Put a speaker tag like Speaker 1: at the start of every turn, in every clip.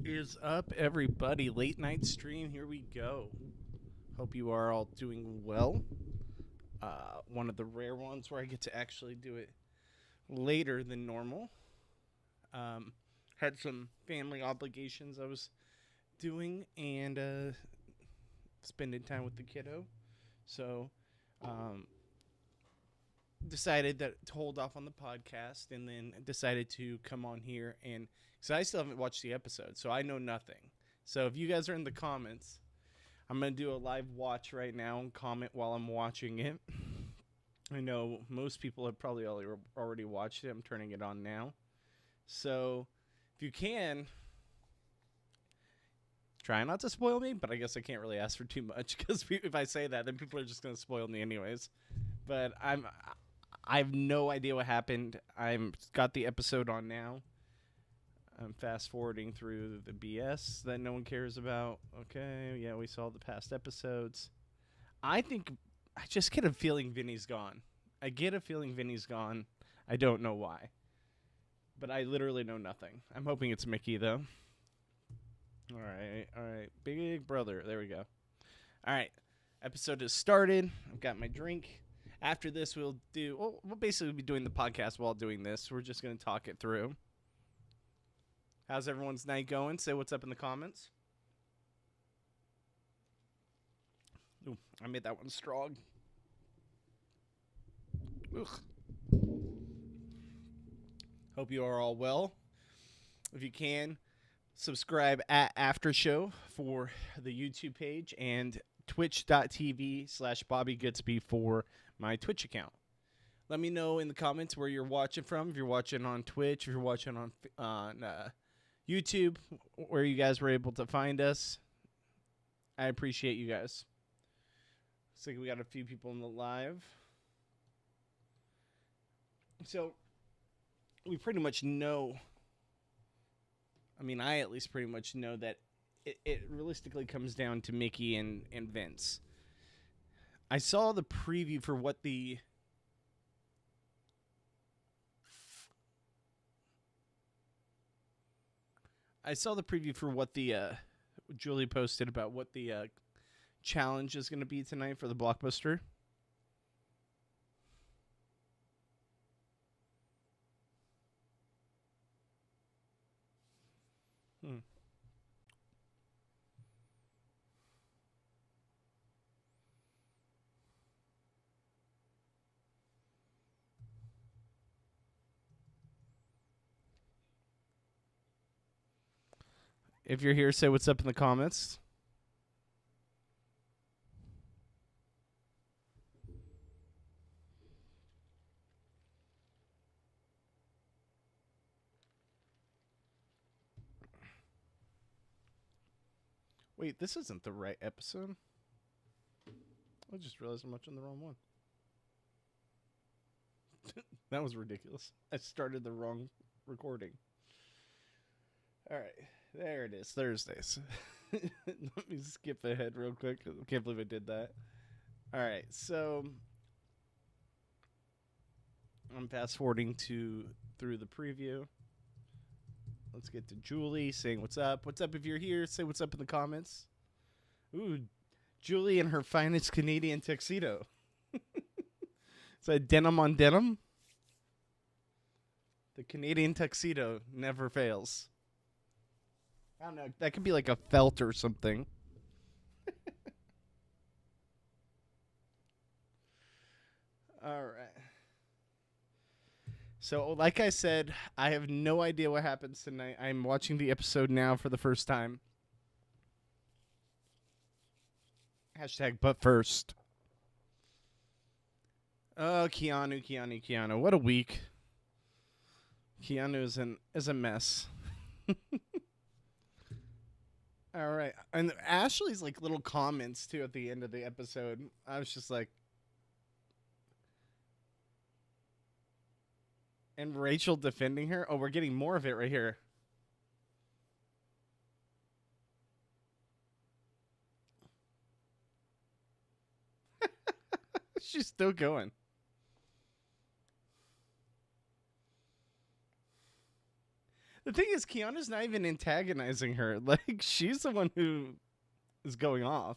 Speaker 1: Is up, everybody? Late night stream. Here we go. Hope you are all doing well. One of the rare ones where I get to actually do it later than normal. Had some family obligations I was doing and spending time with the kiddo. So, decided to hold off on the podcast and then decided to come on here and because I still haven't watched the episode, so I know nothing. So if you guys are in the comments, I'm going to do a live watch right now and comment while I'm watching it. I know most people have probably already watched it. I'm turning it on now. So if you can, try not to spoil me, but I guess I can't really ask for too much because if I say that, then people are just going to spoil me anyways. But I have no idea what happened. I've got the episode on now. I'm fast forwarding through the BS that no one cares about. Okay, yeah, we saw the past episodes. I just get a feeling Vinny's gone. I don't know why. But I literally know nothing. I'm hoping it's Mickey, though. All right. Big brother. There we go. All right. Episode has started. I've got my drink. After this, we'll basically be doing the podcast while doing this. We're just going to talk it through. How's everyone's night going? Say what's up in the comments. Ooh, I made that one strong. Ugh. Hope you are all well. If you can, subscribe at After Show for the YouTube page and twitch.tv/BobbyGoodsby for my Twitch account. Let me know in the comments where you're watching from. If you're watching on Twitch, if you're watching on YouTube, where you guys were able to find us. I appreciate you guys. Looks like we got a few people in the live. So, we pretty much know, I at least pretty much know that it realistically comes down to Mickey and Vince. I saw the preview for what the Julie posted about what the challenge is going to be tonight for the blockbuster. If you're here, say what's up in the comments. Wait, this isn't the right episode. I just realized I'm watching the wrong one. That was ridiculous. I started the wrong recording. All right. There it is. Thursdays. Let me skip ahead real quick. I can't believe I did that. All right. So I'm fast forwarding through the preview. Let's get to Julie saying what's up. What's up if you're here? Say what's up in the comments. Ooh, Julie in her finest Canadian tuxedo. Is that denim on denim? The Canadian tuxedo never fails. I don't know. That could be like a felt or something. All right. So, like I said, I have no idea what happens tonight. I'm watching the episode now for the first time. Hashtag but first. Oh, Keanu. What a week. Keanu is a mess. All right. And Ashley's like little comments too at the end of the episode. I was just like, and Rachel defending her. Oh, we're getting more of it right here. She's still going. The thing is, Kiana's not even antagonizing her. Like, she's the one who is going off.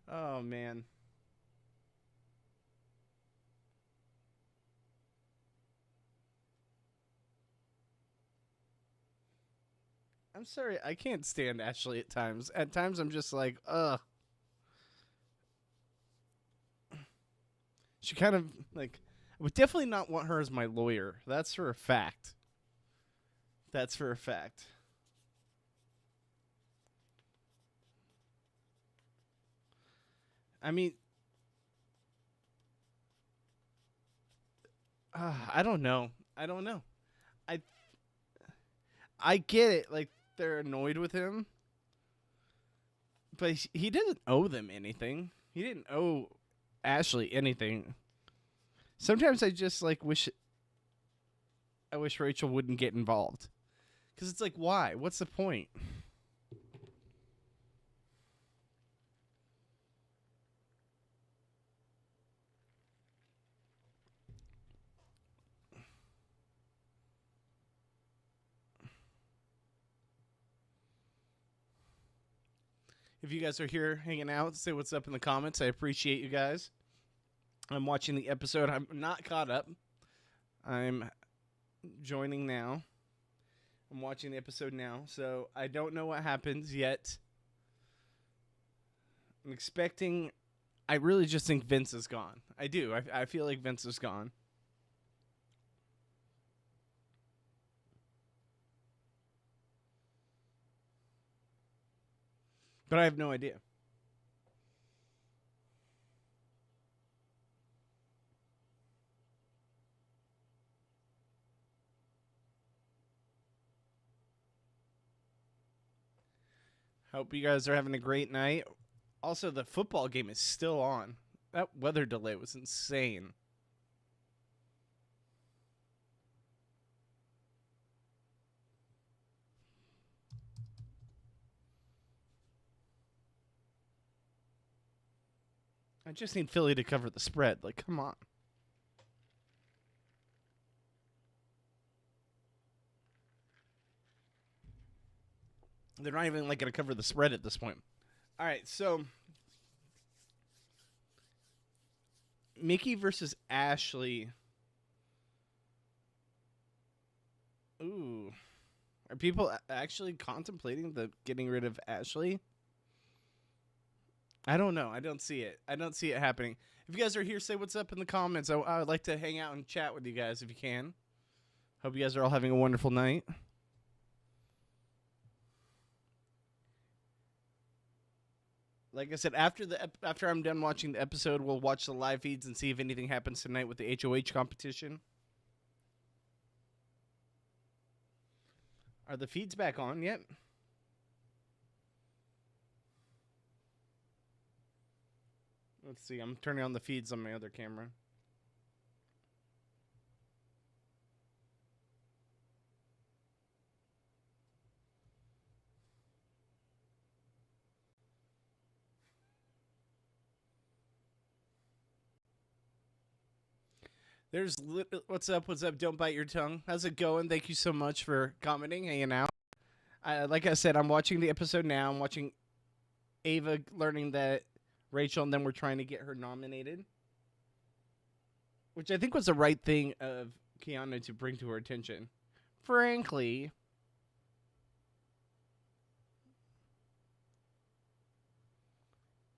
Speaker 1: Oh, man. I'm sorry, I can't stand Ashley at times. At times, I'm just like, ugh. She kind of, like, I would definitely not want her as my lawyer. That's for a fact. That's for a fact. I mean, I don't know. I don't know. I I get it. Like, they're annoyed with him, but he didn't owe them anything. He didn't owe Ashley anything. Sometimes I just like wish Rachel wouldn't get involved, because it's like, why? What's the point? If you guys are here hanging out, say what's up in the comments. I appreciate you guys. I'm watching the episode. I'm not caught up. I'm joining now. I'm watching the episode now, so I don't know what happens yet. I'm expecting. I really just think Vince is gone. I do. I feel like Vince is gone. But I have no idea. Hope you guys are having a great night. Also, the football game is still on. That weather delay was insane. I just need Philly to cover the spread. Like, come on. They're not even like going to cover the spread at this point. All right, so Mickey versus Ashley. Ooh. Are people actually contemplating the getting rid of Ashley? I don't know. I don't see it. I don't see it happening. If you guys are here, say what's up in the comments. I would like to hang out and chat with you guys if you can. Hope you guys are all having a wonderful night. Like I said, after I'm done watching the episode, we'll watch the live feeds and see if anything happens tonight with the HOH competition. Are the feeds back on yet? Let's see. I'm turning on the feeds on my other camera. There's what's up? What's up? Don't bite your tongue. How's it going? Thank you so much for commenting, hanging out. Like I said, I'm watching the episode now. I'm watching Ava learning that Rachel and them were trying to get her nominated, which I think was the right thing of Kiana to bring to her attention. Frankly,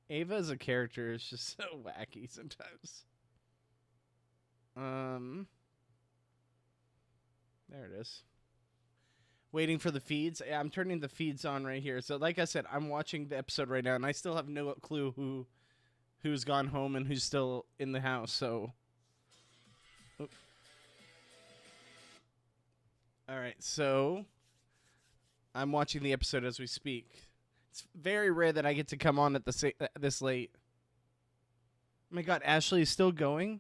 Speaker 1: Ava as a character is just so wacky sometimes. There it is. Waiting for the feeds. Yeah, I'm turning the feeds on right here. So, like I said, I'm watching the episode right now, and I still have no clue who's gone home and who's still in the house. So, all right. So, I'm watching the episode as we speak. It's very rare that I get to come on at this late. Oh my God, Ashley is still going.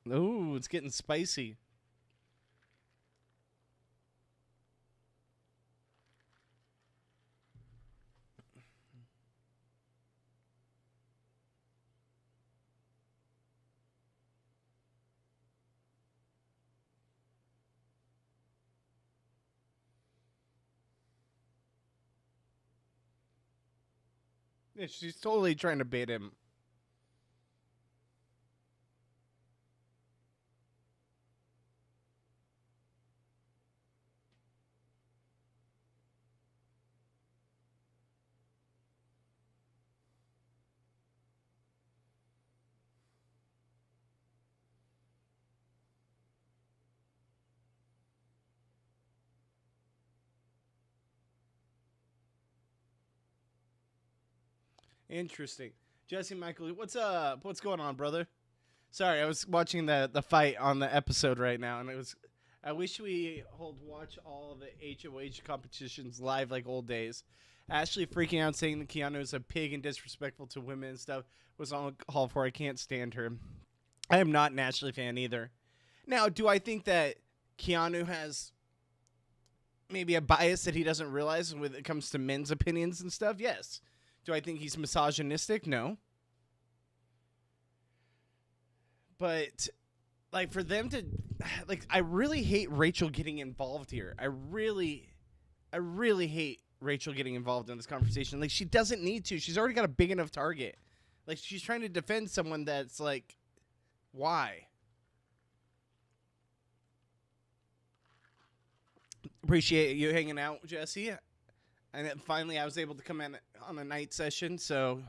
Speaker 1: Ooh, it's getting spicy. Yeah, she's totally trying to bait him. Interesting. Jesse Michael, what's up? What's going on, brother? Sorry, I was watching the fight on the episode right now, and it was. I wish we watch all of the HOH competitions live like old days. Ashley freaking out saying that Keanu is a pig and disrespectful to women and stuff was on call for. I can't stand her. I am not an Ashley fan either. Now, do I think that Keanu has maybe a bias that he doesn't realize when it comes to men's opinions and stuff? Yes. Do I think he's misogynistic? No. But like for them to I really hate Rachel getting involved here. I really hate Rachel getting involved in this conversation. Like she doesn't need to. She's already got a big enough target. Like she's trying to defend someone that's like why? Appreciate you hanging out, Jesse. And then finally I was able to come in on a night session, so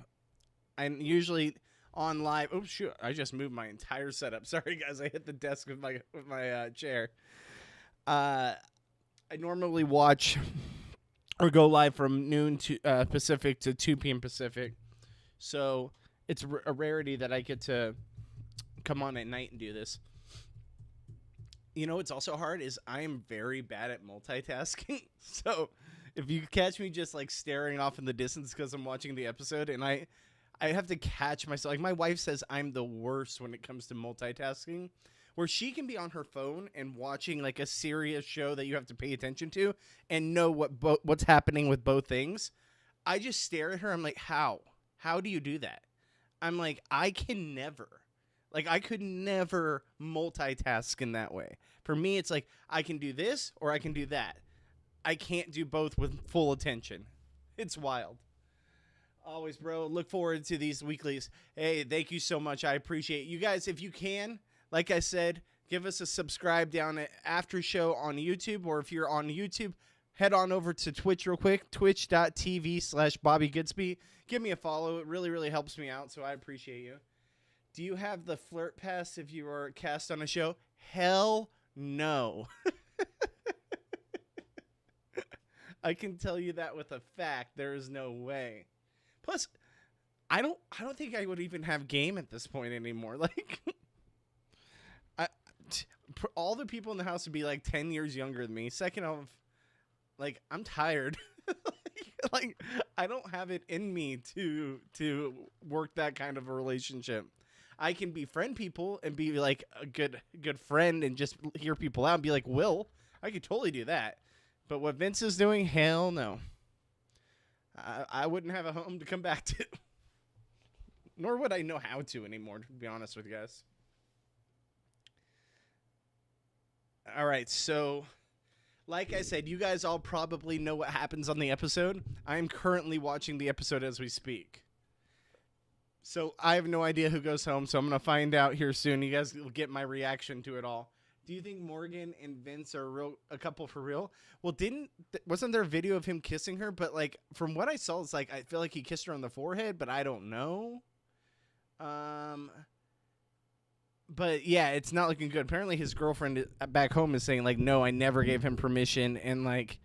Speaker 1: I'm usually on live. Oh shoot! I just moved my entire setup. Sorry guys, I hit the desk with my chair. I normally watch or go live from noon to Pacific to 2 p.m. Pacific, so it's a rarity that I get to come on at night and do this. You know what's also hard is I am very bad at multitasking. So if you catch me just like staring off in the distance because I'm watching the episode, and I have to catch myself. Like my wife says I'm the worst when it comes to multitasking, where she can be on her phone and watching like a serious show that you have to pay attention to and know what's happening with both things. I just stare at her. I'm like, how? How do you do that? I'm like, I can never. Like, I could never multitask in that way. For me, it's like, I can do this or I can do that. I can't do both with full attention. It's wild. Always, bro. Look forward to these weeklies. Hey, thank you so much. I appreciate it. You guys, if you can, like I said, give us a subscribe down at After Show on YouTube. Or if you're on YouTube, head on over to Twitch real quick. Twitch.tv/Bobby Goodsby. Give me a follow. It really, really helps me out, so I appreciate you. Do you have the flirt pass if you are cast on a show? Hell no. I can tell you that with a fact. There is no way. Plus, I don't think I would even have game at this point anymore. Like, all the people in the house would be like 10 years younger than me. Second of, like, I'm tired. like, I don't have it in me to work that kind of a relationship. I can befriend people and be like a good friend and just hear people out and be like, Will, I could totally do that. But what Vince is doing, hell no. I wouldn't have a home to come back to. Nor would I know how to anymore, to be honest with you guys. All right, so like I said, you guys all probably know what happens on the episode. I am currently watching the episode as we speak. So I have no idea who goes home, so I'm going to find out here soon. You guys will get my reaction to it all. Do you think Morgan and Vince are a couple for real? Well, wasn't there a video of him kissing her? But like from what I saw, it's like I feel like he kissed her on the forehead, but I don't know. But yeah, it's not looking good. Apparently his girlfriend back home is saying like, no, I never gave him permission, and like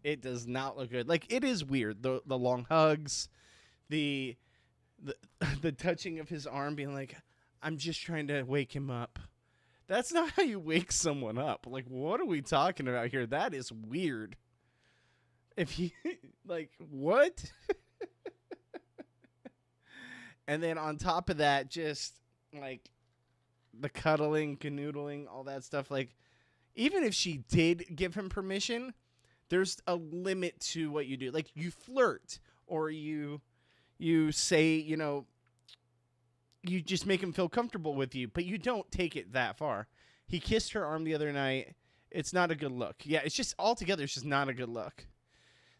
Speaker 1: it does not look good. Like it is weird. The long hugs, the touching of his arm, being like, I'm just trying to wake him up. That's not how you wake someone up. Like, what are we talking about here? That is weird. If he, like, what? And then on top of that, just, like, the cuddling, canoodling, all that stuff. Like, even if she did give him permission, there's a limit to what you do. Like, you flirt, or you say, you just make him feel comfortable with you, but you don't take it that far. He kissed her arm the other night. It's not a good look. Yeah, it's just altogether, it's just not a good look.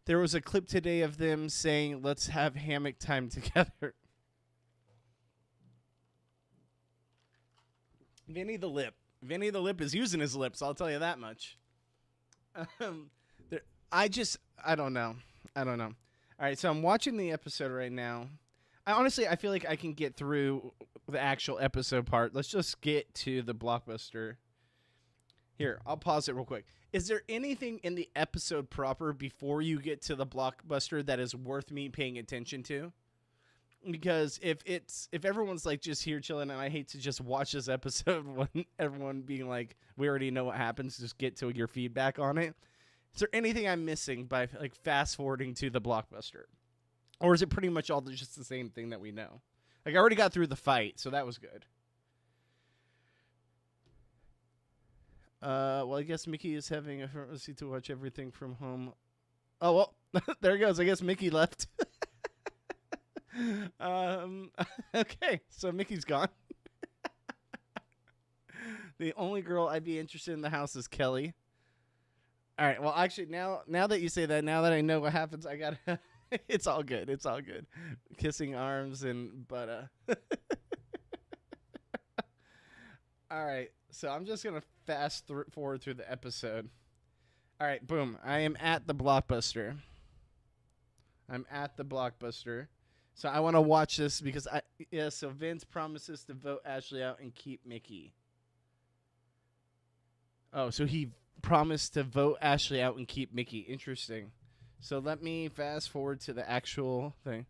Speaker 1: There was a clip today of them saying, let's have hammock time together. Vinny the Lip is using his lips, I'll tell you that much. I don't know. All right, so I'm watching the episode right now. I feel like I can get through the actual episode part. Let's just get to the blockbuster. Here, I'll pause it real quick. Is there anything in the episode proper before you get to the blockbuster that is worth me paying attention to? Because if everyone's like just here chilling, and I hate to just watch this episode when everyone being like, we already know what happens, just get to your feedback on it. Is there anything I'm missing by like fast forwarding to the blockbuster? Or is it pretty much all just the same thing that we know? Like, I already got through the fight, so that was good. Well, I guess Mickey is having a fantasy to watch everything from home. Oh, well, there it goes. I guess Mickey left. Okay, so Mickey's gone. The only girl I'd be interested in the house is Kelly. All right, well, actually, now that you say that, now that I know what happens, I gotta... It's all good. It's all good. Kissing arms but all right. So I'm just going to fast forward through the episode. All right. Boom. I am at the blockbuster. So I want to watch this because so Vince promises to vote Ashley out and keep Mickey. Oh, so he promised to vote Ashley out and keep Mickey. Interesting. So let me fast forward to the actual thing.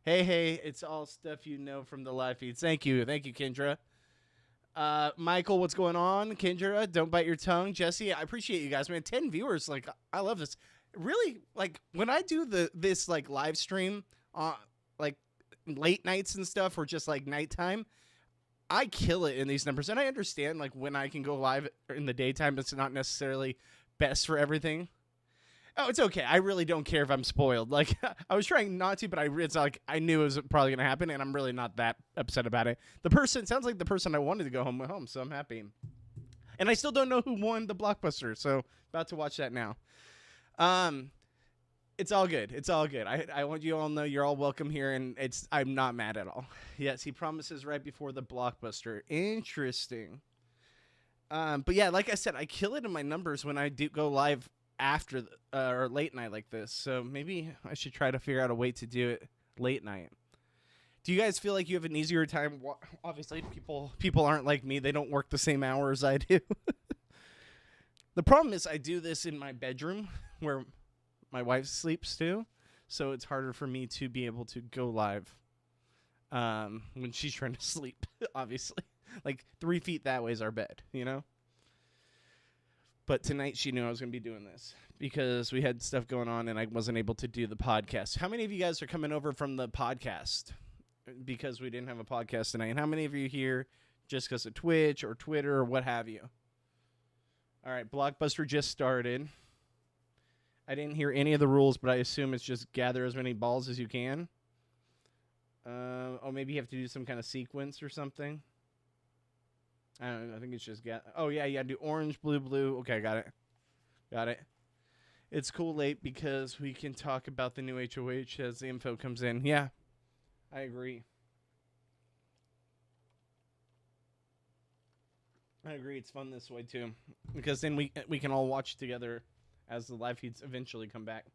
Speaker 1: Hey, it's all stuff you know from the live feeds. Thank you, Kendra. Michael, what's going on? Kendra, don't bite your tongue. Jesse, I appreciate you guys, man. 10 viewers, like, I love this. Really, like, when I do this like live stream on like late nights and stuff, or just like nighttime, I kill it in these numbers. And I understand, like, when I can go live in the daytime, it's not necessarily best for everything. Oh, it's okay. I really don't care if I'm spoiled. Like, I was trying not to, but it's like I knew it was probably going to happen, and I'm really not that upset about it. The person sounds like the person I wanted to go home with home, so I'm happy. And I still don't know who won the blockbuster, so about to watch that now. It's all good. It's all good. I want you all to know you're all welcome here, and I'm not mad at all. Yes, he promises right before the blockbuster. Interesting. But yeah, like I said, I kill it in my numbers when I do go live after or late night like this, so maybe I should try to figure out a way to do it late night. Do you guys feel like you have an easier time? Obviously, people aren't like me. They don't work the same hours I do. The problem is I do this in my bedroom where my wife sleeps too, so it's harder for me to be able to go live when she's trying to sleep, obviously. Like 3 feet that way is our bed, But tonight she knew I was going to be doing this because we had stuff going on and I wasn't able to do the podcast. How many of you guys are coming over from the podcast because we didn't have a podcast tonight? And how many of you here just because of Twitch or Twitter or what have you? All right, Blockbuster just started. I didn't hear any of the rules, but I assume it's just gather as many balls as you can. Maybe you have to do some kind of sequence or something. I don't know. I think it's just oh yeah, you gotta do orange, blue. Okay, got it. It's cool late because we can talk about the new HOH as the info comes in. Yeah, I agree. It's fun this way too because then we can all watch together as the live feeds eventually come back.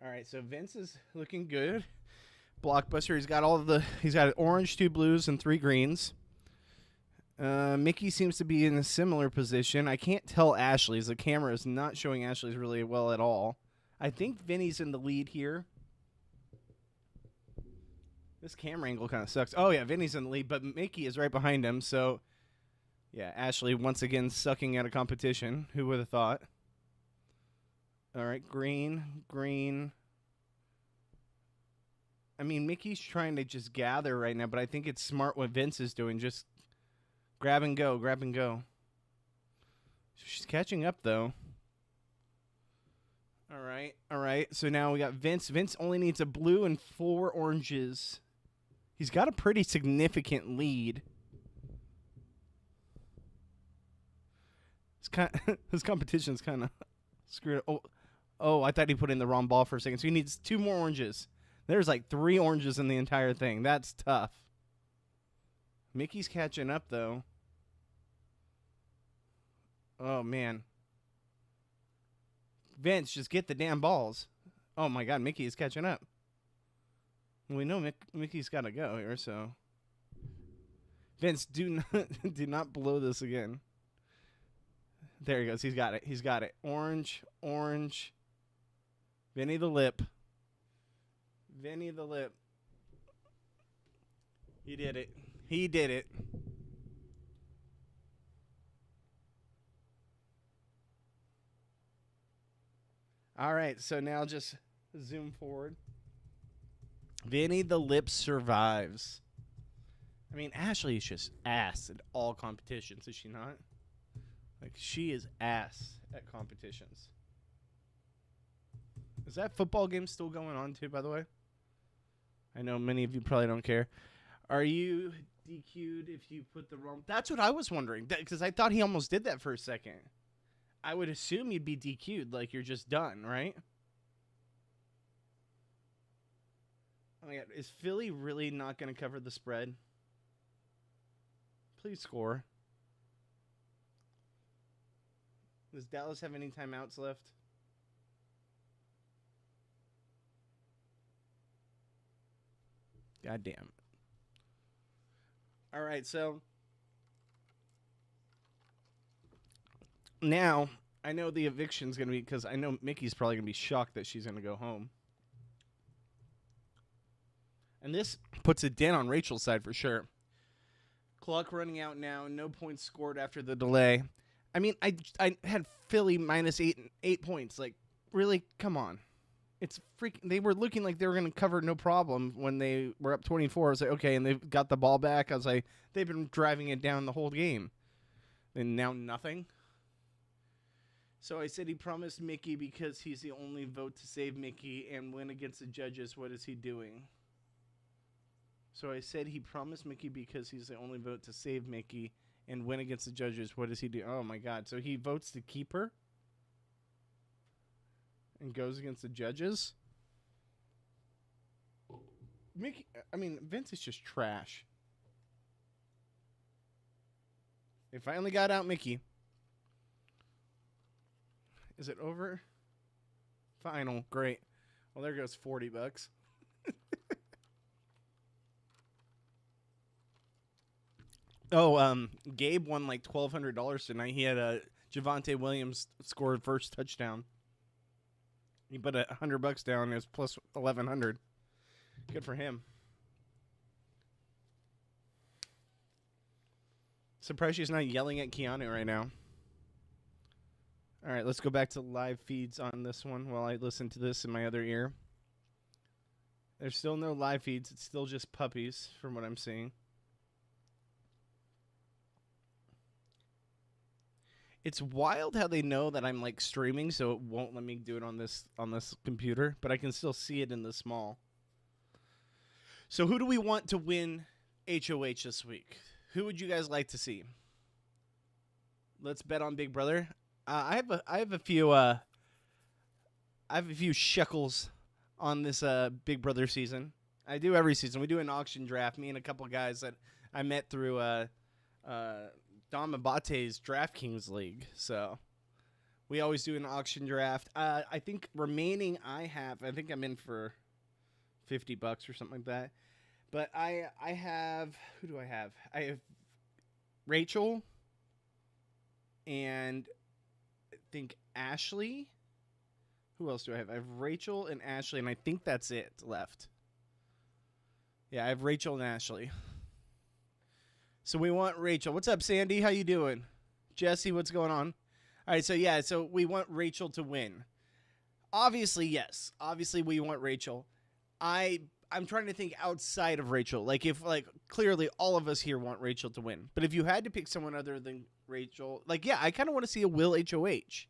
Speaker 1: All right, so Vince is looking good. Blockbuster, he's got orange, 2 blues, and 3 greens. Mickey seems to be in a similar position. I can't tell Ashley's. The camera is not showing Ashley's really well at all. I think Vinny's in the lead here. This camera angle kind of sucks. Oh, yeah, Vinny's in the lead, but Mickey is right behind him. So, yeah, Ashley once again sucking at a competition. Who would have thought? All right, green. I mean, Mickey's trying to just gather right now, but I think it's smart what Vince is doing. Just Grab and go. Grab and go. She's catching up, though. All right. All right. So now we got Vince. Vince only needs a blue and 4 oranges. He's got a pretty significant lead. His competition's kind of screwed up. Oh, I thought he put in the wrong ball for a second. So he needs 2 more oranges. There's like 3 oranges in the entire thing. That's tough. Mickey's catching up, though. Oh, man. Vince, just get the damn balls. Oh, my God. Mickey is catching up. We know Mickey's got to go here, so. Vince, do not blow this again. There he goes. He's got it. He's got it. Orange, orange. Vinny the lip. Vinny the lip. He did it. He did it. All right, so now just zoom forward. Vinny the lip survives. I mean, Ashley is just ass at all competitions, is she not? Like, she is ass at competitions. Is that football game still going on, too, by the way? I know many of you probably don't care. Are you DQ'd if you put the wrong... That's what I was wondering, because I thought he almost did that for a second. I would assume you'd be DQ'd, like you're just done, right? Oh my God, is Philly really not going to cover the spread? Please score. Does Dallas have any timeouts left? God damn it. All right, so now I know the eviction's going to be, because I know Mickey's probably going to be shocked that she's going to go home. And this puts a dent on Rachel's side for sure. Clock running out now. No points scored after the delay. I mean, I had Philly minus 8 points. Like, really? Come on. It's freaking. They were looking like they were going to cover no problem when they were up 24. I was like, okay, and they've got the ball back. I was like, they've been driving it down the whole game. And now nothing. So I said he promised Mickey because he's the only vote to save Mickey and win against the judges. What is he doing? So I said he promised Mickey because he's the only vote to save Mickey and win against the judges. What does he do? Oh, my God. So he votes to keep her and goes against the judges? Mickey, I mean, Vince is just trash. They finally got out Mickey. Is it over? Final. Great. Well, there goes $40. Oh, Gabe won like $1,200 tonight. He had Javonte Williams scored first touchdown. He put $100 down. It was plus 1,100. Good for him. Surprised she's not yelling at Keanu right now. All right, let's go back to live feeds on this one while I listen to this in my other ear. There's still no live feeds. It's still just puppies from what I'm seeing. It's wild how they know that I'm like streaming, so it won't let me do it on this computer, but I can still see it in the small. So who do we want to win HOH this week? Who would you guys like to see? Let's bet on Big Brother. I have a few shekels on this Big Brother season. I do every season. We do an auction draft. Me and a couple guys that I met through Dom Abate's DraftKings League. So we always do an auction draft. I think remaining I think I'm in for $50 or something like that. But I have, who do I have? I have Rachel and I think Ashley. Who else do I have? I have Rachel and Ashley, and I think that's it left. Yeah, I have Rachel and Ashley. So we want Rachel. What's up, Sandy? How you doing? Jesse, what's going on? All right, so we want Rachel to win. Obviously, yes. Obviously, we want Rachel. I I'm trying to think outside of Rachel. Like if like clearly all of us here want Rachel to win, but if you had to pick someone other than Rachel, like yeah, I kind of want to see a Will HOH.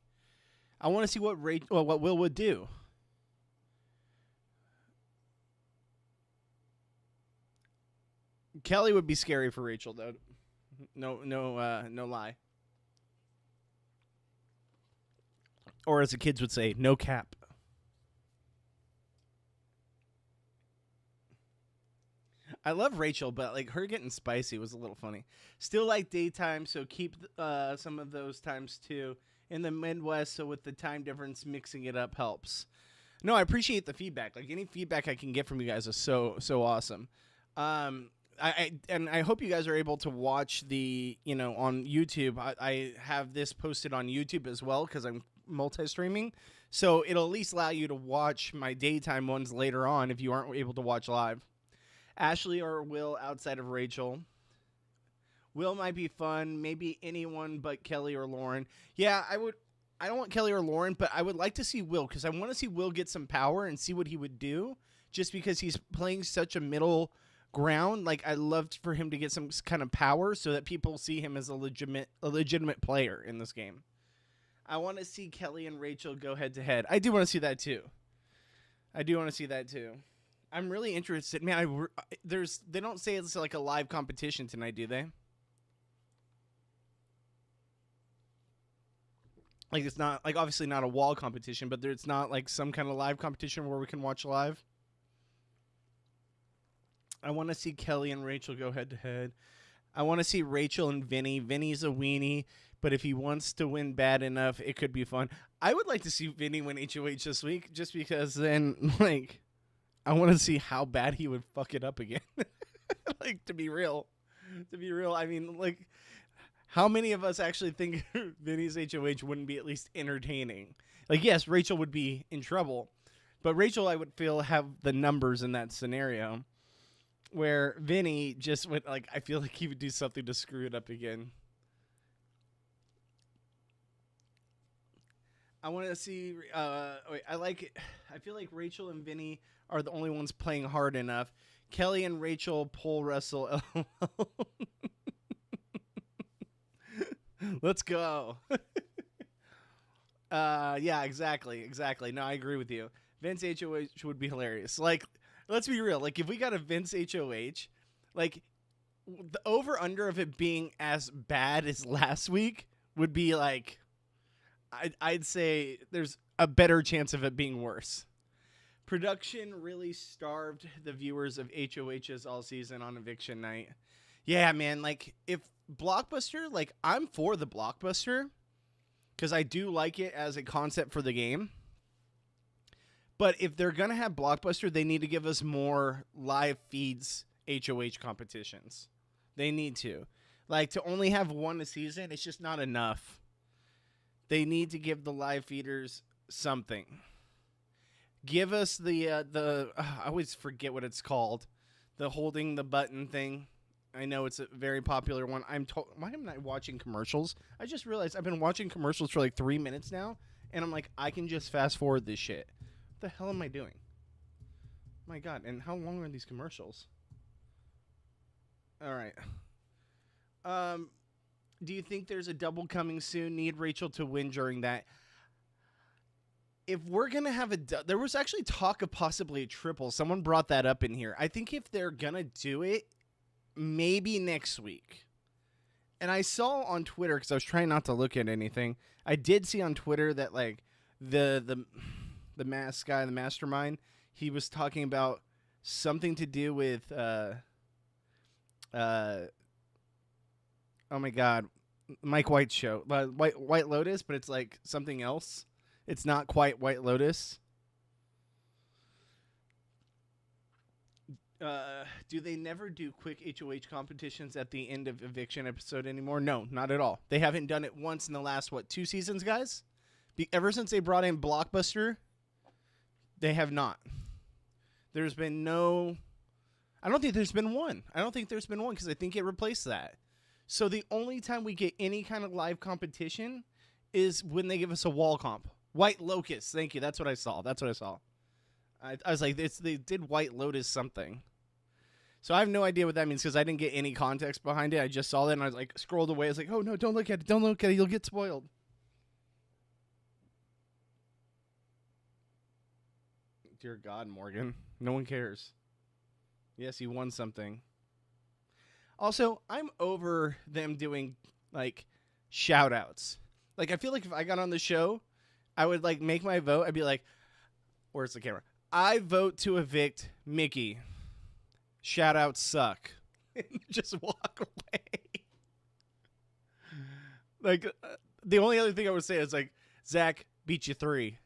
Speaker 1: I want to see what Will would do. Kelly would be scary for Rachel though. No lie. Or as the kids would say, no cap. I love Rachel, but like her getting spicy was a little funny. Still like daytime, so keep some of those times too in the Midwest. So with the time difference, mixing it up helps. No, I appreciate the feedback. Like any feedback I can get from you guys is so awesome. I hope you guys are able to watch the on YouTube. I have this posted on YouTube as well because I'm multi-streaming, so it'll at least allow you to watch my daytime ones later on if you aren't able to watch live. Ashley or Will outside of Rachel. Will might be fun. Maybe anyone but Kelly or Lauren. Yeah, I don't want Kelly or Lauren, but I would like to see Will because I want to see Will get some power and see what he would do. Just because he's playing such a middle ground, like I loved for him to get some kind of power so that people see him as a legitimate player in this game. I want to see Kelly and Rachel go head to head. I do want to see that too. I'm really interested. Man, they don't say it's like a live competition tonight, do they? Like it's not like obviously not a wall competition, but it's not like some kind of live competition where we can watch live. I want to see Kelly and Rachel go head to head. I want to see Rachel and Vinny. Vinny's a weenie, but if he wants to win bad enough, it could be fun. I would like to see Vinny win HOH this week just because then like I want to see how bad he would fuck it up again. Like, to be real. I mean, like, how many of us actually think Vinny's HOH wouldn't be at least entertaining? Like, yes, Rachel would be in trouble, but Rachel, I would feel, have the numbers in that scenario where Vinny just would, like, I feel like he would do something to screw it up again. I want to see, I feel like Rachel and Vinny are the only ones playing hard enough. Kelly and Rachel pole wrestle. Let's go. Yeah, exactly. No, I agree with you. Vince HOH would be hilarious. Like, let's be real. Like, if we got a Vince HOH, like, the over-under of it being as bad as last week would be, like, I'd say there's a better chance of it being worse. Production really starved the viewers of HOHs all season on Eviction night. Yeah, man, like, if Blockbuster, like, I'm for the Blockbuster, because I do like it as a concept for the game. But if they're going to have Blockbuster, they need to give us more live feeds HOH competitions. They need to. Like, to only have one a season, it's just not enough. They need to give the live feeders something. Give us the I always forget what it's called. The holding the button thing. I know it's a very popular one. Why am I watching commercials? I just realized I've been watching commercials for like 3 minutes now, and I'm like, I can just fast forward this shit. What the hell am I doing? My God, and how long are these commercials? All right. Do you think there's a double coming soon? Need Rachel to win during that? If we're going to have there was actually talk of possibly a triple. Someone brought that up in here. I think if they're going to do it, maybe next week. And I saw on Twitter, because I was trying not to look at anything, I did see on Twitter that, like, the mask guy, the mastermind, he was talking about something to do with, oh my God, Mike White's show. White Lotus, but it's, like, something else. It's not quite White Lotus. Do they never do quick HOH competitions at the end of Eviction episode anymore? No, not at all. They haven't done it once in the last, 2 seasons, guys? Ever since they brought in Blockbuster, they have not. There's been no... I don't think there's been one. Because I think it replaced that. So the only time we get any kind of live competition is when they give us a wall comp. White Locust. Thank you. That's what I saw. I was like, they did White Lotus something. So I have no idea what that means because I didn't get any context behind it. I just saw that and I was like, scrolled away. I was like, oh no, don't look at it. Don't look at it. You'll get spoiled. Dear God, Morgan. No one cares. Yes, he won something. Also, I'm over them doing, like, shout-outs. Like, I feel like if I got on the show, I would, like, make my vote. I'd be like, where's the camera? I vote to evict Mickey. Shout-outs suck. Just walk away. Like, the only other thing I would say is, like, Zach beat you 3.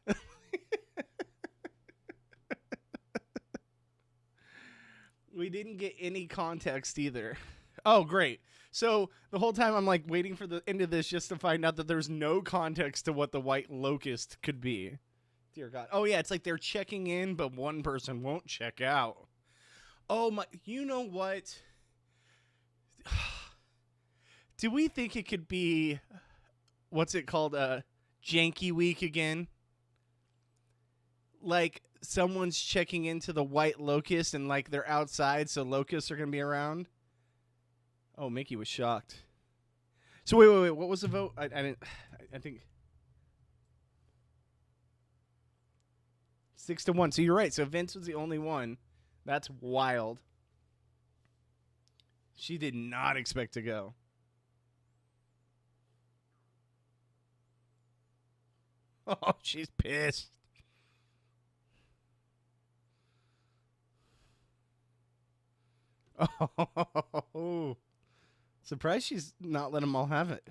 Speaker 1: We didn't get any context either. Oh, great. So the whole time I'm like waiting for the end of this just to find out that there's no context to what the White Locust could be. Dear God. Oh, yeah. It's like they're checking in, but one person won't check out. Oh, my. You know what? Do we think it could be, what's it called? Janky Week again? Like, someone's checking into the White Locust and, like, they're outside, so locusts are going to be around. Oh, Mickey was shocked. So, wait. What was the vote? I think 6-1. So, you're right. So, Vince was the only one. That's wild. She did not expect to go. Oh, she's pissed. Oh, surprised she's not letting them all have it.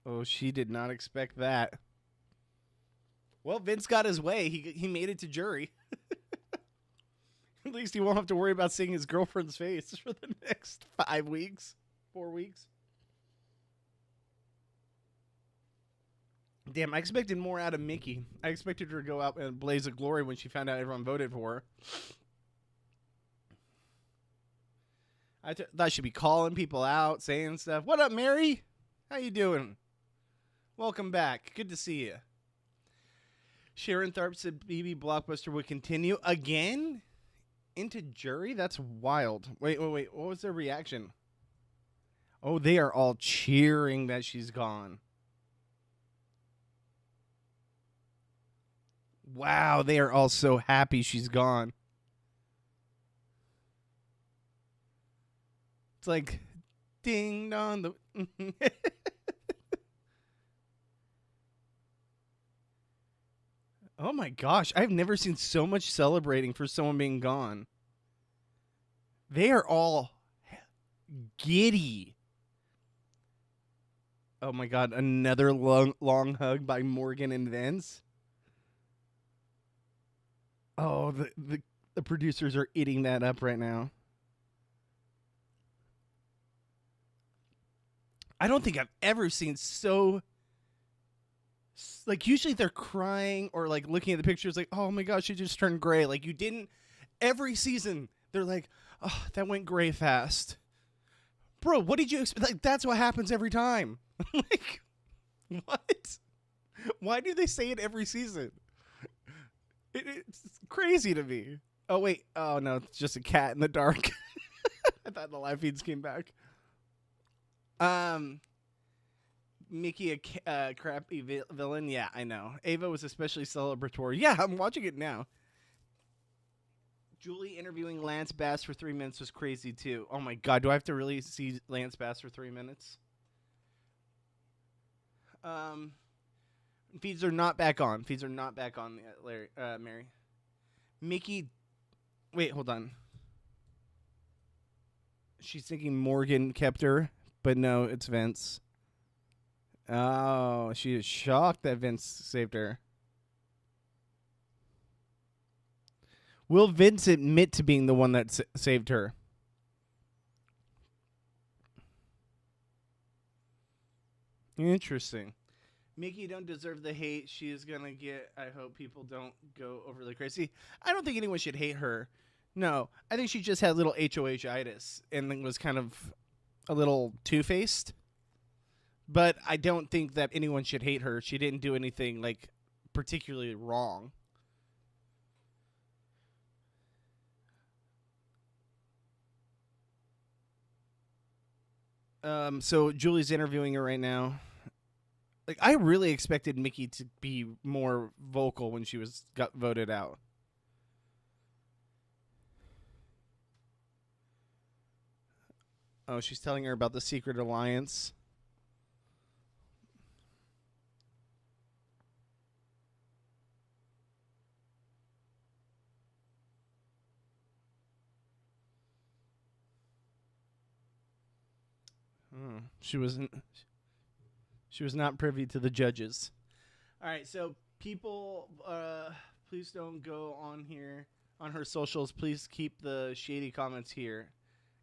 Speaker 1: Oh, she did not expect that. Well, Vince got his way. He made it to jury. At least he won't have to worry about seeing his girlfriend's face for the next 5 weeks, 4 weeks. Damn, I expected more out of Mickey. I expected her to go out and blaze of glory when she found out everyone voted for her. I thought she'd be calling people out, saying stuff. What up, Mary? How you doing? Welcome back. Good to see you. Sharon Tharp said BB Blockbuster would continue again into jury? That's wild. Wait. What was their reaction? Oh, they are all cheering that she's gone. Wow, they are all so happy she's gone. It's like, ding dong. Oh my gosh, I've never seen so much celebrating for someone being gone. They are all giddy. Oh my God, another long hug by Morgan and Vince. Oh, the producers are eating that up right now. I don't think I've ever seen so... Like, usually they're crying or, like, looking at the pictures like, oh, my gosh, she just turned gray. Like, you didn't... Every season, they're like, oh, that went gray fast. Bro, what did you expect? Like, that's what happens every time. Like, what? Why do they say it every season? It's crazy to me. Oh, wait. Oh, no. It's just a cat in the dark. I thought the live feeds came back. Mickey, a crappy villain? Yeah, I know. Ava was especially celebratory. Yeah, I'm watching it now. Julie interviewing Lance Bass for 3 minutes was crazy, too. Oh, my God. Do I have to really see Lance Bass for 3 minutes? Feeds are not back on. Feeds are not back on, Larry, Mary. Mickey. Wait, hold on. She's thinking Morgan kept her, but no, it's Vince. Oh, she is shocked that Vince saved her. Will Vince admit to being the one that saved her? Interesting. Mickey don't deserve the hate she is going to get. I hope people don't go overly crazy. I don't think anyone should hate her. No, I think she just had a little HOH-itis and was kind of a little two-faced. But I don't think that anyone should hate her. She didn't do anything like particularly wrong. So Julie's interviewing her right now. Like, I really expected Mickey to be more vocal when she got voted out. Oh, she's telling her about the secret alliance. She wasn't. She was not privy to the judges. All right, so people, please don't go on here on her socials. Please keep the shady comments here.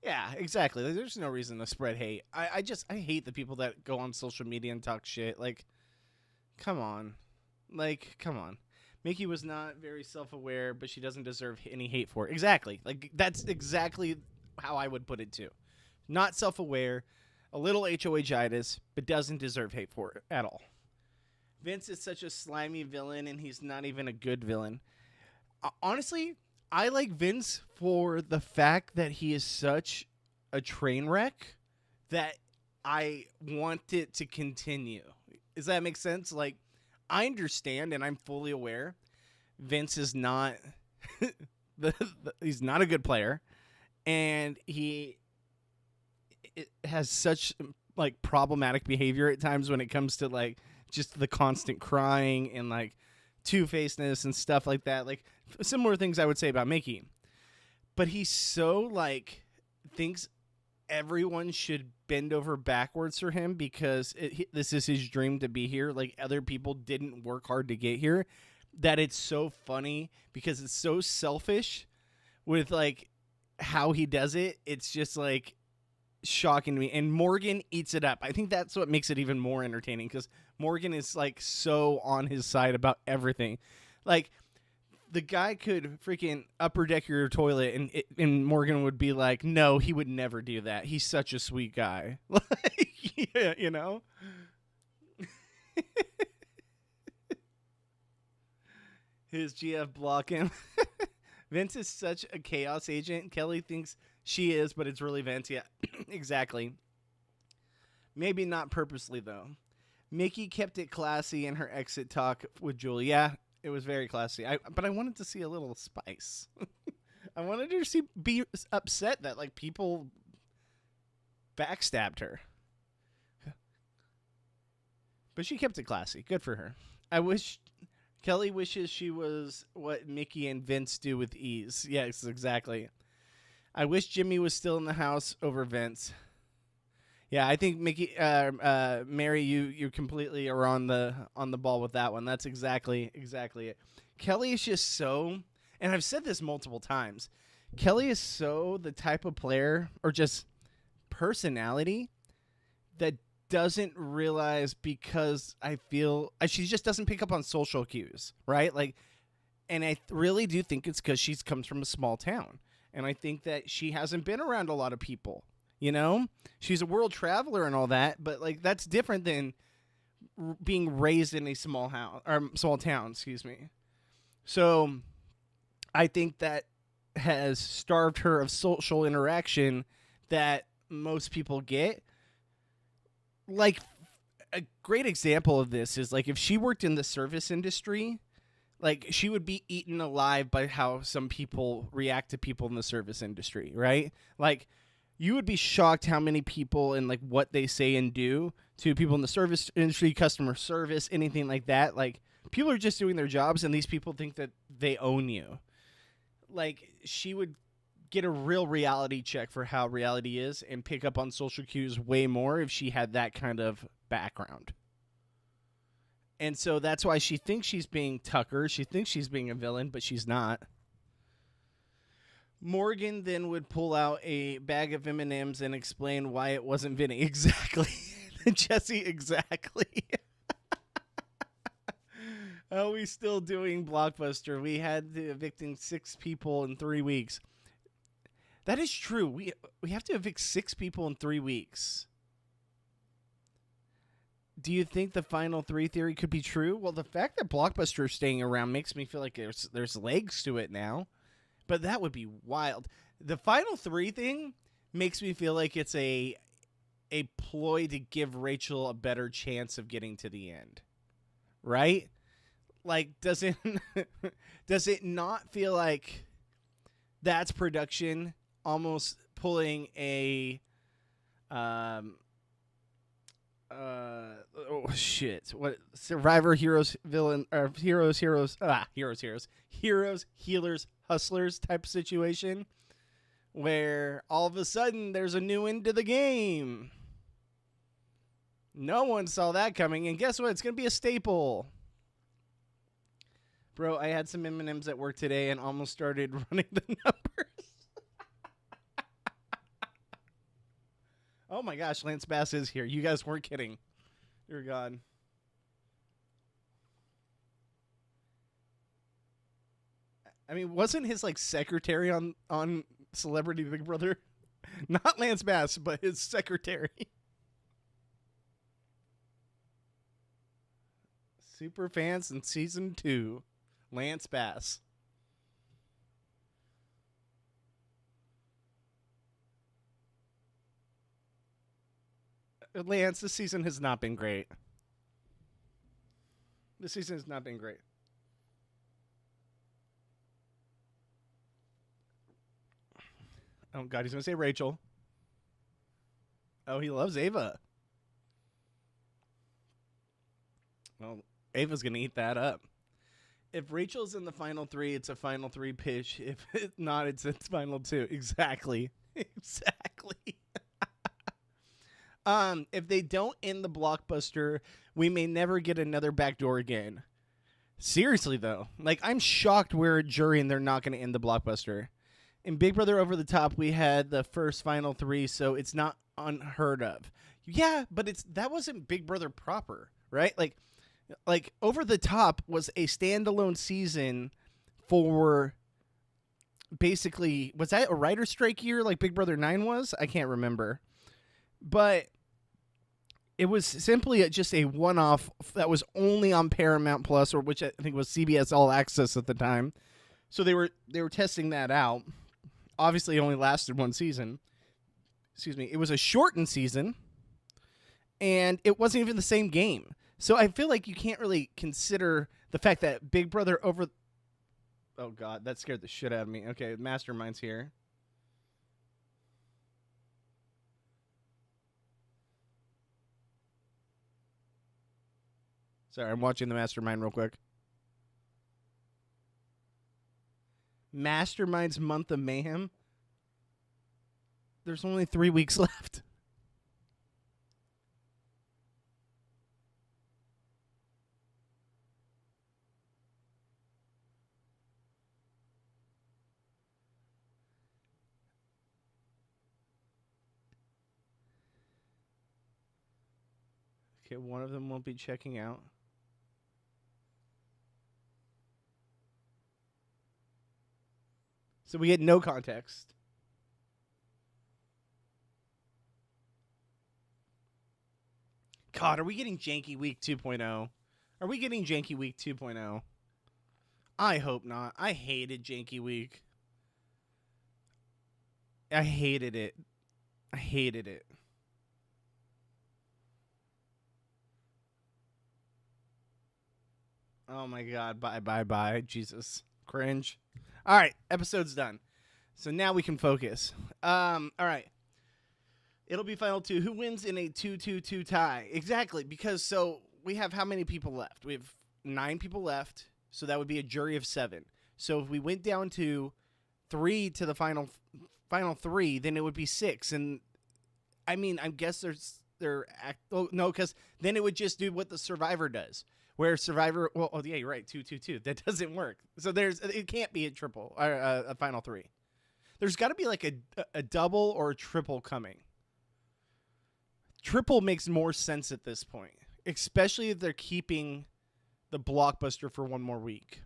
Speaker 1: Yeah, exactly. Like, there's no reason to spread hate. I hate the people that go on social media and talk shit. Like, come on. Like, come on. Mickey was not very self-aware, but she doesn't deserve any hate for it. Exactly. Like, that's exactly how I would put it, too. Not self-aware, a little HOH-itis, but doesn't deserve hate for it at all. Vince is such a slimy villain, and he's not even a good villain. Honestly, I like Vince for the fact that he is such a train wreck that I want it to continue. Does that make sense? Like, I understand, and I'm fully aware Vince is not he's not a good player, and he has such like problematic behavior at times when it comes to like just the constant crying and like two-facedness and stuff like that. Like similar things I would say about Mickey. But he's so like thinks everyone should bend over backwards for him because this is his dream to be here. Like other people didn't work hard to get here. That it's so funny because it's so selfish with like how he does it. It's just like shocking to me. And Morgan eats it up. I think that's what makes it even more entertaining because Morgan is like so on his side about everything. Like the guy could freaking upper deck your toilet and Morgan would be like, no, he would never do that. He's such a sweet guy. Like, yeah, you know? His GF block him. Vince is such a chaos agent. Kelly thinks she is, but it's really Vince. Yeah, exactly. Maybe not purposely, though. Mickey kept it classy in her exit talk with Julie. Yeah, it was very classy. But I wanted to see a little spice. I wanted her to be upset that like people backstabbed her. But she kept it classy. Good for her. Kelly wishes she was what Mickey and Vince do with ease. Yes, exactly. I wish Jimmy was still in the house over Vince. Yeah, I think Mickey, Mary, you completely are on the ball with that one. That's exactly it. Kelly is just so, and I've said this multiple times. Kelly is so the type of player or just personality that doesn't realize because I feel she just doesn't pick up on social cues, right? Like, and I really do think it's because she comes from a small town, and I think that she hasn't been around a lot of people. You know, she's a world traveler and all that, but like that's different than being raised in a small town. Excuse me. So, I think that has starved her of social interaction that most people get. Like a great example of this is like if she worked in the service industry, like she would be eaten alive by how some people react to people in the service industry, right? Like you would be shocked how many people and like what they say and do to people in the service industry, customer service, anything like that. Like people are just doing their jobs and these people think that they own you. Like she would get a real reality check for how reality is and pick up on social cues way more if she had that kind of background. And so that's why she thinks she's being Tucker. She thinks she's being a villain, but she's not. Morgan then would pull out a bag of M&Ms and explain why it wasn't Vinny. Exactly. Jesse, exactly. Are we still doing Blockbuster? We had the evicting 6 people in 3 weeks. That is true. We have to evict 6 people in 3 weeks. Do you think the final three theory could be true? Well, the fact that Blockbuster is staying around makes me feel like there's legs to it now. But that would be wild. The final three thing makes me feel like it's a ploy to give Rachel a better chance of getting to the end. Right? Like, does it not feel like that's production almost pulling a what Survivor heroes healers hustlers type of situation where all of a sudden there's a new end to the game. No one saw that coming, and guess what? It's gonna be a staple. Bro, I had some M&Ms at work today and almost started running the numbers. Oh my gosh, Lance Bass is here. You guys weren't kidding. Dear God. I mean, wasn't his like secretary on Celebrity Big Brother? Not Lance Bass, but his secretary. Super fans in season 2. Lance Bass. Lance, this season has not been great. This season has not been great. Oh, God, he's going to say Rachel. Oh, he loves Ava. Well, Ava's going to eat that up. If Rachel's in the final 3, it's a final 3 pitch. If it's not, it's final 2. Exactly. Exactly. If they don't end the blockbuster, we may never get another backdoor again. Seriously, though. Like, I'm shocked we're a jury and they're not going to end the blockbuster. In Big Brother Over the Top, we had the first final 3, so it's not unheard of. Yeah, but that wasn't Big Brother proper, right? Like Over the Top was a standalone season for basically, was that a writer's strike year like Big Brother 9 was? I can't remember. But it was simply just a one-off that was only on Paramount Plus, or which I think was CBS All Access at the time. So they were testing that out. Obviously, it only lasted one season. Excuse me. It was a shortened season, and it wasn't even the same game. So I feel like you can't really consider the fact that Big Brother Over... Oh, God, that scared the shit out of me. Okay, Mastermind's here. Sorry, I'm watching the Mastermind real quick. Mastermind's Month of Mayhem. There's only 3 weeks left. Okay, one of them won't be checking out. So we get no context. God, are we getting Janky Week 2.0? Are we getting Janky Week 2.0? I hope not. I hated Janky Week. I hated it. I hated it. Oh my God. Bye. Jesus. Cringe. All right. Episode's done. So now we can focus. All right. It'll be final 2. Who wins in a 2-2-2 tie? Exactly. Because so we have how many people left? We have 9 people left. So that would be a jury of 7. So if we went down to 3 to the final 3, then it would be 6. And I mean, I guess because then it would just do what the Survivor does. Where Survivor, yeah, you're right, 2-2-2. That doesn't work. So it can't be a triple or a final 3. There's got to be like a double or a triple coming. Triple makes more sense at this point, especially if they're keeping the blockbuster for one more week.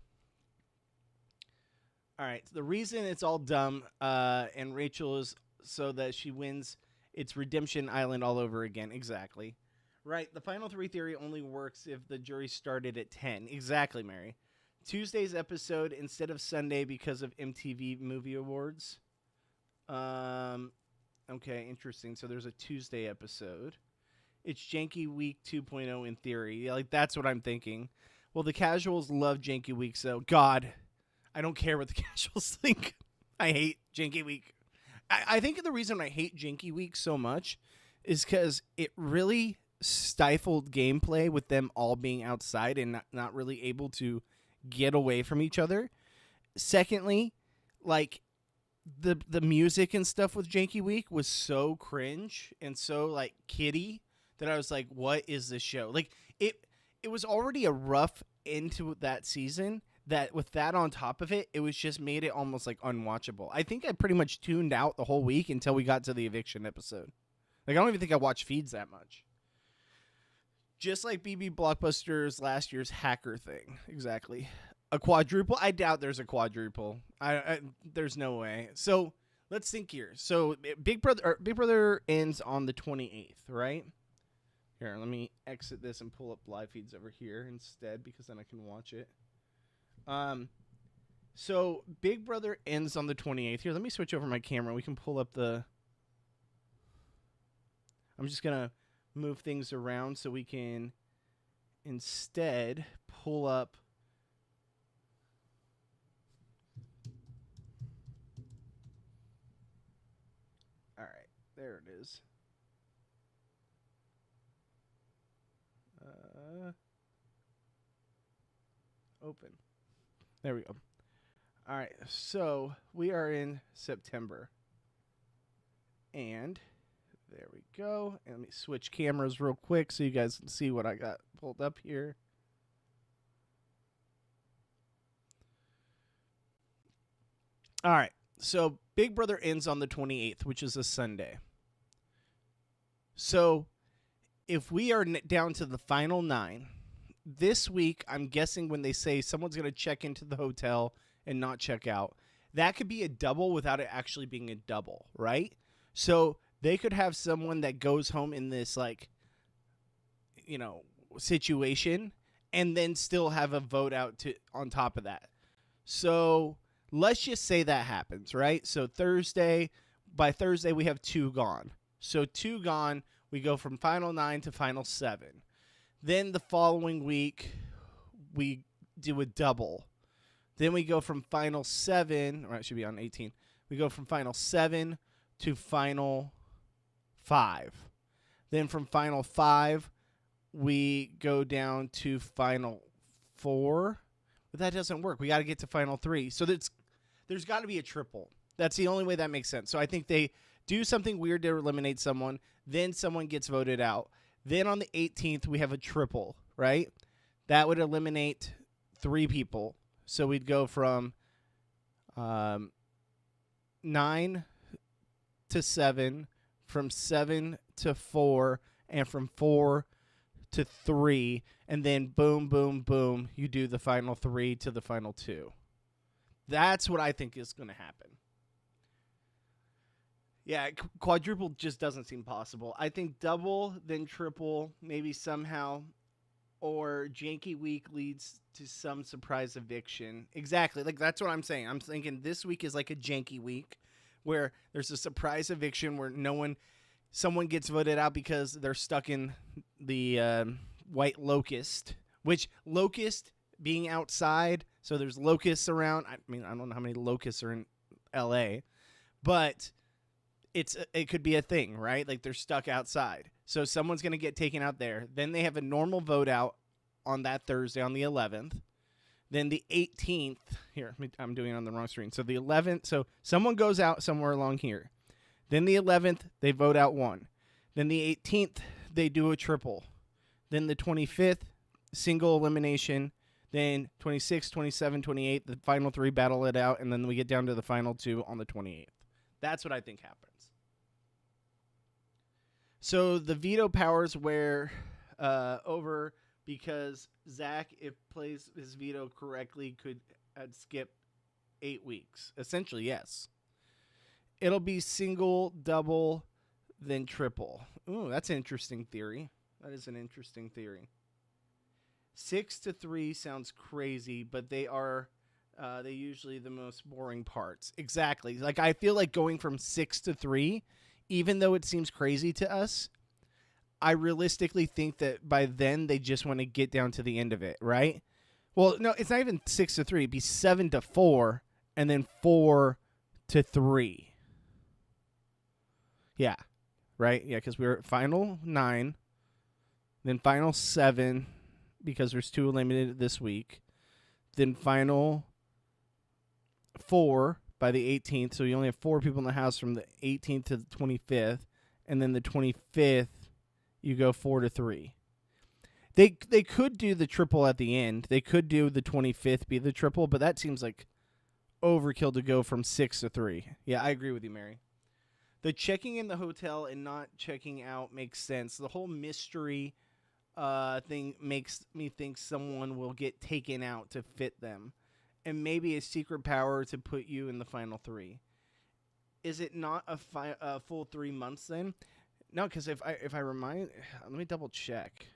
Speaker 1: All right, so the reason it's all dumb and Rachel is so that she wins, it's Redemption Island all over again. Exactly. Right. The final three theory only works if the jury started at 10. Exactly, Mary. Tuesday's episode instead of Sunday because of MTV Movie Awards. Okay, interesting. So there's a Tuesday episode. It's Janky Week 2.0 in theory. Yeah, like, that's what I'm thinking. Well, the casuals love Janky Week, so God, I don't care what the casuals think. I hate Janky Week. I think the reason I hate Janky Week so much is because it really stifled gameplay with them all being outside and not really able to get away from each other. Secondly, like, the music and stuff with Janky Week was so cringe and so like kiddie that I was like, what is this show? Like, it was already a rough into that season that with that on top of it, it was just made it almost like unwatchable. I think I pretty much tuned out the whole week until we got to the Eviction episode. Like, I don't even think I watched feeds that much. Just like BB Blockbuster's last year's hacker thing. Exactly. A quadruple? I doubt there's a quadruple. There's no way. So let's think here. So Big Brother ends on the 28th, right? Here, let me exit this and pull up live feeds over here instead because then I can watch it. So Big Brother ends on the 28th. Here, let me switch over my camera. We can pull up the... I'm just going to move things around so we can instead pull up... All right, there it is. Open. There we go. All right, so we are in September. And there we go. And let me switch cameras real quick so you guys can see what I got pulled up here. All right, so Big Brother ends on the 28th, which is a Sunday. So if we are down to the final 9, this week, I'm guessing when they say someone's going to check into the hotel and not check out, that could be a double without it actually being a double, right? So they could have someone that goes home in this, like, you know, situation and then still have a vote out on top of that. So let's just say that happens, right? So by Thursday, we have 2 gone. So 2 gone, we go from final 9 to final 7. Then the following week, we do a double. Then we go from final 7, or it should be on 18. We go from final 7 to final 5. Then from final 5, we go down to final 4. But that doesn't work. We got to get to final 3. So there's got to be a triple. That's the only way that makes sense. So I think they do something weird to eliminate someone. Then someone gets voted out. Then on the 18th, we have a triple, right? That would eliminate 3 people. So we'd go from 9 to 7, from 7 to 4, and from 4 to 3. And then boom, boom, boom, you do the final 3 to the final 2. That's what I think is going to happen. Yeah, quadruple just doesn't seem possible. I think double, then triple, maybe somehow, or Janky Week leads to some surprise eviction. Exactly. Like, that's what I'm saying. I'm thinking this week is like a Janky Week where there's a surprise eviction where someone gets voted out because they're stuck in the white locust, which locust being outside, so there's locusts around. I mean, I don't know how many locusts are in LA, but it could be a thing, right? Like, they're stuck outside. So someone's going to get taken out there. Then they have a normal vote out on that Thursday on the 11th. Then the 18th, here, I'm doing it on the wrong screen. So the 11th, so someone goes out somewhere along here. Then the 11th, they vote out 1. Then the 18th, they do a triple. Then the 25th, single elimination. Then 26, 27, 28, the final 3 battle it out. And then we get down to the final 2 on the 28th. That's what I think happens. So the veto powers were over because Zach, if plays his veto correctly, could skip 8 weeks. Essentially, yes. It'll be single, double, then triple. Ooh, that's an interesting theory. That is an interesting theory. 6-3 sounds crazy, but they usually the most boring parts. Exactly. Like, I feel like going from 6-3, even though it seems crazy to us, I realistically think that by then they just want to get down to the end of it, right? Well, no, it's not even 6-3. It'd be 7-4, and then 4-3. Yeah, right. Yeah, because we were at final 9, then final 7, because there's 2 eliminated this week. Then final 4 by the 18th, so you only have 4 people in the house from the 18th to the 25th, and then the 25th you go 4-3. They could do the triple at the end. They could do the 25th be the triple, but that seems like overkill to go from 6-3. Yeah, I agree with you, Mary. The checking in the hotel and not checking out makes sense. The whole mystery thing makes me think someone will get taken out to fit them, and maybe a secret power to put you in the final 3. Is it not a full 3 months then? No, because if I remind, let me double check.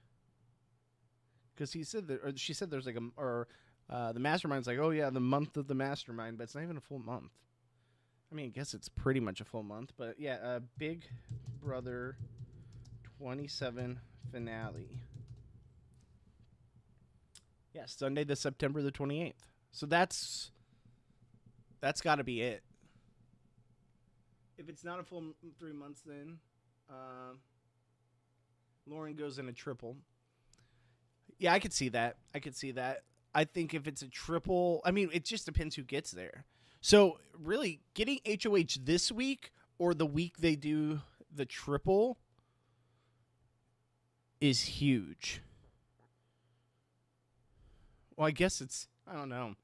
Speaker 1: Because he said that, or she said there's like the mastermind's like, oh yeah, the month of the mastermind, but it's not even a full month. I mean, I guess it's pretty much a full month, but yeah, Big Brother 27 finale. Yeah, Sunday, September the 28th. So that's got to be it. If it's not a full 3 months, then Lauren goes in a triple. Yeah, I could see that. I think if it's a triple, I mean, it just depends who gets there. So, really, getting HOH this week or the week they do the triple is huge. Well, I guess I don't know.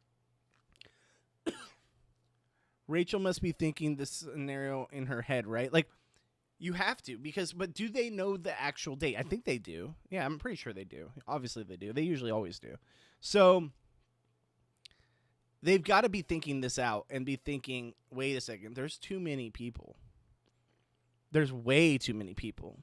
Speaker 1: Rachel must be thinking this scenario in her head, right? Like, you have to, but do they know the actual date? I think they do. Yeah, I'm pretty sure they do. Obviously they do. They usually always do. So they've got to be thinking this out and be thinking, wait a second, there's too many people. There's way too many people.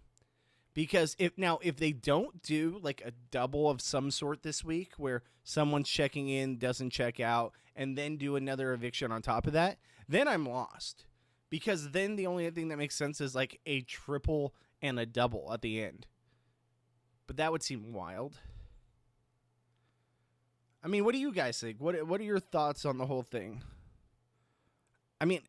Speaker 1: Because if they don't do like a double of some sort this week where someone's checking in, doesn't check out, and then do another eviction on top of that, then I'm lost. Because then the only thing that makes sense is like a triple and a double at the end. But that would seem wild. I mean, what do you guys think? What are your thoughts on the whole thing? I mean,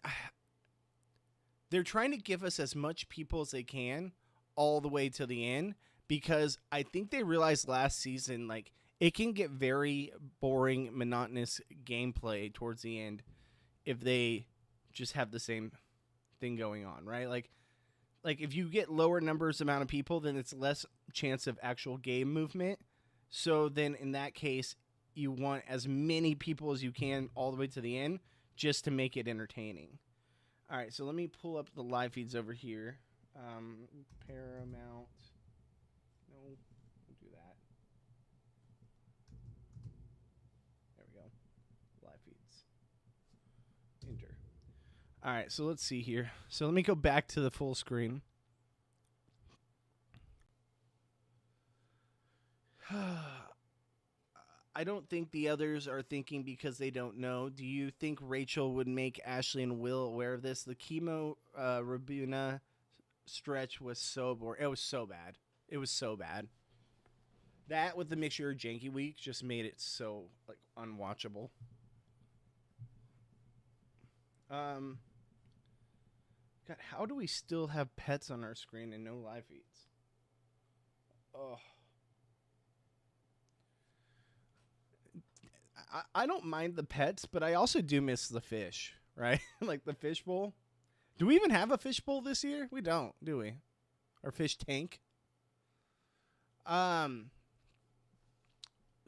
Speaker 1: they're trying to give us as much people as they can all the way to the end, because I think they realized last season, like, it can get very boring, monotonous gameplay towards the end if they just have the same thing going on, right? Like if you get lower numbers amount of people, then it's less chance of actual game movement. So then in that case, you want as many people as you can all the way to the end just to make it entertaining. All right, so let me pull up the live feeds over here. Paramount. No, don't do that. There we go. Live feeds. Enter. All right, so let's see here. So let me go back to the full screen. I don't think the others are thinking because they don't know. Do you think Rachel would make Ashley and Will aware of this? The chemo Rabuna stretch was so boring. It was so bad. It was so bad. That with the mixture of Janky Week just made it so like unwatchable. God, how do we still have pets on our screen and no live feeds? Oh. I don't mind the pets, but I also do miss the fish, right? Like the fish bowl. Do we even have a fish bowl this year? We don't, do we? Or fish tank?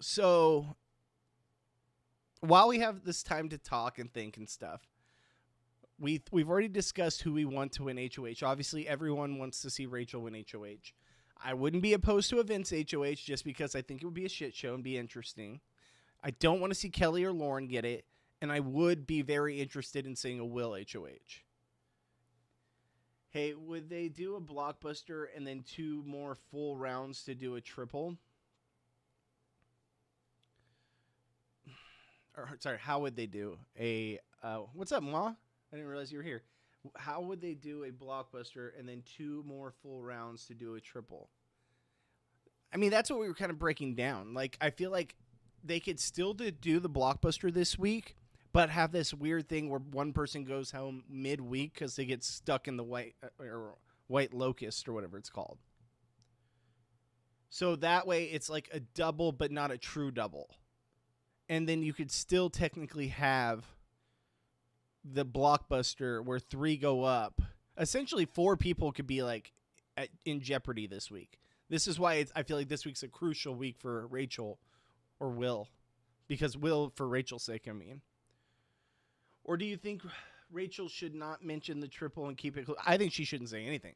Speaker 1: So while we have this time to talk and think and stuff, we've already discussed who we want to win HOH. Obviously, everyone wants to see Rachel win HOH. I wouldn't be opposed to a Vince HOH just because I think it would be a shit show and be interesting. I don't want to see Kelly or Lauren get it, and I would be very interested in seeing a Will HOH. Hey, would they do a blockbuster and then 2 more full rounds to do a triple? Or sorry, how would they do a what's up, Ma? I didn't realize you were here. How would they do a blockbuster and then 2 more full rounds to do a triple? I mean, that's what we were kind of breaking down. Like, I feel like they could still do the blockbuster this week, but have this weird thing where one person goes home midweek because they get stuck in the white locust or whatever it's called. So that way, it's like a double, but not a true double. And then you could still technically have the blockbuster where 3 go up. Essentially, 4 people could be like in jeopardy this week. This is why I feel like this week's a crucial week for Rachel or Will, because Will, for Rachel's sake, I mean. Or do you think Rachel should not mention the triple and keep it close? I think she shouldn't say anything.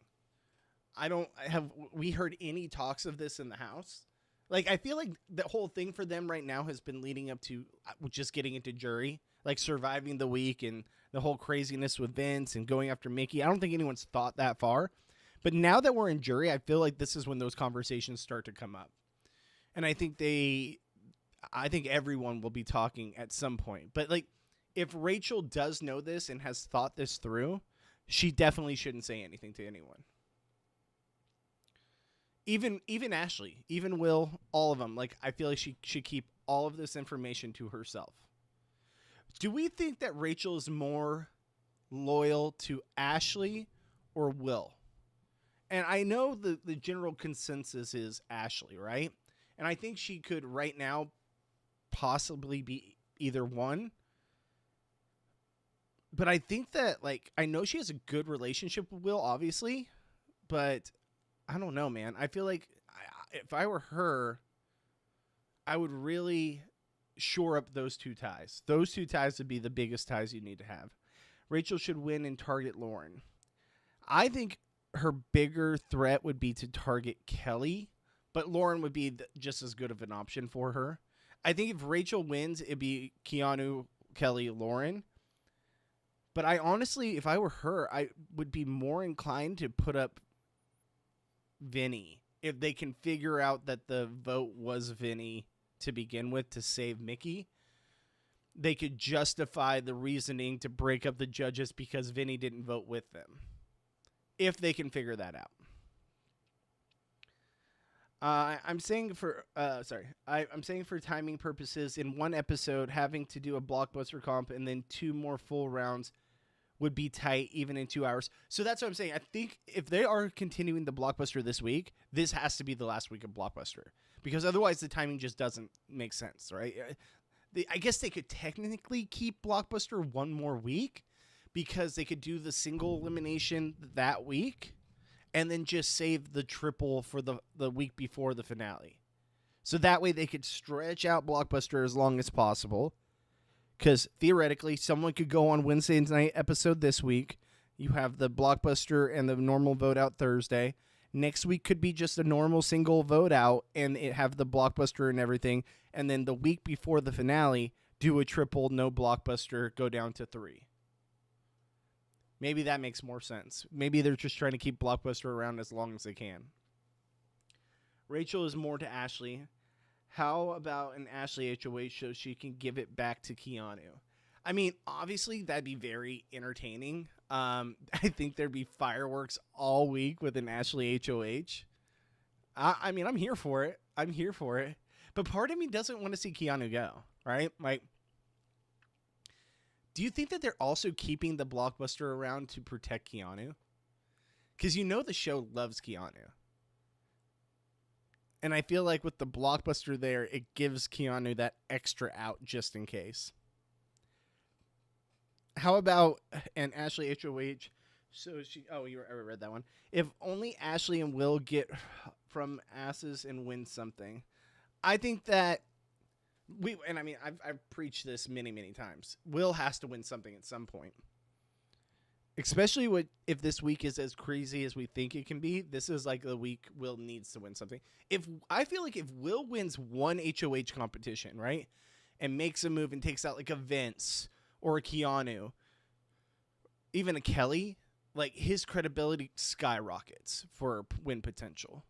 Speaker 1: Have we heard any talks of this in the house? Like, I feel like the whole thing for them right now has been leading up to just getting into jury, like surviving the week and the whole craziness with Vince and going after Mickey. I don't think anyone's thought that far. But now that we're in jury, I feel like this is when those conversations start to come up. And I think everyone will be talking at some point. But, like, if Rachel does know this and has thought this through, she definitely shouldn't say anything to anyone. Even Ashley, even Will, all of them. Like, I feel like she should keep all of this information to herself. Do we think that Rachel is more loyal to Ashley or Will? And I know the general consensus is Ashley, right? And I think she could right now possibly be either one. But I think that, like, I know she has a good relationship with Will, obviously. But I don't know, man. I feel like if I were her, I would really shore up those 2 ties. Those 2 ties would be the biggest ties you need to have. Rachel should win and target Lauren. I think her bigger threat would be to target Kelly, but Lauren would be just as good of an option for her. I think if Rachel wins, it'd be Keanu, Kelly, Lauren. But I honestly, if I were her, I would be more inclined to put up Vinny if they can figure out that the vote was Vinny to begin with to save Mickey. They could justify the reasoning to break up the judges because Vinny didn't vote with them, if they can figure that out. I'm saying for timing purposes, in one episode, having to do a blockbuster comp and then 2 more full rounds would be tight, even in 2 hours. So that's what I'm saying. I think if they are continuing the blockbuster this week, this has to be the last week of blockbuster, because otherwise the timing just doesn't make sense, right? I guess they could technically keep blockbuster 1 more week, because they could do the single elimination that week and then just save the triple for the week before the finale. So that way they could stretch out blockbuster as long as possible. Because theoretically, someone could go on Wednesday night episode this week. You have the blockbuster and the normal vote out Thursday. Next week could be just a normal single vote out and it have the blockbuster and everything. And then the week before the finale, do a triple, no blockbuster, go down to 3. Maybe that makes more sense. Maybe they're just trying to keep blockbuster around as long as they can. Rachel is more to Ashley. How about an Ashley HOH so she can give it back to Keanu? I mean, obviously, that'd be very entertaining. I think there'd be fireworks all week with an Ashley HOH. I mean, I'm here for it. But part of me doesn't want to see Keanu go, right? Like, do you think that they're also keeping the blockbuster around to protect Keanu? Because you know the show loves Keanu. And I feel like with the blockbuster there, it gives Keanu that extra out just in case. How about an Ashley HOH? You already read that one. If only Ashley and Will get from asses and win something. I think that I've preached this many, many times. Will has to win something at some point. Especially if this week is as crazy as we think it can be. This is like the week Will needs to win something. I feel like if Will wins one HOH competition, right, and makes a move and takes out like a Vince or a Keanu, even a Kelly, like his credibility skyrockets for win potential.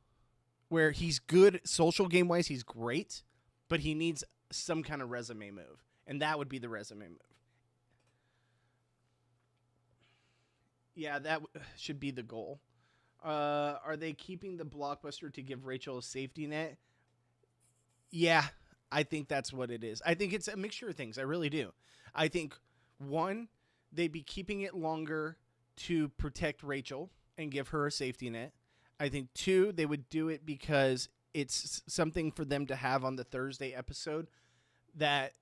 Speaker 1: Where he's good social game wise, he's great, but he needs some kind of resume move, and that would be the resume move. Yeah, that should be the goal. Are they keeping the blockbuster to give Rachel a safety net? Yeah, I think that's what it is. I think it's a mixture of things. I really do. I think one, they'd be keeping it longer to protect Rachel and give her a safety net. I think two, they would do it because it's something for them to have on the Thursday episode that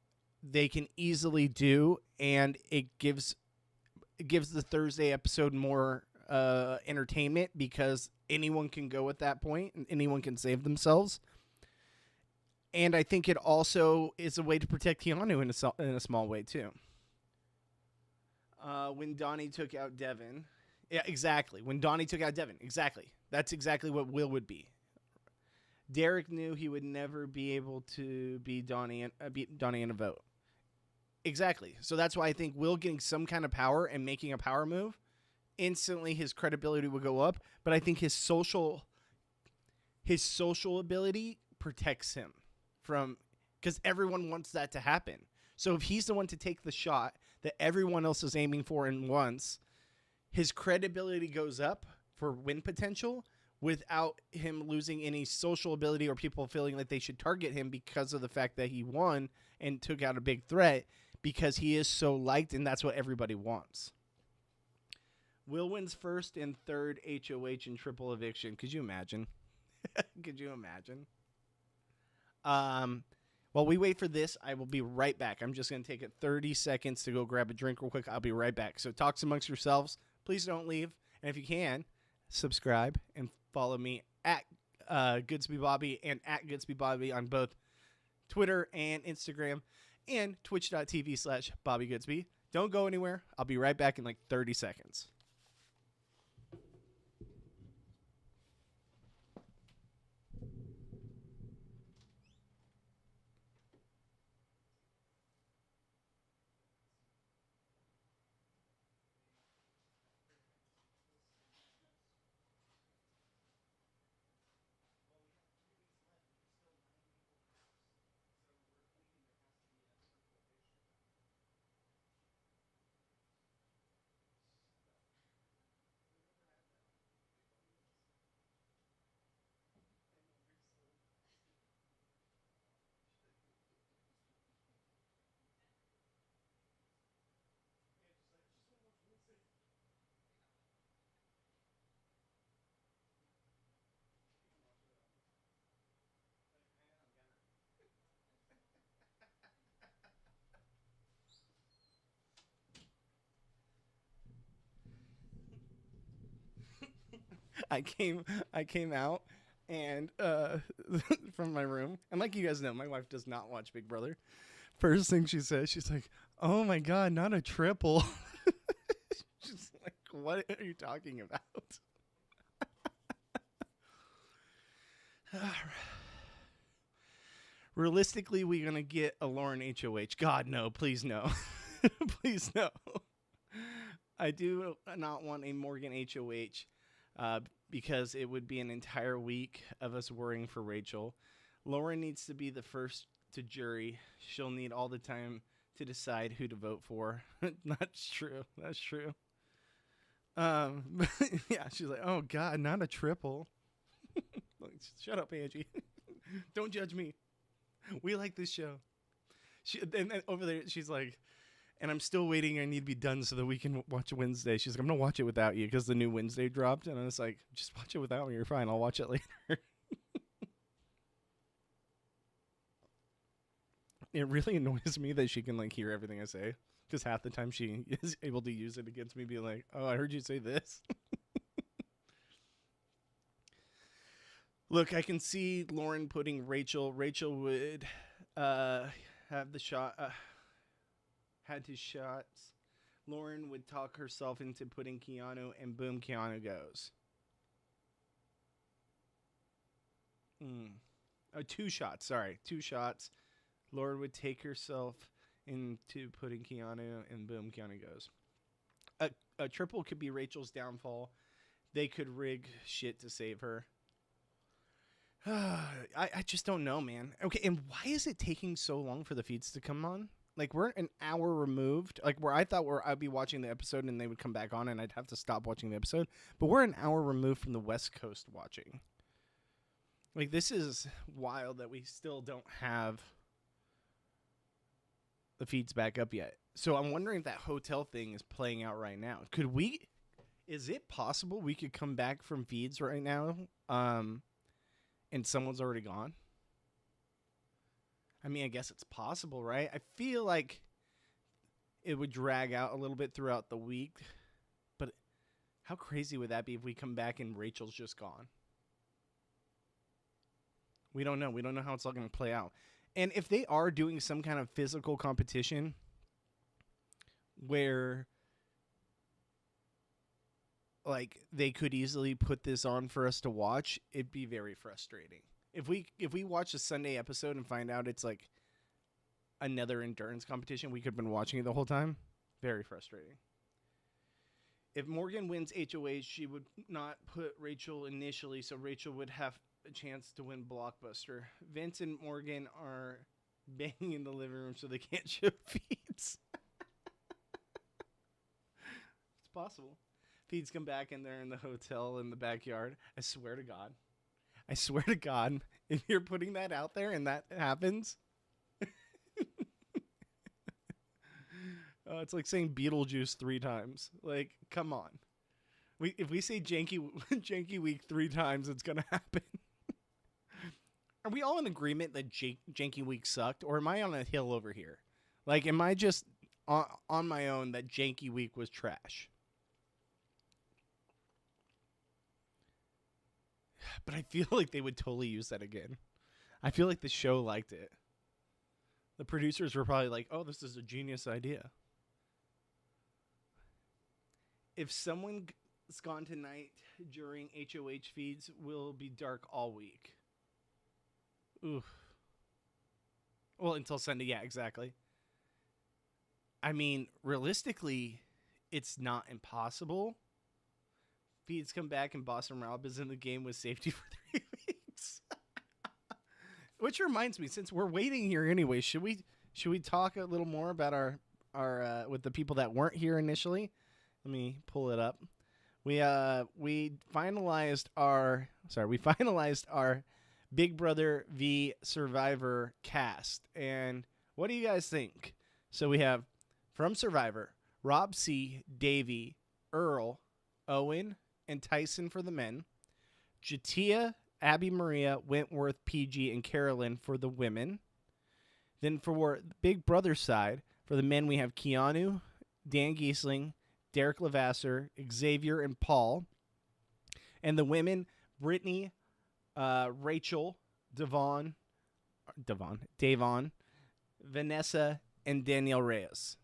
Speaker 1: they can easily do, and it gives the Thursday episode more entertainment because anyone can go at that point and anyone can save themselves. And I think it also is a way to protect Keanu in a small way too. When Donnie took out Devin, yeah, exactly. When Donnie took out Devin, exactly. That's exactly what Will would be. Derek knew he would never be able to beat Donnie in a vote. Exactly. So that's why I think Will getting some kind of power and making a power move, instantly his credibility would go up. But I think his social ability protects him from, because everyone wants that to happen. So if he's the one to take the shot that everyone else is aiming for and wants, his credibility goes up for win potential without him losing any social ability or people feeling like they should target him because of the fact that he won and took out a big threat, because he is so liked and that's what everybody wants. Will wins first and third HOH and triple eviction. Could you imagine? Could you imagine? While we wait for this, I will be right back. I'm just going to take it 30 seconds to go grab a drink real quick. I'll be right back. So talk amongst yourselves. Please don't leave. And if you can, subscribe and follow me at Goodsby Bobby and at Goodsby Bobby on both Twitter and Instagram and twitch.tv/Bobby Goodsby. Don't go anywhere. I'll be right back in like 30 seconds. I came out and from my room, and like you guys know, my wife does not watch Big Brother. First thing she says, she's like, "Oh my god, not a triple." She's like, "What are you talking about?" Realistically, we're gonna get a Lauren HOH. God no, please no. Please no. I do not want a Morgan HOH. Because it would be an entire week of us worrying for Rachel. Lauren needs to be the first to jury. She'll need all the time to decide who to vote for. That's true. That's true. Yeah, she's like, "Oh God, not a triple." Shut up, Angie. Don't judge me. We like this show. And over there, she's like, "And I'm still waiting. I need to be done so that we can watch Wednesday." She's like, "I'm going to watch it without you because the new Wednesday dropped." And I was like, "Just watch it without me. You're fine. I'll watch it later." It really annoys me that she can like hear everything I say, because half the time she is able to use it against me, being like, "Oh, I heard you say this." Look, I can see Lauren putting Rachel. Rachel would have the shot. Had his shots. Lauren would talk herself into putting Keanu, and boom, Keanu goes. Oh, 2 shots. Sorry, 2 shots. Lauren would take herself into putting Keanu, and boom, Keanu goes. triple could be Rachel's downfall. They could rig shit to save her. I just don't know, man. Okay, and why is it taking so long for the feeds to come on? Like, we're an hour removed. Like, where I thought I'd be watching the episode and they would come back on and I'd have to stop watching the episode. But we're an hour removed from the West Coast watching. Like, this is wild that we still don't have the feeds back up yet. So I'm wondering if that hotel thing is playing out right now. Is it possible we could come back from feeds right now and someone's already gone? I mean, I guess it's possible, right? I feel like it would drag out a little bit throughout the week. But how crazy would that be if we come back and Rachel's just gone? We don't know. We don't know how it's all going to play out. And if they are doing some kind of physical competition where, like, they could easily put this on for us to watch, it'd be very frustrating. If we watch a Sunday episode and find out it's like another endurance competition, we could have been watching it the whole time. Very frustrating. If Morgan wins HOH, she would not put Rachel initially, so Rachel would have a chance to win Blockbuster. Vince and Morgan are banging in the living room so they can't show feeds. It's possible. Feeds come back and they're in the hotel in the backyard. I swear to God, if you're putting that out there and that happens, it's like saying Beetlejuice 3 times. Like, come on. If we say janky week 3 times, it's going to happen. Are we all in agreement that janky week sucked? Or am I on a hill over here? Like, am I just on my own that janky week was trash? But I feel like they would totally use that again. I feel like the show liked it. The producers were probably like, oh, this is a genius idea. If someone's gone tonight during HOH feeds, will be dark all week. Oof. Well, until Sunday. Yeah, exactly. I mean, realistically, it's not impossible. Feeds come back and Boston Rob is in the game with safety for 3 weeks. Which reminds me, since we're waiting here anyway, should we talk a little more about our with the people that weren't here initially? Let me pull it up. We finalized our Big Brother v Survivor cast. And what do you guys think? So we have from Survivor, Rob C, Davey, Earl, Owen, and Tyson for the men. Jatia, Abby Maria, Wentworth, PG, and Carolyn for the women. Then for Big Brother side, for the men, we have Keanu, Dan Giesling, Derek Levasseur, Xavier, and Paul. And the women, Brittany, Rachel, Davon, Vanessa, and Danielle Reyes.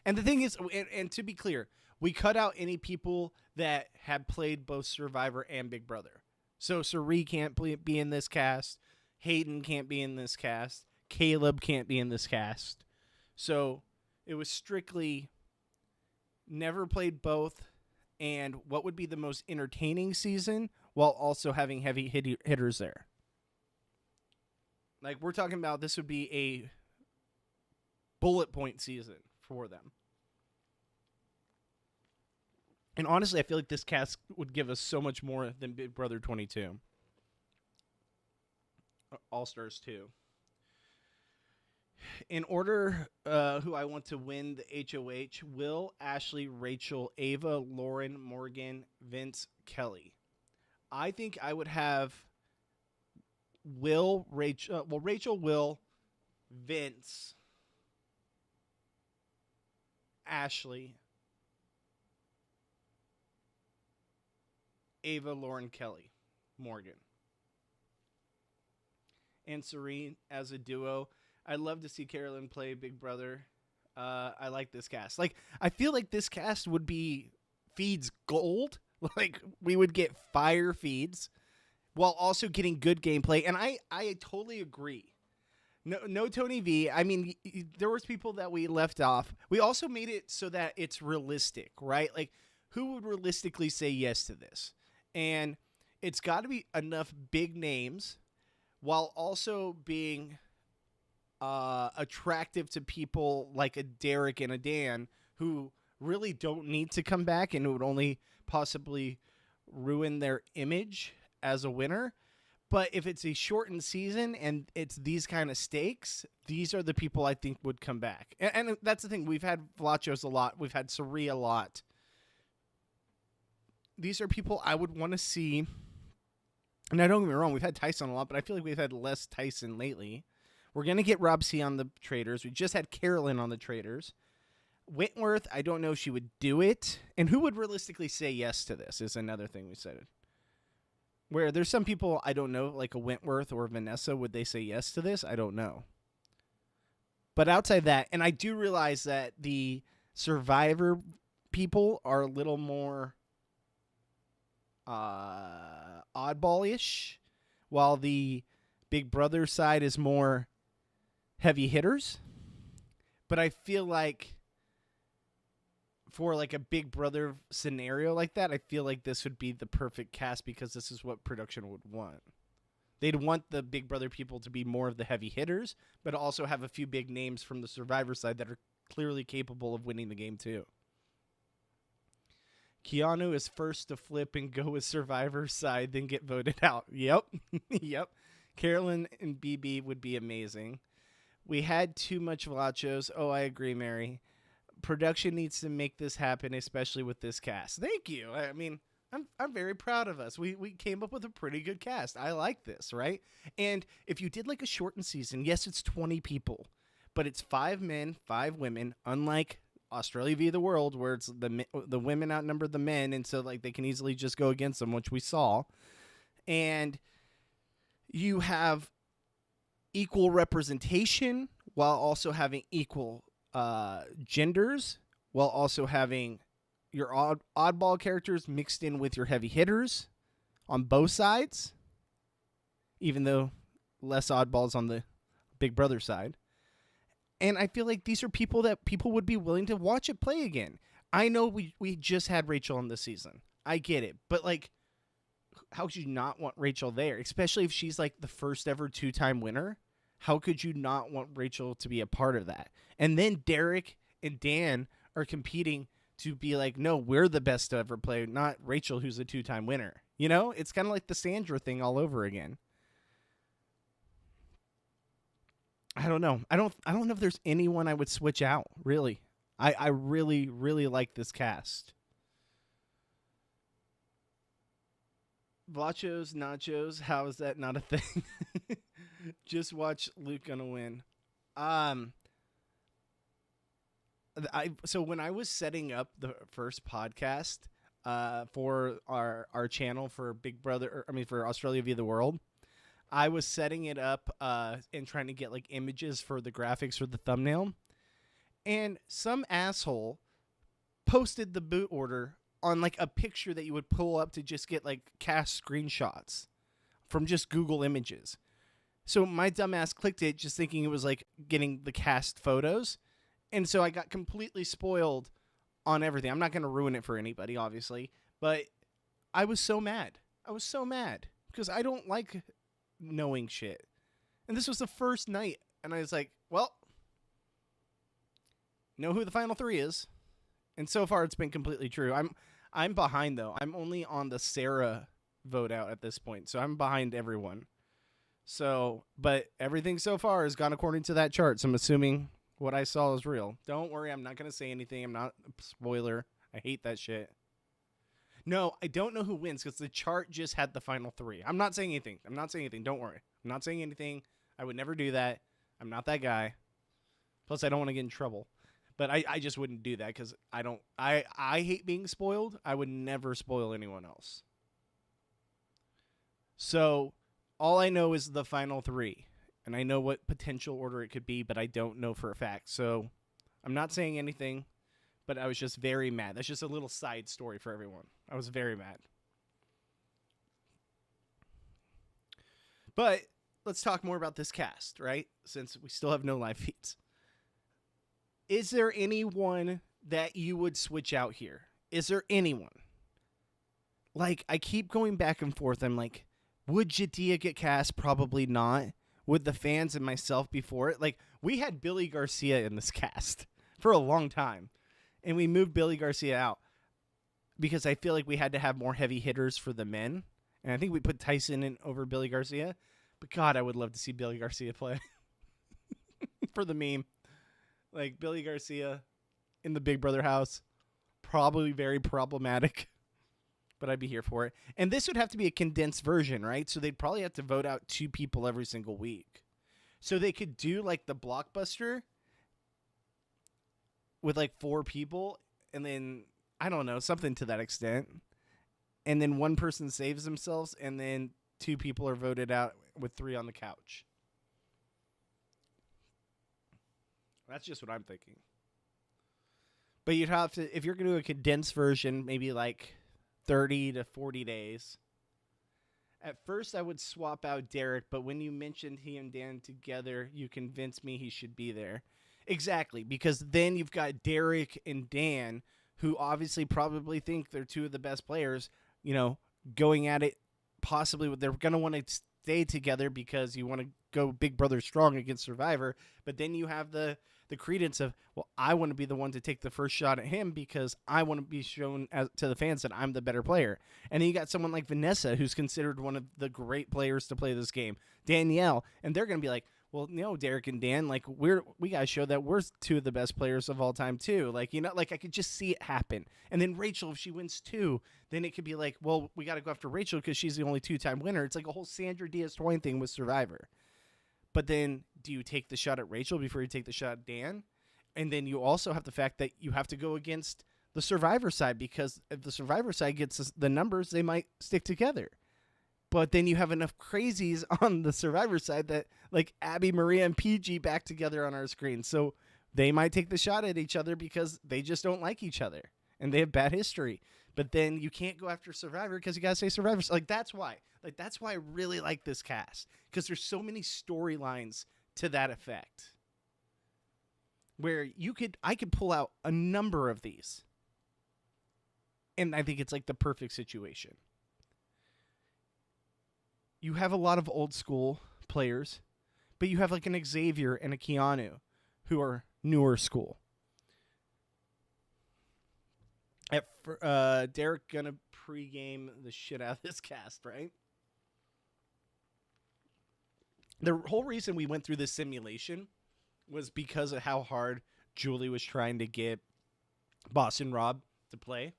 Speaker 1: And the thing is, and to be clear, we cut out any people that have played both Survivor and Big Brother. So Sari can't be in this cast. Hayden can't be in this cast. Caleb can't be in this cast. So it was strictly never played both and what would be the most entertaining season while also having heavy hitters there. Like, we're talking about this would be a bullet point season for them. And honestly, I feel like this cast would give us so much more than Big Brother 22. All-Stars 2. In order, who I want to win the HOH, Will, Ashley, Rachel, Ava, Lauren, Morgan, Vince, Kelly. I think I would have Rachel, Will, Vince, Ashley, Ava, Lauren, Kelly, Morgan, and Serene as a duo. I'd love to see Carolyn play Big Brother. I like this cast. Like, I feel like this cast would be feeds gold. Like, we would get fire feeds while also getting good gameplay. And I totally agree No Tony V. I mean, there was people that we left off. We also made it so that it's realistic, right? Like, who would realistically say yes to this? And it's got to be enough big names while also being attractive to people like a Derek and a Dan who really don't need to come back and it would only possibly ruin their image as a winner. But if it's a shortened season and it's these kind of stakes, these are the people I think would come back. And that's the thing. We've had Vlachos a lot. We've had Sari a lot. These are people I would want to see. And I don't get me wrong, we've had Tyson a lot, but I feel like we've had less Tyson lately. We're going to get Rob C on the Traders. We just had Carolyn on the Traders. Wentworth, I don't know if she would do it. And who would realistically say yes to this is another thing we said. Where there's some people, I don't know, like a Wentworth or Vanessa, would they say yes to this? I don't know. But outside that, and I do realize that the Survivor people are a little more oddball-ish, while the Big Brother side is more heavy hitters. But I feel like for like a Big Brother scenario like that, I feel like this would be the perfect cast because this is what production would want. They'd want the Big Brother people to be more of the heavy hitters, but also have a few big names from the Survivor side that are clearly capable of winning the game too. Keanu is first to flip and go with Survivor side, then get voted out. Yep. Yep. Carolyn and BB would be amazing. We had too much Vlachos. Oh, I agree, Mary. Production needs to make this happen, especially with this cast. Thank you. I mean, I'm very proud of us. We came up with a pretty good cast. I like this, right? And if you did like a shortened season, yes, it's 20 people, but it's 5 men, 5 women, unlike Australia v. the World, where it's the women outnumber the men, and so like they can easily just go against them, which we saw. And you have equal representation while also having equal genders, while also having your oddball characters mixed in with your heavy hitters on both sides, even though less oddballs on the Big Brother side. And I feel like these are people that people would be willing to watch it play again. I know we just had Rachel in this season. I get it. But, like, how could you not want Rachel there? Especially if she's, like, the first ever 2-time winner. How could you not want Rachel to be a part of that? And then Derek and Dan are competing to be like, no, we're the best to ever play, not Rachel, who's a 2-time winner. You know? It's kind of like the Sandra thing all over again. I don't know. I don't know if there's anyone I would switch out, really. I really, really like this cast. Vlachos, nachos, how is that not a thing? Just watch Luke gonna win. So when I was setting up the first podcast for our channel for Big Brother, for Australia v. the World, I was setting it up and trying to get like images for the graphics for the thumbnail. And some asshole posted the boot order on like a picture that you would pull up to just get like cast screenshots from just Google Images. So my dumbass clicked it just thinking it was like getting the cast photos. And so I got completely spoiled on everything. I'm not going to ruin it for anybody, obviously. But I was so mad. I was so mad because I don't like knowing shit. And this was the first night. And I was like, well, know who the final 3 is. And so far it's been completely true. I'm behind though. I'm only on the Sarah vote out at this point. So I'm behind everyone. So, but everything so far has gone according to that chart. So I'm assuming what I saw is real. Don't worry. I'm not going to say anything. I'm not a spoiler. I hate that shit. No, I don't know who wins because the chart just had the final 3. I'm not saying anything. Don't worry. I'm not saying anything. I would never do that. I'm not that guy. Plus, I don't want to get in trouble. But I just wouldn't do that because I hate being spoiled. I would never spoil anyone else. So all I know is the final 3. And I know what potential order it could be, but I don't know for a fact. So I'm not saying anything, but I was just very mad. That's just a little side story for everyone. I was very mad. But let's talk more about this cast, right? Since we still have no live feeds. Is there anyone that you would switch out here? Is there anyone? Like, I keep going back and forth. I'm like, would Jadea get cast? Probably not. Would the fans and myself before it? Like, we had Billy Garcia in this cast for a long time, and we moved Billy Garcia out because I feel like we had to have more heavy hitters for the men, and I think we put Tyson in over Billy Garcia. But God, I would love to see Billy Garcia play for the meme. Like, Billy Garcia in the Big Brother house, probably very problematic, but I'd be here for it. And this would have to be a condensed version, right? So they'd probably have to vote out 2 people every single week. So they could do like the blockbuster with like 4 people, and then, I don't know, something to that extent. And then one person saves themselves, and then 2 people are voted out with 3 on the couch. That's just what I'm thinking. But you'd have to, if you're going to do a condensed version, maybe like 30 to 40 days. At first, I would swap out Derek, but when you mentioned he and Dan together, you convinced me he should be there. Exactly, because then you've got Derek and Dan, who obviously probably think they're 2 of the best players, you know, going at it possibly. They're going to want to stay together because you want to go Big Brother strong against Survivor. But then you have the credence of, well, I want to be the one to take the first shot at him because I want to be shown to the fans that I'm the better player. And then you got someone like Vanessa, who's considered one of the great players to play this game, Danielle, and they're going to be like, well, no, Derek and Dan, like, we got to show that we're 2 of the best players of all time too. Like, you know, like, I could just see it happen. And then Rachel, if she wins 2, then it could be like, well, we got to go after Rachel because she's the only 2-time winner. It's like a whole Sandra Diaz-Twine thing with Survivor. But then do you take the shot at Rachel before you take the shot at Dan? And then you also have the fact that you have to go against the Survivor side, because if the Survivor side gets the numbers, they might stick together. But then you have enough crazies on the Survivor side that, like, Abby, Maria, and PG back together on our screen. So they might take the shot at each other because they just don't like each other and they have bad history. But then you can't go after Survivor because you got to say Survivor. Like, that's why. Like, that's why I really like this cast, because there's so many storylines to that effect where I could pull out a number of these. And I think it's like the perfect situation. You have a lot of old school players, but you have like an Xavier and a Keanu who are newer school. Derek gonna pregame the shit out of this cast, right? The whole reason we went through this simulation was because of how hard Julie was trying to get Boston Rob to play.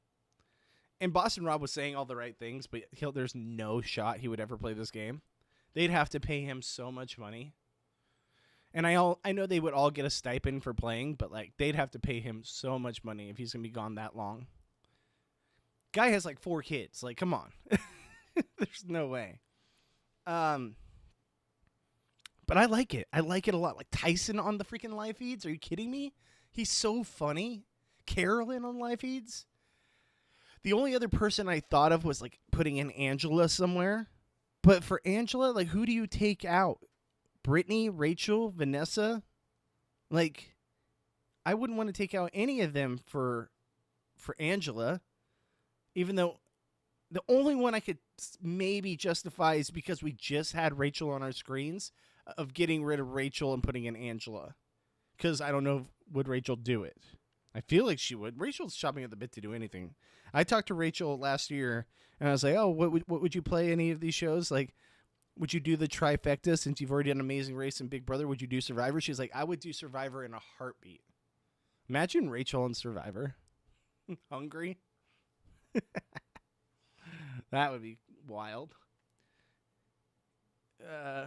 Speaker 1: And Boston Rob was saying all the right things, but there's no shot he would ever play this game. They'd have to pay him so much money. And I know they would all get a stipend for playing, but like they'd have to pay him so much money if he's going to be gone that long. Guy has like 4 kids. Like, come on. There's no way. But I like it. I like it a lot. Like Tyson on the freaking live feeds. Are you kidding me? He's so funny. Carolyn on live feeds. The only other person I thought of was like putting in Angela somewhere. But for Angela, like, who do you take out? Brittany, Rachel, Vanessa? Like, I wouldn't want to take out any of them for Angela. Even though the only one I could maybe justify is because we just had Rachel on our screens, of getting rid of Rachel and putting in Angela. Because I don't know, would Rachel do it? I feel like she would. Rachel's chopping at the bit to do anything. I talked to Rachel last year, and I was like, oh, what would you play any of these shows? Like, would you do the trifecta since you've already done Amazing Race and Big Brother? Would you do Survivor? She's like, I would do Survivor in a heartbeat. Imagine Rachel on Survivor. Hungry? That would be wild.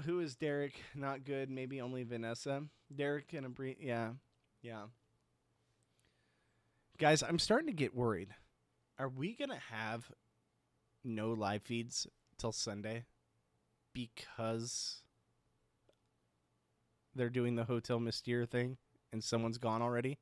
Speaker 1: Who is Derek? Not good. Maybe only Vanessa. Derek and yeah. Guys, I'm starting to get worried. Are we going to have no live feeds till Sunday because they're doing the Hotel Mystere thing and someone's gone already?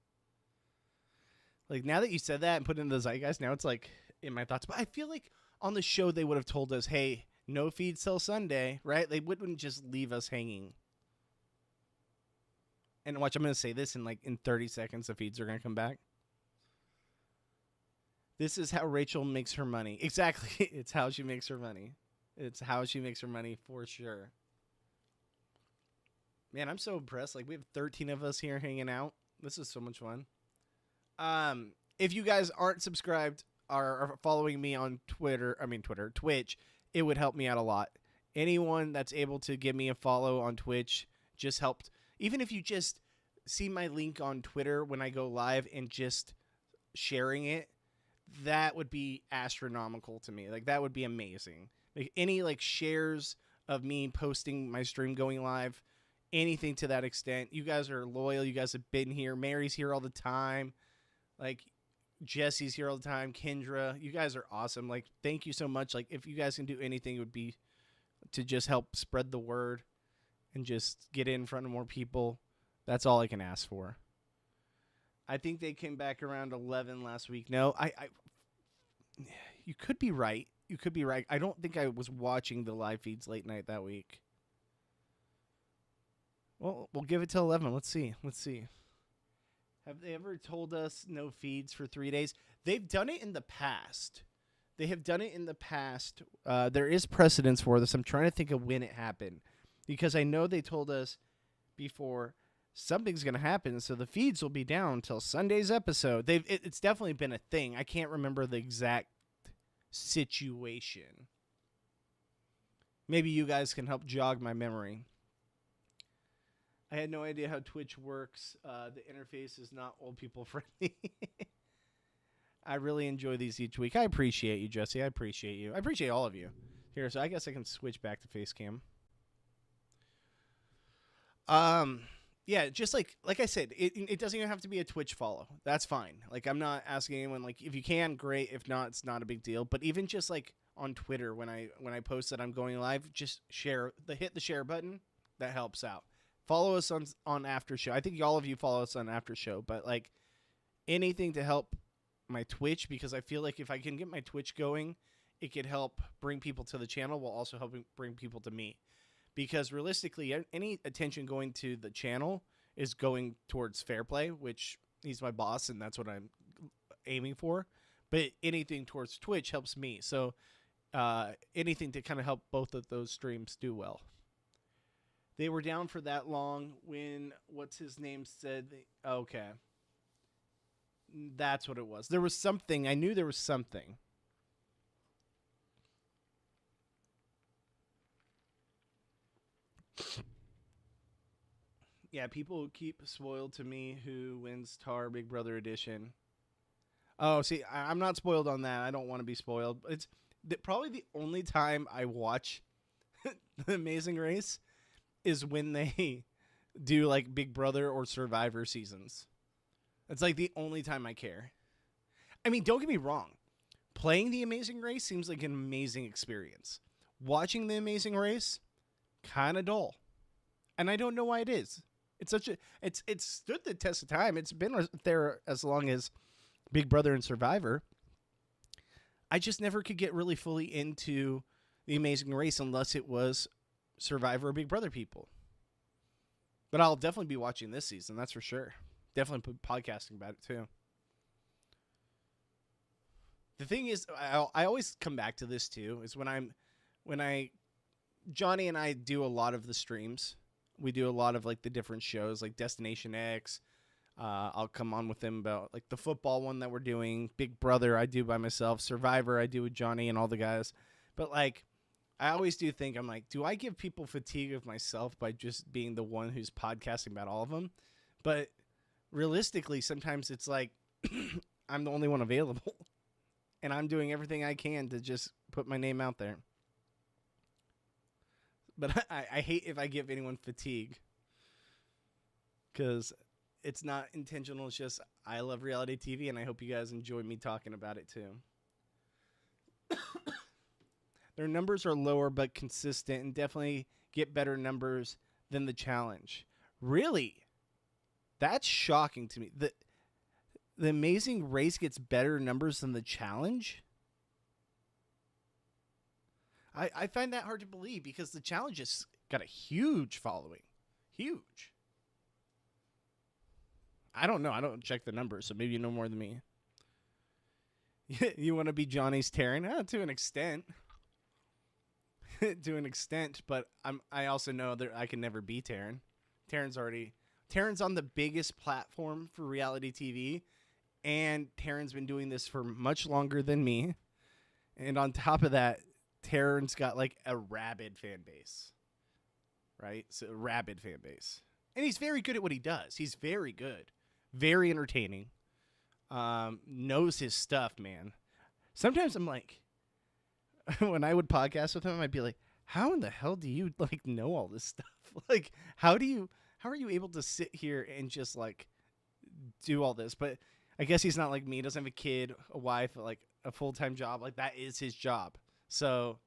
Speaker 1: Like, now that you said that and put it in the zeitgeist, now it's like in my thoughts. But I feel like on the show they would have told us, hey, no feeds till Sunday, right? They wouldn't just leave us hanging. And watch, I'm going to say this in 30 seconds, the feeds are going to come back. This is how Rachel makes her money. Exactly. It's how she makes her money. It's how she makes her money for sure. Man, I'm so impressed. Like, we have 13 of us here hanging out. This is so much fun. If you guys aren't subscribed or are following me on Twitch, it would help me out a lot. Anyone that's able to give me a follow on Twitch just helped. Even if you just see my link on Twitter when I go live and just sharing it, that would be astronomical to me. Like, that would be amazing. Like, any shares of me posting my stream going live, anything to that extent. You guys are loyal. You guys have been here. Mary's here all the time. Like, Jesse's here all the time. Kendra, you guys are awesome. Like, thank you so much. Like, if you guys can do anything, it would be to just help spread the word and just get in front of more people. That's all I can ask for. I think they came back around 11 last week. No, you could be right. You could be right. I don't think I was watching the live feeds late night that week. Well, we'll give it till 11. Let's see. Have they ever told us no feeds for 3 days? They've done it in the past. There is precedence for this. I'm trying to think of when it happened, because I know they told us before something's going to happen, so the feeds will be down until Sunday's episode. It's definitely been a thing. I can't remember the exact situation. Maybe you guys can help jog my memory. I had no idea how Twitch works. The interface is not old people friendly. I really enjoy these each week. I appreciate you, Jesse. I appreciate you. I appreciate all of you. Here, so I guess I can switch back to face cam. Yeah, just like I said, it doesn't even have to be a Twitch follow. That's fine. Like, I'm not asking anyone, like, if you can, great. If not, it's not a big deal. But even just like on Twitter, when I post that I'm going live, just hit the share button. That helps out. Follow us on After Show. I think all of you follow us on After Show, but like anything to help my Twitch, because I feel like if I can get my Twitch going, it could help bring people to the channel while also helping bring people to me. Because realistically, any attention going to the channel is going towards Fair Play, which he's my boss, and that's what I'm aiming for. But anything towards Twitch helps me. So anything to kind of help both of those streams do well. They were down for that long when, what's his name said, okay. That's what it was. There was something. I knew there was something. Yeah, people keep spoiled to me who wins Tar Big Brother Edition. Oh, see, I'm not spoiled on that. I don't want to be spoiled. It's probably the only time I watch The Amazing Race is when they do like Big Brother or Survivor seasons. It's like the only time I care. I mean, don't get me wrong. Playing The Amazing Race seems like an amazing experience. Watching The Amazing Race, kind of dull. And I don't know why it is. It's stood the test of time. It's been there as long as Big Brother and Survivor. I just never could get really fully into The Amazing Race unless it was Survivor or Big Brother people. But I'll definitely be watching this season, that's for sure. Definitely podcasting about it too. The thing is, I always come back to this too, is Johnny and I do a lot of the streams. We do a lot of like the different shows, like Destination X. I'll come on with them about like the football one that we're doing. Big Brother I do by myself. Survivor I do with Johnny and all the guys. But like, I always do think, I'm like, do I give people fatigue of myself by just being the one who's podcasting about all of them? But realistically, sometimes it's like I'm the only one available. And I'm doing everything I can to just put my name out there. But I hate if I give anyone fatigue. Because it's not intentional. It's just I love reality TV, and I hope you guys enjoy me talking about it too. Their numbers are lower but consistent and definitely get better numbers than the challenge. Really? That's shocking to me. The Amazing Race gets better numbers than the challenge? I find that hard to believe because the challenge has got a huge following. Huge. I don't know. I don't check the numbers, so maybe you know more than me. You want to be Johnny's Taryn? To an extent. To an extent, but I also know that I can never be Taryn. Taryn's on the biggest platform for reality TV, and Taryn's been doing this for much longer than me. And on top of that, Taryn's got like a rabid fan base. Right? So a rabid fan base. And he's very good at what he does. He's very good. Very entertaining. Knows his stuff, man. Sometimes I'm like, when I would podcast with him, I'd be like, how in the hell do you like know all this stuff? Like, how are you able to sit here and just like do all this? But I guess he's not like me. He doesn't have a kid, a wife, like a full-time job. Like that is his job. So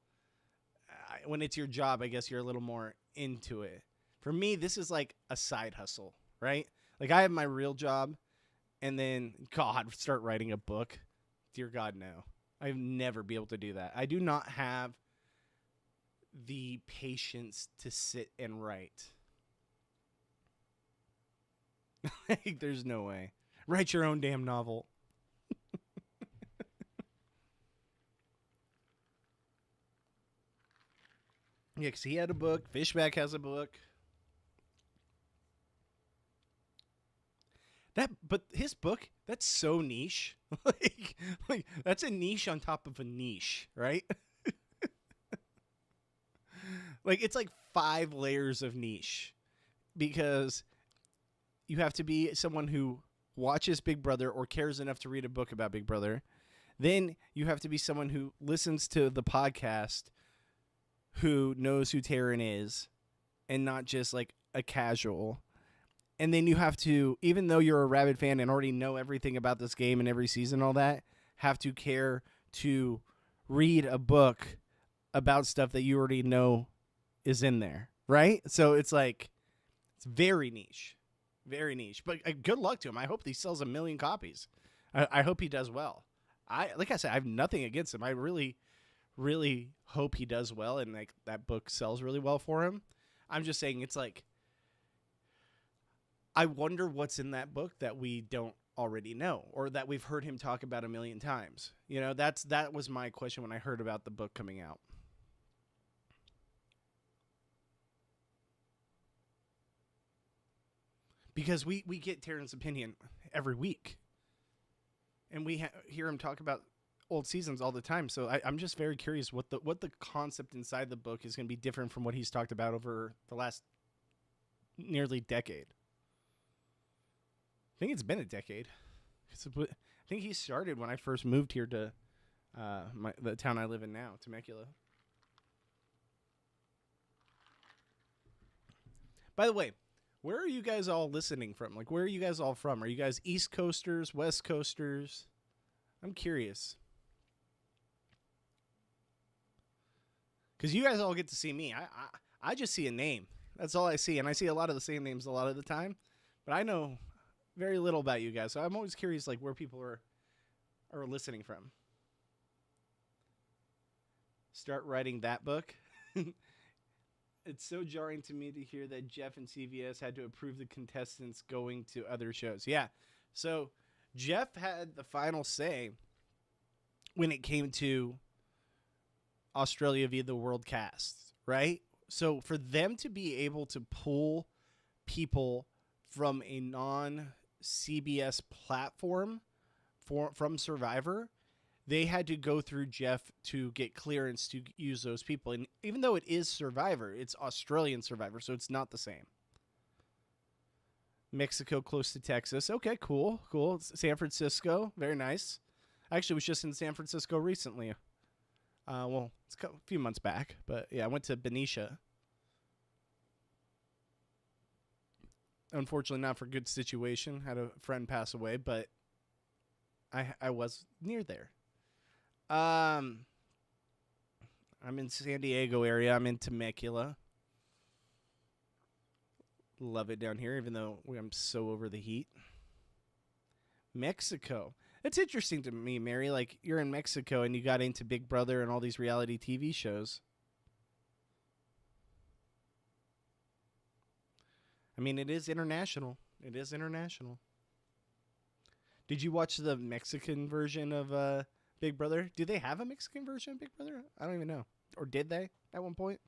Speaker 1: when it's your job, I guess you're a little more into it. For me, this is like a side hustle, right? Like I have my real job and then God, start writing a book. Dear God, no. I've never be able to do that. I do not have the patience to sit and write. Like, there's no way. Write your own damn novel. Yeah, because he had a book. Fishback has a book. But his book, that's so niche. like that's a niche on top of a niche, right? Like it's like 5 layers of niche because you have to be someone who watches Big Brother or cares enough to read a book about Big Brother. Then you have to be someone who listens to the podcast, who knows who Taryn is, and not just like a casual. And then you have to, even though you're a rabid fan and already know everything about this game and every season and all that, have to care to read a book about stuff that you already know is in there, right? So it's like, it's very niche. Very niche. But good luck to him. I hope he sells 1 million copies. I hope he does well. Like I said, I have nothing against him. I really, really hope he does well and like that book sells really well for him. I'm just saying it's like, I wonder what's in that book that we don't already know or that we've heard him talk about 1 million times. You know, that was my question when I heard about the book coming out. Because we get Taryn's opinion every week. And we hear him talk about old seasons all the time. So I'm just very curious what the concept inside the book is going to be different from what he's talked about over the last nearly decade. I think it's been a decade. I think he started when I first moved here to the town I live in now, Temecula. By the way, where are you guys all listening from? Like, where are you guys all from? Are you guys East Coasters, West Coasters? I'm curious. Because you guys all get to see me. I just see a name. That's all I see. And I see a lot of the same names a lot of the time. But I know very little about you guys. So I'm always curious, like, where people are listening from. Start writing that book. It's so jarring to me to hear that Jeff and CVS had to approve the contestants going to other shows. Yeah. So Jeff had the final say when it came to Australia via the World Cast, right? So for them to be able to pull people from a non-CBS platform from Survivor, they had to go through Jeff to get clearance to use those people. And even though it is Survivor, it's Australian Survivor, so it's not the same. Mexico close to Texas. Okay, cool. San Francisco, very nice. I actually was just in San Francisco recently. Well, it's a few months back, but yeah, I went to Benicia. Unfortunately, not for a good situation. Had a friend pass away, but I was near there. I'm in San Diego area. I'm in Temecula. Love it down here, even though I'm so over the heat. Mexico. It's interesting to me, Mary. Like, you're in Mexico and you got into Big Brother and all these reality TV shows. I mean, it is international. It is international. Did you watch the Mexican version of Big Brother? Do they have a Mexican version of Big Brother? I don't even know. Or did they at one point?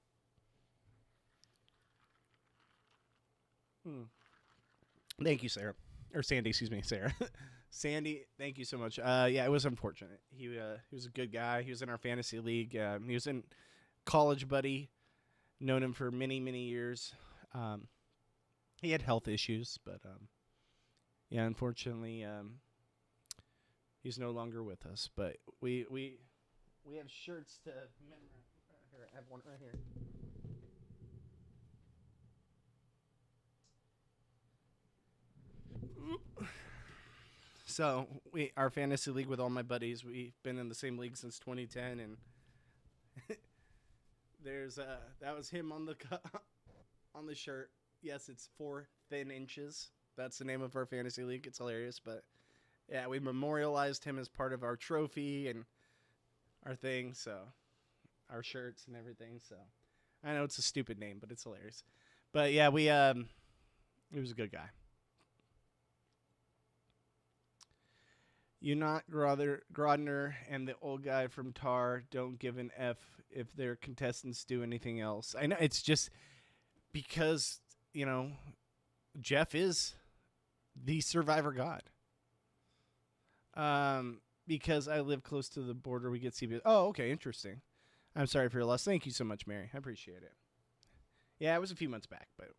Speaker 1: Hmm. Thank you, Sarah. Or Sandy, excuse me, Sarah. Sandy, thank you so much. Yeah, it was unfortunate. He was a good guy. He was in our fantasy league. He was in college buddy. Known him for many, many years. He had health issues, but yeah, unfortunately, he's no longer with us. But we have shirts to here. I have one right here. So our fantasy league with all my buddies. We've been in the same league since 2010, and there's that was him on the on the shirt. Yes, it's 4 thin inches. That's the name of our fantasy league. It's hilarious, but yeah, we memorialized him as part of our trophy and our thing. So our shirts and everything. So I know it's a stupid name, but it's hilarious. But yeah, he was a good guy. You not Grodner and the old guy from Tar don't give an F if their contestants do anything else. I know it's just because, Jeff is the survivor god. Because I live close to the border, we get CBS. Oh, okay, interesting. I'm sorry for your loss. Thank you so much, Mary. I appreciate it. Yeah, it was a few months back, but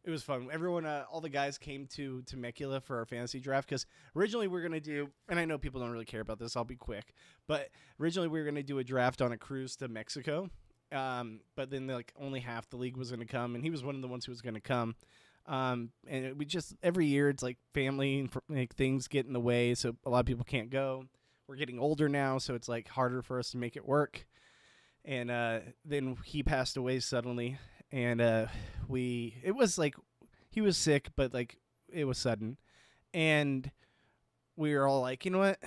Speaker 1: it was fun. Everyone, all the guys came to Temecula for our fantasy draft because originally we were going to do, and I know people don't really care about this, I'll be quick, but originally we were going to do a draft on a cruise to Mexico, but then only half the league was going to come, and he was one of the ones who was going to come. And we just, every year it's like family and things get in the way, so a lot of people can't go. We're getting older now, so it's harder for us to make it work. And then he passed away suddenly. And it was he was sick, but it was sudden. And we were all like, you know what?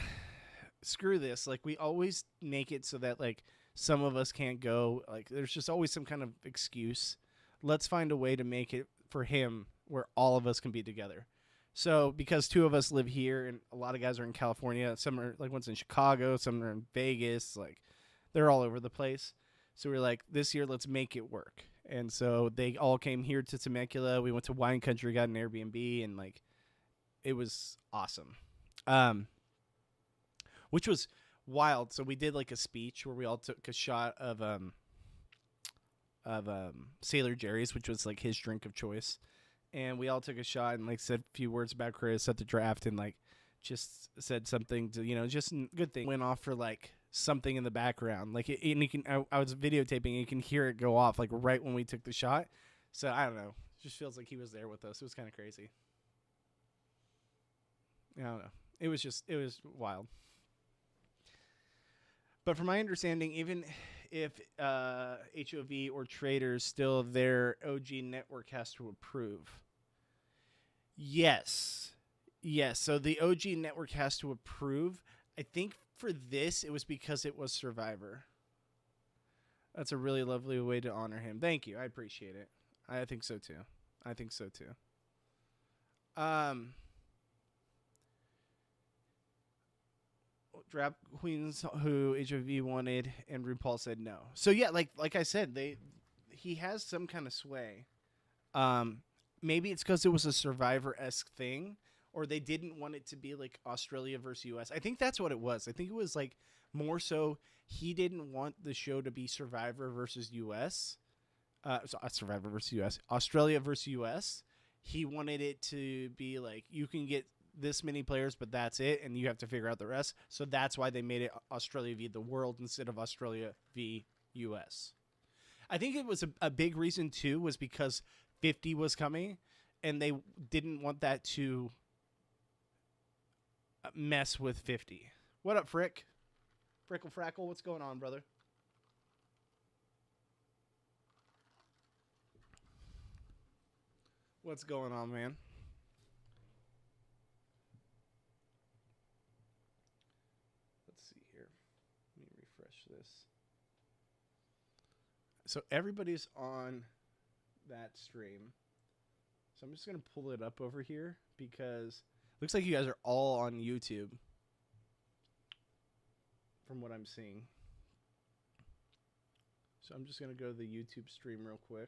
Speaker 1: Screw this. We always make it so that some of us can't go. There's just always some kind of excuse. Let's find a way to make it for him where all of us can be together. So because 2 of us live here and a lot of guys are in California, some are one's in Chicago, some are in Vegas, they're all over the place. So we're like, this year, let's make it work. And so they all came here to Temecula. We went to wine country, got an Airbnb, and it was awesome. Which was wild. So we did a speech where we all took a shot of Sailor Jerry's, which was his drink of choice. And we all took a shot and said a few words about Chris at the draft and just said something to, just good thing. Went off for something in the background. And you can, I was videotaping and you can hear it go off right when we took the shot. So I don't know. It just feels like he was there with us. It was kind of crazy. I don't know. It was wild. But from my understanding, even if HOV or traders still, their OG network has to approve. Yes. So the OG network has to approve. I think for this, it was because it was Survivor. That's a really lovely way to honor him. Thank you. I appreciate it. I think so too. Drag queens who HOV wanted and RuPaul said no. So yeah, like I said, he has some kind of sway. Maybe it's because it was a Survivor-esque thing, or they didn't want it to be Australia versus US. I think that's what it was. I think it was more so he didn't want the show to be Survivor versus US. Survivor versus US. Australia versus US. He wanted it to be you can get this many players, but that's it, and you have to figure out the rest. So that's why they made it Australia v. the world instead of Australia v. US. I think it was a big reason, too, was because 50 was coming, and they didn't want that to mess with 50. What up, Frick? Frickle Frackle, what's going on, brother? What's going on, man? Let's see here. Let me refresh this. So everybody's on that stream. So I'm just going to pull it up over here because it looks like you guys are all on YouTube from what I'm seeing. So I'm just going to go to the YouTube stream real quick.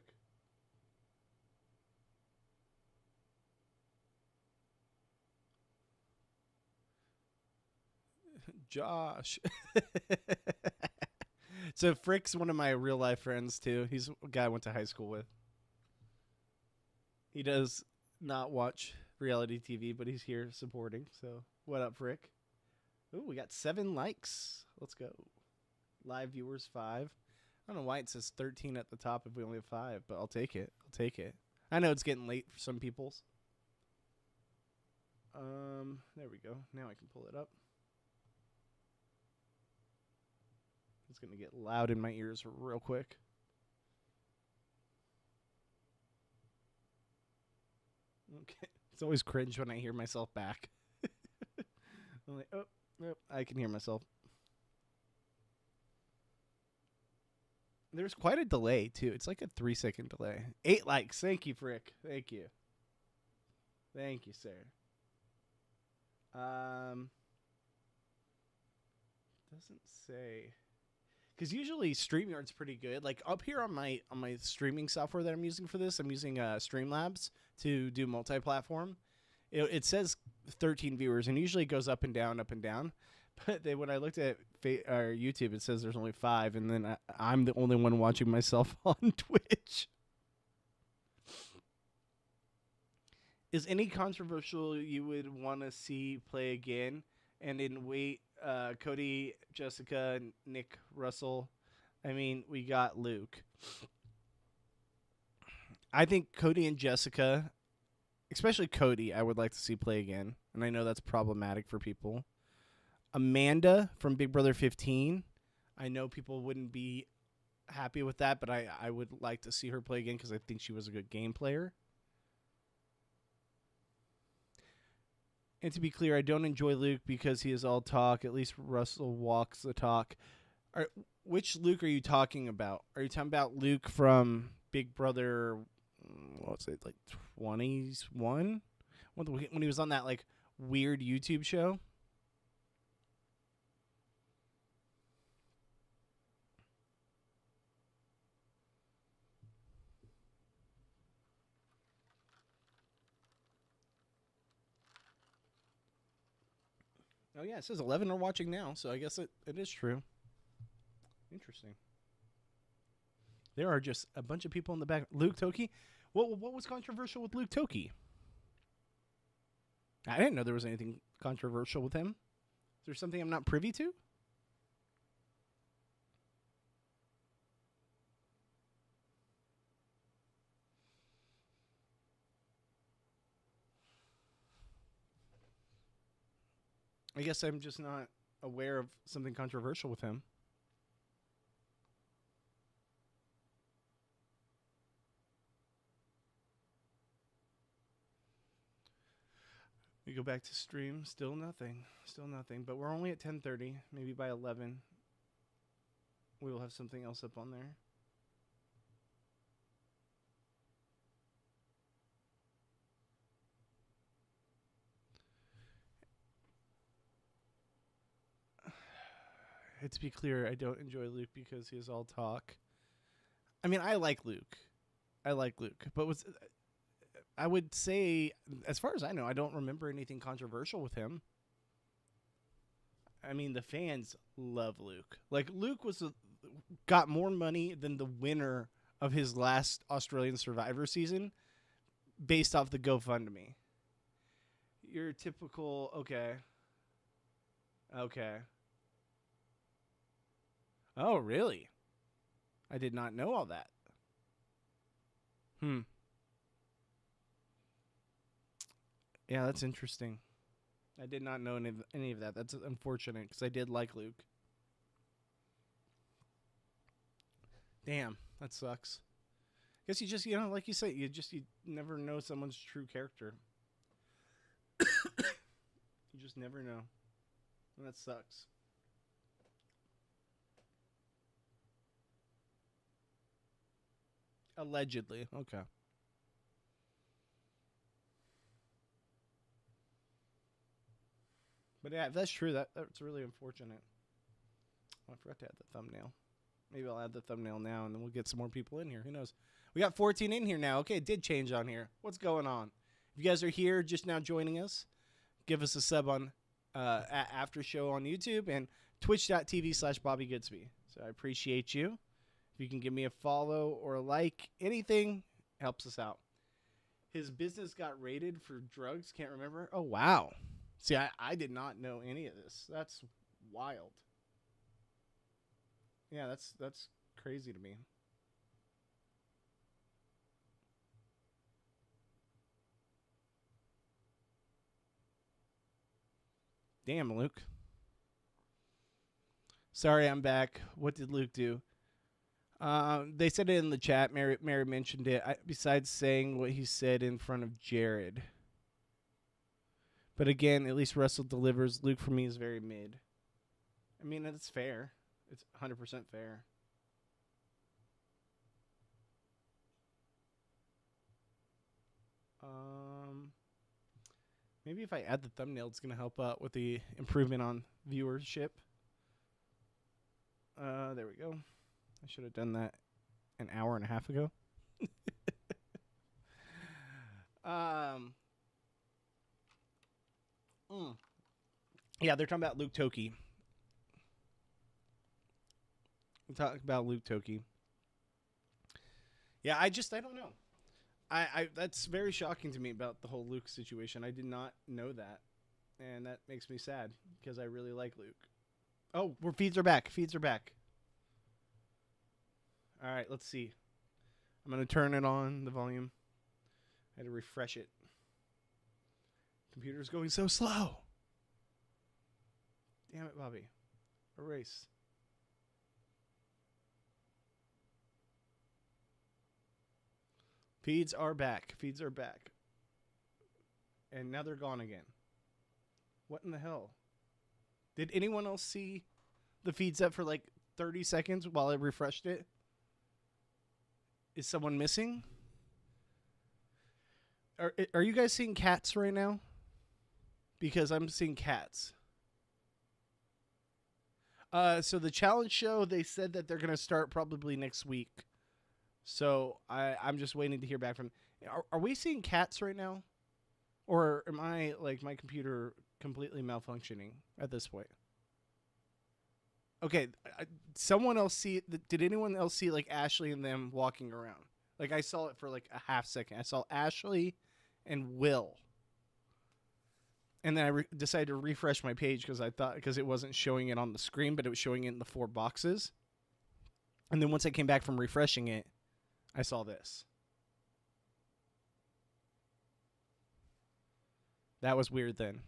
Speaker 1: Josh. So Frick's one of my real life friends too. He's a guy I went to high school with. He does not watch reality TV, but he's here supporting. So what up, Frick? Ooh, we got 7 likes. Let's go. Live viewers 5. I don't know why it says 13 at the top if we only have 5, but I'll take it. I'll take it. I know it's getting late for some people's. There we go. Now I can pull it up. It's going to get loud in my ears real quick. Okay. It's always cringe when I hear myself back. I'm like, oh, I can hear myself. There's quite a delay, too. It's like a 3-second delay. 8 likes. Thank you, Frick. Thank you. Thank you, sir. Doesn't say. Because usually StreamYard's pretty good. Like up here on my streaming software that I'm using for this, I'm using Streamlabs to do multi-platform. It says 13 viewers, and usually it goes up and down, up and down. But then when I looked at YouTube, it says there's only 5, and then I'm the only one watching myself on Twitch. Is any controversial you would want to see play again? And in wait, Cody, Jessica, Nick, Russell. I mean, we got Luke. I think Cody and Jessica, especially Cody, I would like to see play again. And I know that's problematic for people. Amanda from Big Brother 15. I know people wouldn't be happy with that, but I would like to see her play again because I think she was a good game player. And to be clear, I don't enjoy Luke because he is all talk. At least Russell walks the talk. Which Luke are you talking about? Are you talking about Luke from Big Brother, what's it, like 21? When he was on that like weird YouTube show? Oh, yeah, it says 11 are watching now, so I guess it is true. Interesting. There are just a bunch of people in the back. Luke Toki? What was controversial with Luke Toki? I didn't know there was anything controversial with him. Is there something I'm not privy to? I guess I'm just not aware of something controversial with him. We go back to stream. Still nothing. Still nothing. But we're only at 10:30. Maybe by 11, we will have something else up on there. To be clear, I don't enjoy Luke because he is all talk. I mean, I like Luke. But I would say, as far as I know, I don't remember anything controversial with him. I mean, the fans love Luke. Like, Luke got more money than the winner of his last Australian Survivor season based off the GoFundMe. Your typical, okay. Oh, really? I did not know all that. Yeah, that's interesting. I did not know any of that. That's unfortunate because I did like Luke. Damn, that sucks. Guess you just, like you said, you never know someone's true character. You just never know. And that sucks. Allegedly. Okay. But yeah, if that's true, that's really unfortunate. Oh, I forgot to add the thumbnail. Maybe I'll add the thumbnail now, and then we'll get some more people in here. Who knows? We got 14 in here now. Okay, it did change on here. What's going on? If you guys are here just now joining us, give us a sub on after show on YouTube and twitch.tv/Bobby Goodsby. So I appreciate you. If you can give me a follow or a like, anything helps us out. His business got raided for drugs. Can't remember. Oh, wow. See, I did not know any of this. That's wild. Yeah, that's crazy to me. Damn, Luke. Sorry, I'm back. What did Luke do? They said it in the chat. Mary mentioned it. Besides saying what he said in front of Jared. But again, at least Russell delivers. Luke for me is very mid. I mean, that's fair. It's 100% fair. Maybe if I add the thumbnail, it's going to help out with the improvement on viewership. There we go. I should have done that an hour and a half ago. Yeah, they're talking about Luke Toki. We're talking about Luke Toki. Yeah, I don't know. I that's very shocking to me about the whole Luke situation. I did not know that, and that makes me sad because I really like Luke. Oh, feeds are back. Feeds are back. All right, let's see. I'm gonna turn it on the volume. I had to refresh it. Computer's going so slow. Damn it, Bobby. Erase. Feeds are back. Feeds are back. And now they're gone again. What in the hell? Did anyone else see the feeds up for like 30 seconds while I refreshed it? Is someone missing? Are you guys seeing cats right now? Because I'm seeing cats. So the challenge show, they said that they're going to start probably next week. So I'm just waiting to hear back from. Are we seeing cats right now, or am I like my computer completely malfunctioning at this point? Okay, someone else see? Did anyone else see like Ashley and them walking around? Like I saw it for like a half second. I saw Ashley and Will, and then I decided to refresh my page because it wasn't showing it on the screen, but it was showing it in the 4 boxes. And then once I came back from refreshing it, I saw this. That was weird then.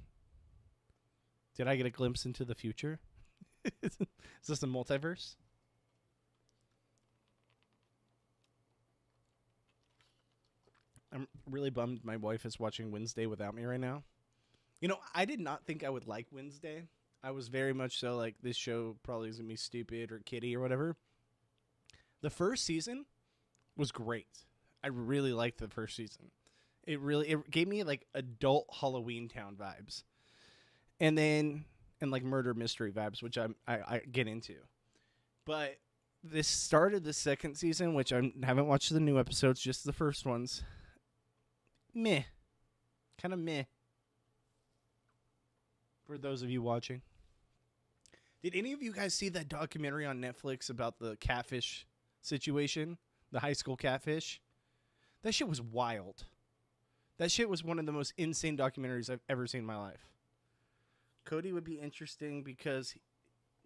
Speaker 1: Did I get a glimpse into the future? Is this a multiverse? I'm really bummed my wife is watching Wednesday without me right now. You know, I did not think I would like Wednesday. I was very much so like, this show probably is going to be stupid or kiddie or whatever. The first season was great. I really liked the first season. It gave me like adult Halloween Town vibes, and like murder mystery vibes, which I get into. But this started the second season, which I haven't watched the new episodes, just the first ones. Meh, kind of meh. For those of you watching, did any of you guys see that documentary on Netflix about the catfish situation? The high school catfish? That shit was wild. That shit was one of the most insane documentaries I've ever seen in my life. Cody would be interesting because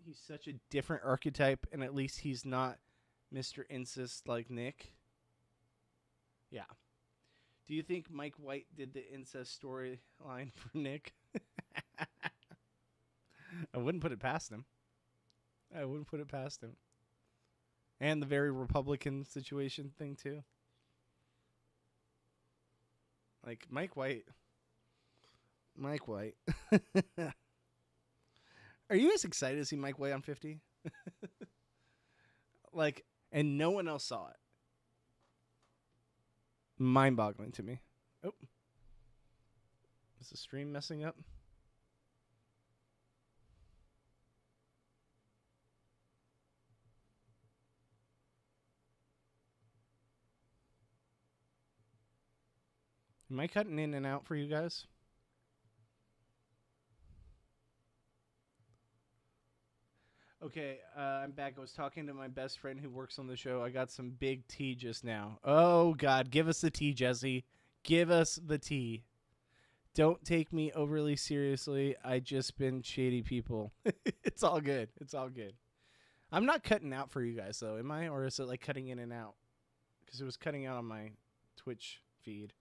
Speaker 1: he's such a different archetype, and at least he's not Mr. Incest like Nick. Yeah. Do you think Mike White did the incest storyline for Nick? I wouldn't put it past him. And the very Republican situation thing, too. Like, Mike White. Are you guys excited to see Mike White on 50? Like, and no one else saw it. Mind-boggling to me. Oh. Is the stream messing up? Am I cutting in and out for you guys? Okay, I'm back. I was talking to my best friend who works on the show. I got some big tea just now. Oh, God. Give us the tea, Jesse. Give us the tea. Don't take me overly seriously. I just been shady people. It's all good. It's all good. I'm not cutting out for you guys, though, am I? Or is it like cutting in and out? Because it was cutting out on my Twitch feed.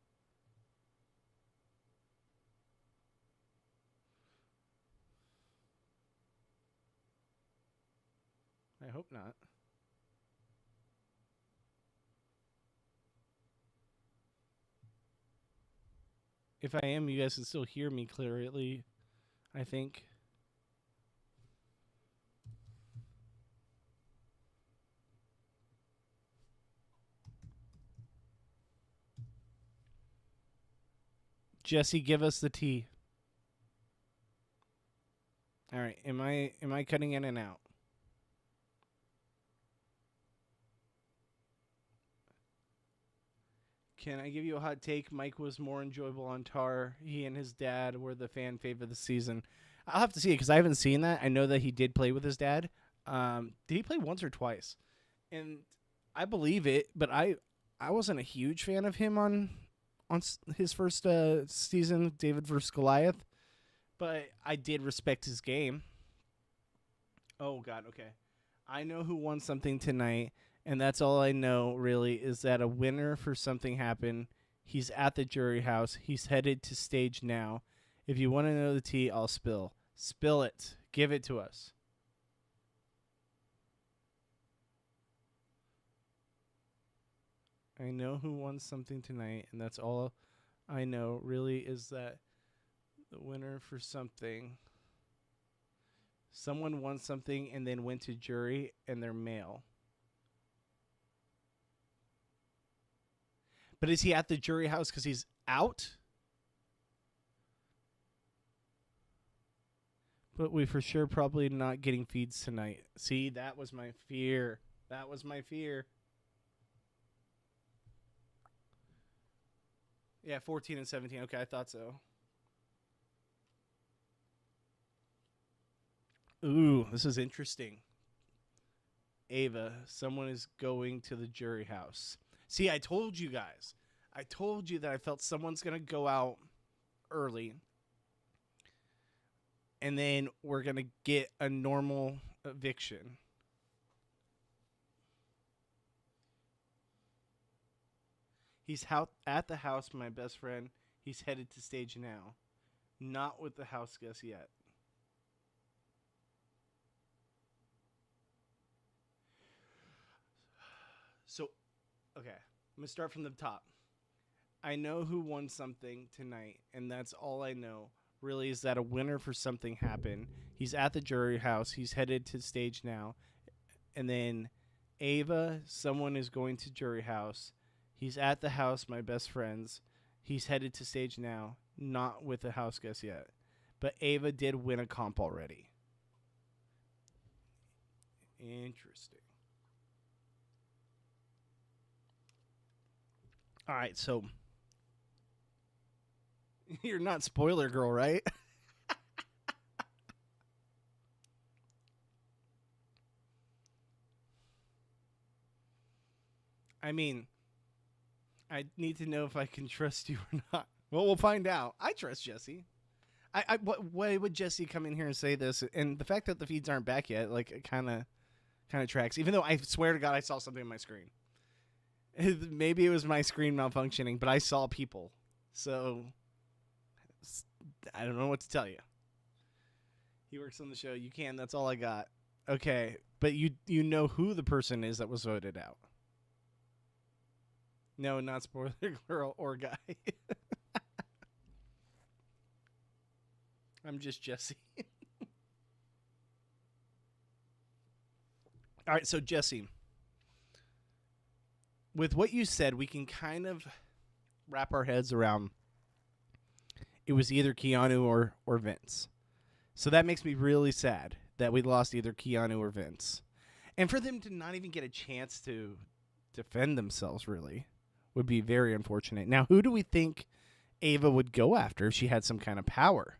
Speaker 1: I hope not. If I am, you guys can still hear me clearly, I think. Jesse, give us the tea. All right, am I cutting in and out? Can I give you a hot take? Mike was more enjoyable on Tar. He and his dad were the fan favorite of the season. I'll have to see it because I haven't seen that. I know that he did play with his dad. Did he play once or twice? And I believe it, but I wasn't a huge fan of him on his first season, David versus Goliath. But I did respect his game. Oh, God, okay. I know who won something tonight. And that's all I know, really, is that a winner for something happened. He's at the jury house. He's headed to stage now. If you want to know the tea, I'll spill. Spill it. Give it to us. I know who won something tonight, and that's all I know, really, is that the winner for something. Someone won something and then went to jury, and they're male. But is he at the jury house because he's out? But we for sure probably not getting feeds tonight. See, that was my fear. That was my fear. Yeah, 14 and 17. Okay, I thought so. Ooh, this is interesting. Ava, someone is going to the jury house. See, I told you guys. I told you that I felt someone's going to go out early. And then we're going to get a normal eviction. He's at the house, my best friend. He's headed to stage now. Not with the house guest yet. So, okay, I'm going to start from the top. I know who won something tonight, and that's all I know. Really, is that a winner for something happened. He's at the jury house. He's headed to stage now. And then Ava, someone is going to jury house. He's at the house, my best friends. He's headed to stage now. Not with the house guest yet. But Ava did win a comp already. Interesting. All right, so you're not spoiler girl, right? I mean, I need to know if I can trust you or not. Well, we'll find out. I trust Jesse. Why would Jesse come in here and say this? And the fact that the feeds aren't back yet, like, it kind of tracks. Even though I swear to God, I saw something on my screen. Maybe it was my screen malfunctioning, but I saw people. So I don't know what to tell you. He works on the show. You can. That's all I got. Okay, but you know who the person is that was voted out. No, not spoiler girl or guy. I'm just Jesse. All right, so Jesse, with what you said, we can kind of wrap our heads around it was either Keanu or Vince. So that makes me really sad that we lost either Keanu or Vince. And for them to not even get a chance to defend themselves, really, would be very unfortunate. Now, who do we think Ava would go after if she had some kind of power.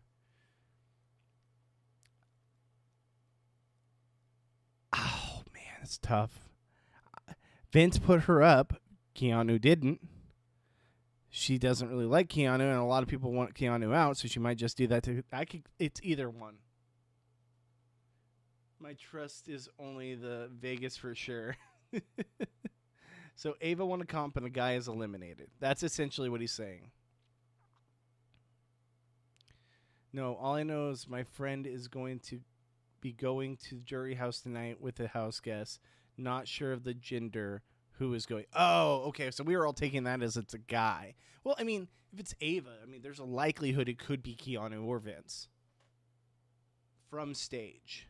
Speaker 1: Oh, man, it's tough. Vince put her up. Keanu didn't. She doesn't really like Keanu, and a lot of people want Keanu out, so she might just do that too. It's either one. My trust is only the Vegas for sure. So Ava won a comp, and the guy is eliminated. That's essentially what he's saying. No, all I know is my friend is going to be going to the jury house tonight with a house guest. Not sure of the gender who is going. Oh, okay. So we were all taking that as it's a guy. Well, I mean, if it's Ava, I mean, there's a likelihood it could be Keanu or Vince from stage.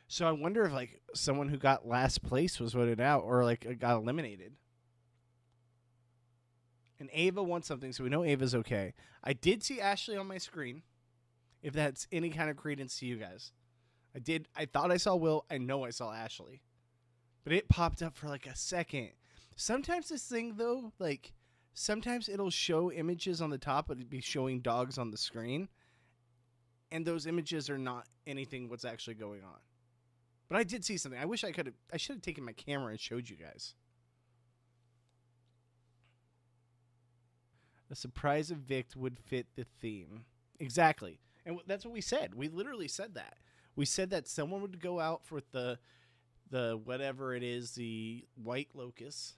Speaker 1: So I wonder if like someone who got last place was voted out or like got eliminated. And Ava won something, so we know Ava's okay. I did see Ashley on my screen. If that's any kind of credence to you guys. I thought I saw Will. I know I saw Ashley. But it popped up for like a second. Sometimes this thing, though, like, sometimes it'll show images on the top, but it'd be showing dogs on the screen. And those images are not anything what's actually going on. But I did see something. I should have taken my camera and showed you guys. A surprise evict would fit the theme. Exactly. And that's what we said. We literally said that. We said that someone would go out for the whatever it is, the white locust.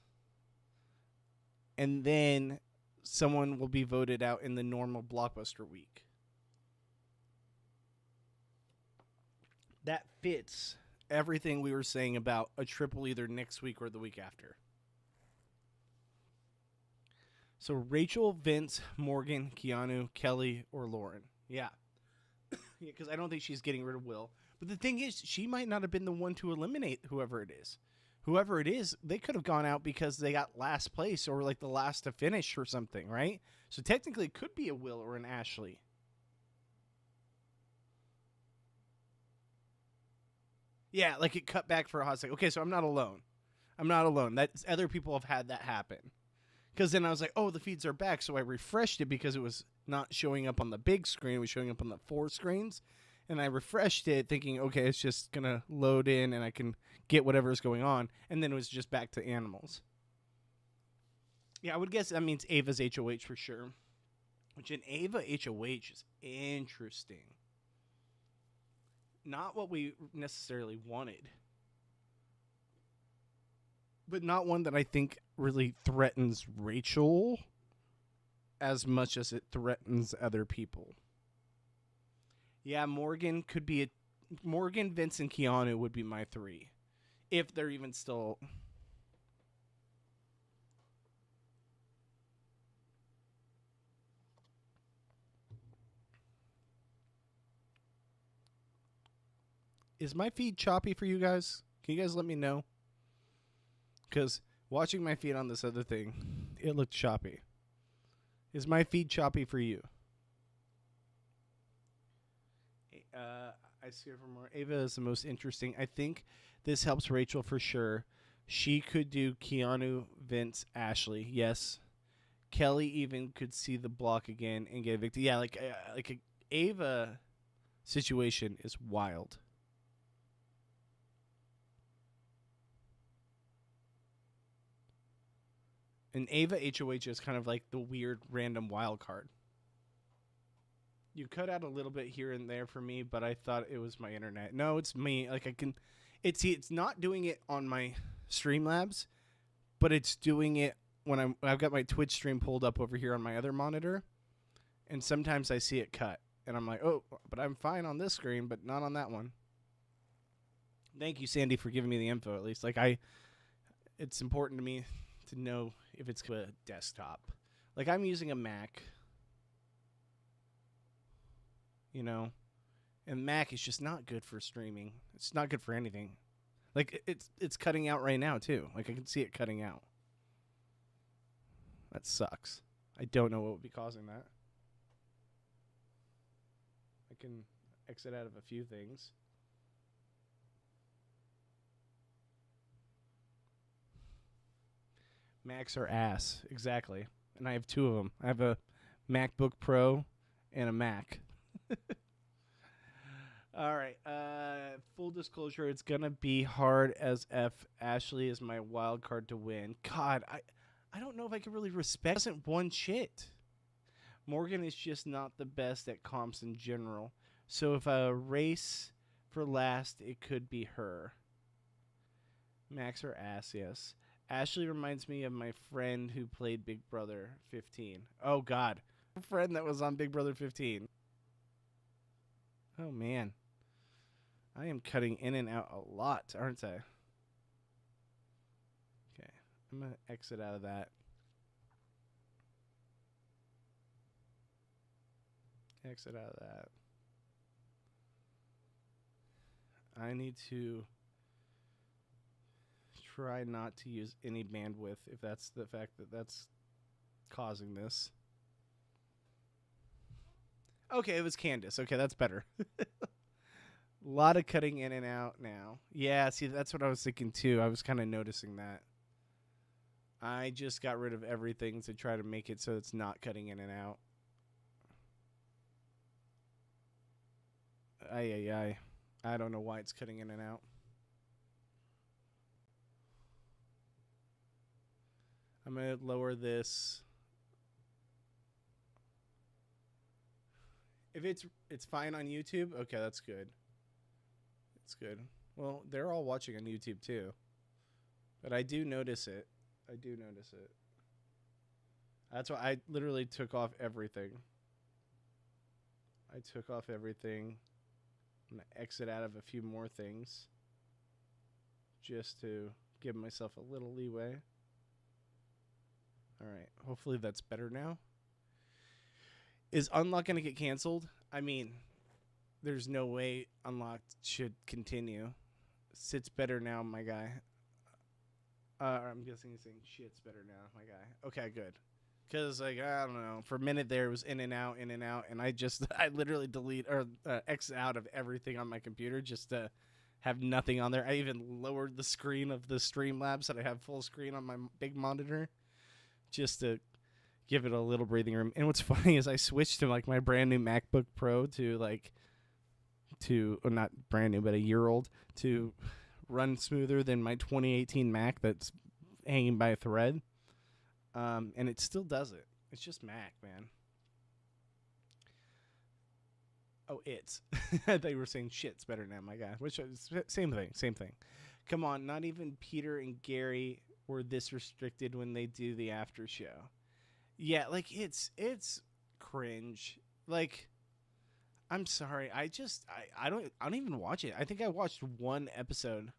Speaker 1: And then someone will be voted out in the normal blockbuster week. That fits everything we were saying about a triple either next week or the week after. So Rachel, Vince, Morgan, Keanu, Kelly, or Lauren. Yeah. Because I don't think she's getting rid of Will. But the thing is, she might not have been the one to eliminate whoever it is. Whoever it is, they could have gone out because they got last place or like the last to finish or something, right? So technically it could be a Will or an Ashley. Yeah, like it cut back for a hot second. Okay, so I'm not alone. I'm not alone. That's other people have had that happen. Because then I was like, oh, the feeds are back. So I refreshed it because it was not showing up on the big screen. It was showing up on the 4 screens. And I refreshed it thinking, okay, it's just going to load in and I can get whatever is going on. And then it was just back to animals. Yeah, I would guess that means Ava's HOH for sure. Which an Ava HOH is interesting. Not what we necessarily wanted. But not one that I think really threatens Rachel as much as it threatens other people. Yeah, Morgan could be Morgan, Vince, and Keanu would be my 3. If they're even still. Is my feed choppy for you guys? Can you guys let me know? Because watching my feed on this other thing, it looked choppy. Is my feed choppy for you? I see her for more. Ava is the most interesting. I think this helps Rachel for sure. She could do Keanu, Vince, Ashley. Yes. Kelly even could see the block again and get evicted. Yeah, like a Ava situation is wild. And Ava HOH is kind of like the weird random wild card. You cut out a little bit here and there for me, but I thought it was my internet. No, it's me. Like I can, it's not doing it on my Streamlabs, but it's doing it when I've got my Twitch stream pulled up over here on my other monitor, and sometimes I see it cut, and I'm like, oh, but I'm fine on this screen, but not on that one. Thank you, Sandy, for giving me the info. At least, it's important to me to know if it's a desktop. Like I'm using a Mac. You know, and Mac is just not good for streaming. It's not good for anything. Like it's cutting out right now too. Like I can see it cutting out. That sucks. I don't know what would be causing that. I can exit out of a few things. Macs are ass, exactly. And I have 2 of them. I have a MacBook Pro, and a Mac. All right. Full disclosure, it's gonna be hard as F. Ashley is my wild card to win. God, I don't know if I can really respect. Hasn't won shit. Morgan is just not the best at comps in general. So if a race for last, it could be her. Max or ass, yes. Ashley reminds me of my friend who played Big Brother 15. Oh, God. A friend that was on Big Brother 15. Oh, man. I am cutting in and out a lot, aren't I? Okay. I'm going to exit out of that. Exit out of that. I need to try not to use any bandwidth if that's the fact that that's causing this. Okay, it was Candace. Okay, that's better. A lot of cutting in and out now. Yeah, see, that's what I was thinking too. I was kind of noticing that. I just got rid of everything to try to make it so it's not cutting in and out. Ay. I don't know why it's cutting in and out. I'm going to lower this. If it's fine on YouTube, okay, that's good. It's good. Well, they're all watching on YouTube too. But I do notice it. That's why I literally took off everything. I'm going to exit out of a few more things just to give myself a little leeway. All right. Hopefully that's better now. Is Unlock going to get canceled? I mean, there's no way Unlocked should continue. Sits better now, my guy. I'm guessing he's saying shit's better now, my guy. Okay, good. Because, like, I don't know. For a minute there, it was in and out. And I literally delete or X out of everything on my computer just to have nothing on there. I even lowered the screen of the Streamlabs so that I have full screen on my big monitor just to give it a little breathing room. And what's funny is I switched to, like, my brand new MacBook Pro not brand new, but a year old, to run smoother than my 2018 Mac that's hanging by a thread. And it still does it. It's just Mac, man. Oh, it's. I thought you were saying shit's better now, my guy. Which is same thing. Come on, not even Peter and Gary were this restricted when they do the after show. Yeah, like it's cringe. Like, I'm sorry. I don't even watch it. I think I watched one episode.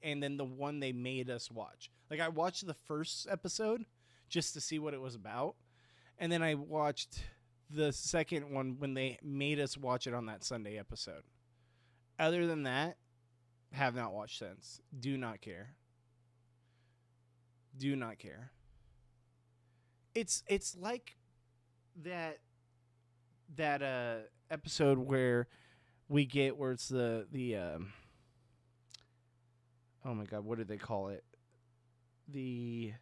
Speaker 1: And then the one they made us watch. Like, I watched the first episode just to see what it was about. And then I watched the second one when they made us watch it on that Sunday episode. Other than that, have not watched since. Do not care. It's like that episode where it's the oh my god, what did they call it? The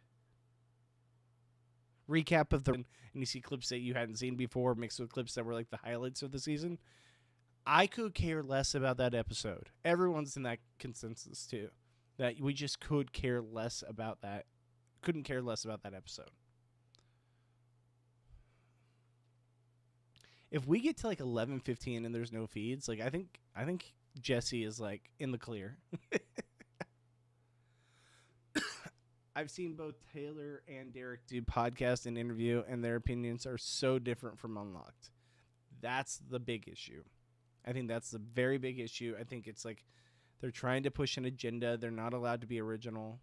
Speaker 1: recap of and you see clips that you hadn't seen before mixed with clips that were like the highlights of the season. I could care less about that episode. Everyone's in that consensus too, that we just couldn't care less about that episode. If we get to like 11:15 and there's no feeds, like I think Jesse is like in the clear. I've seen both Taylor and Derek do podcast and interview, and their opinions are so different from Unlocked. That's the big issue. I think that's the very big issue. I think it's like they're trying to push an agenda. They're not allowed to be original.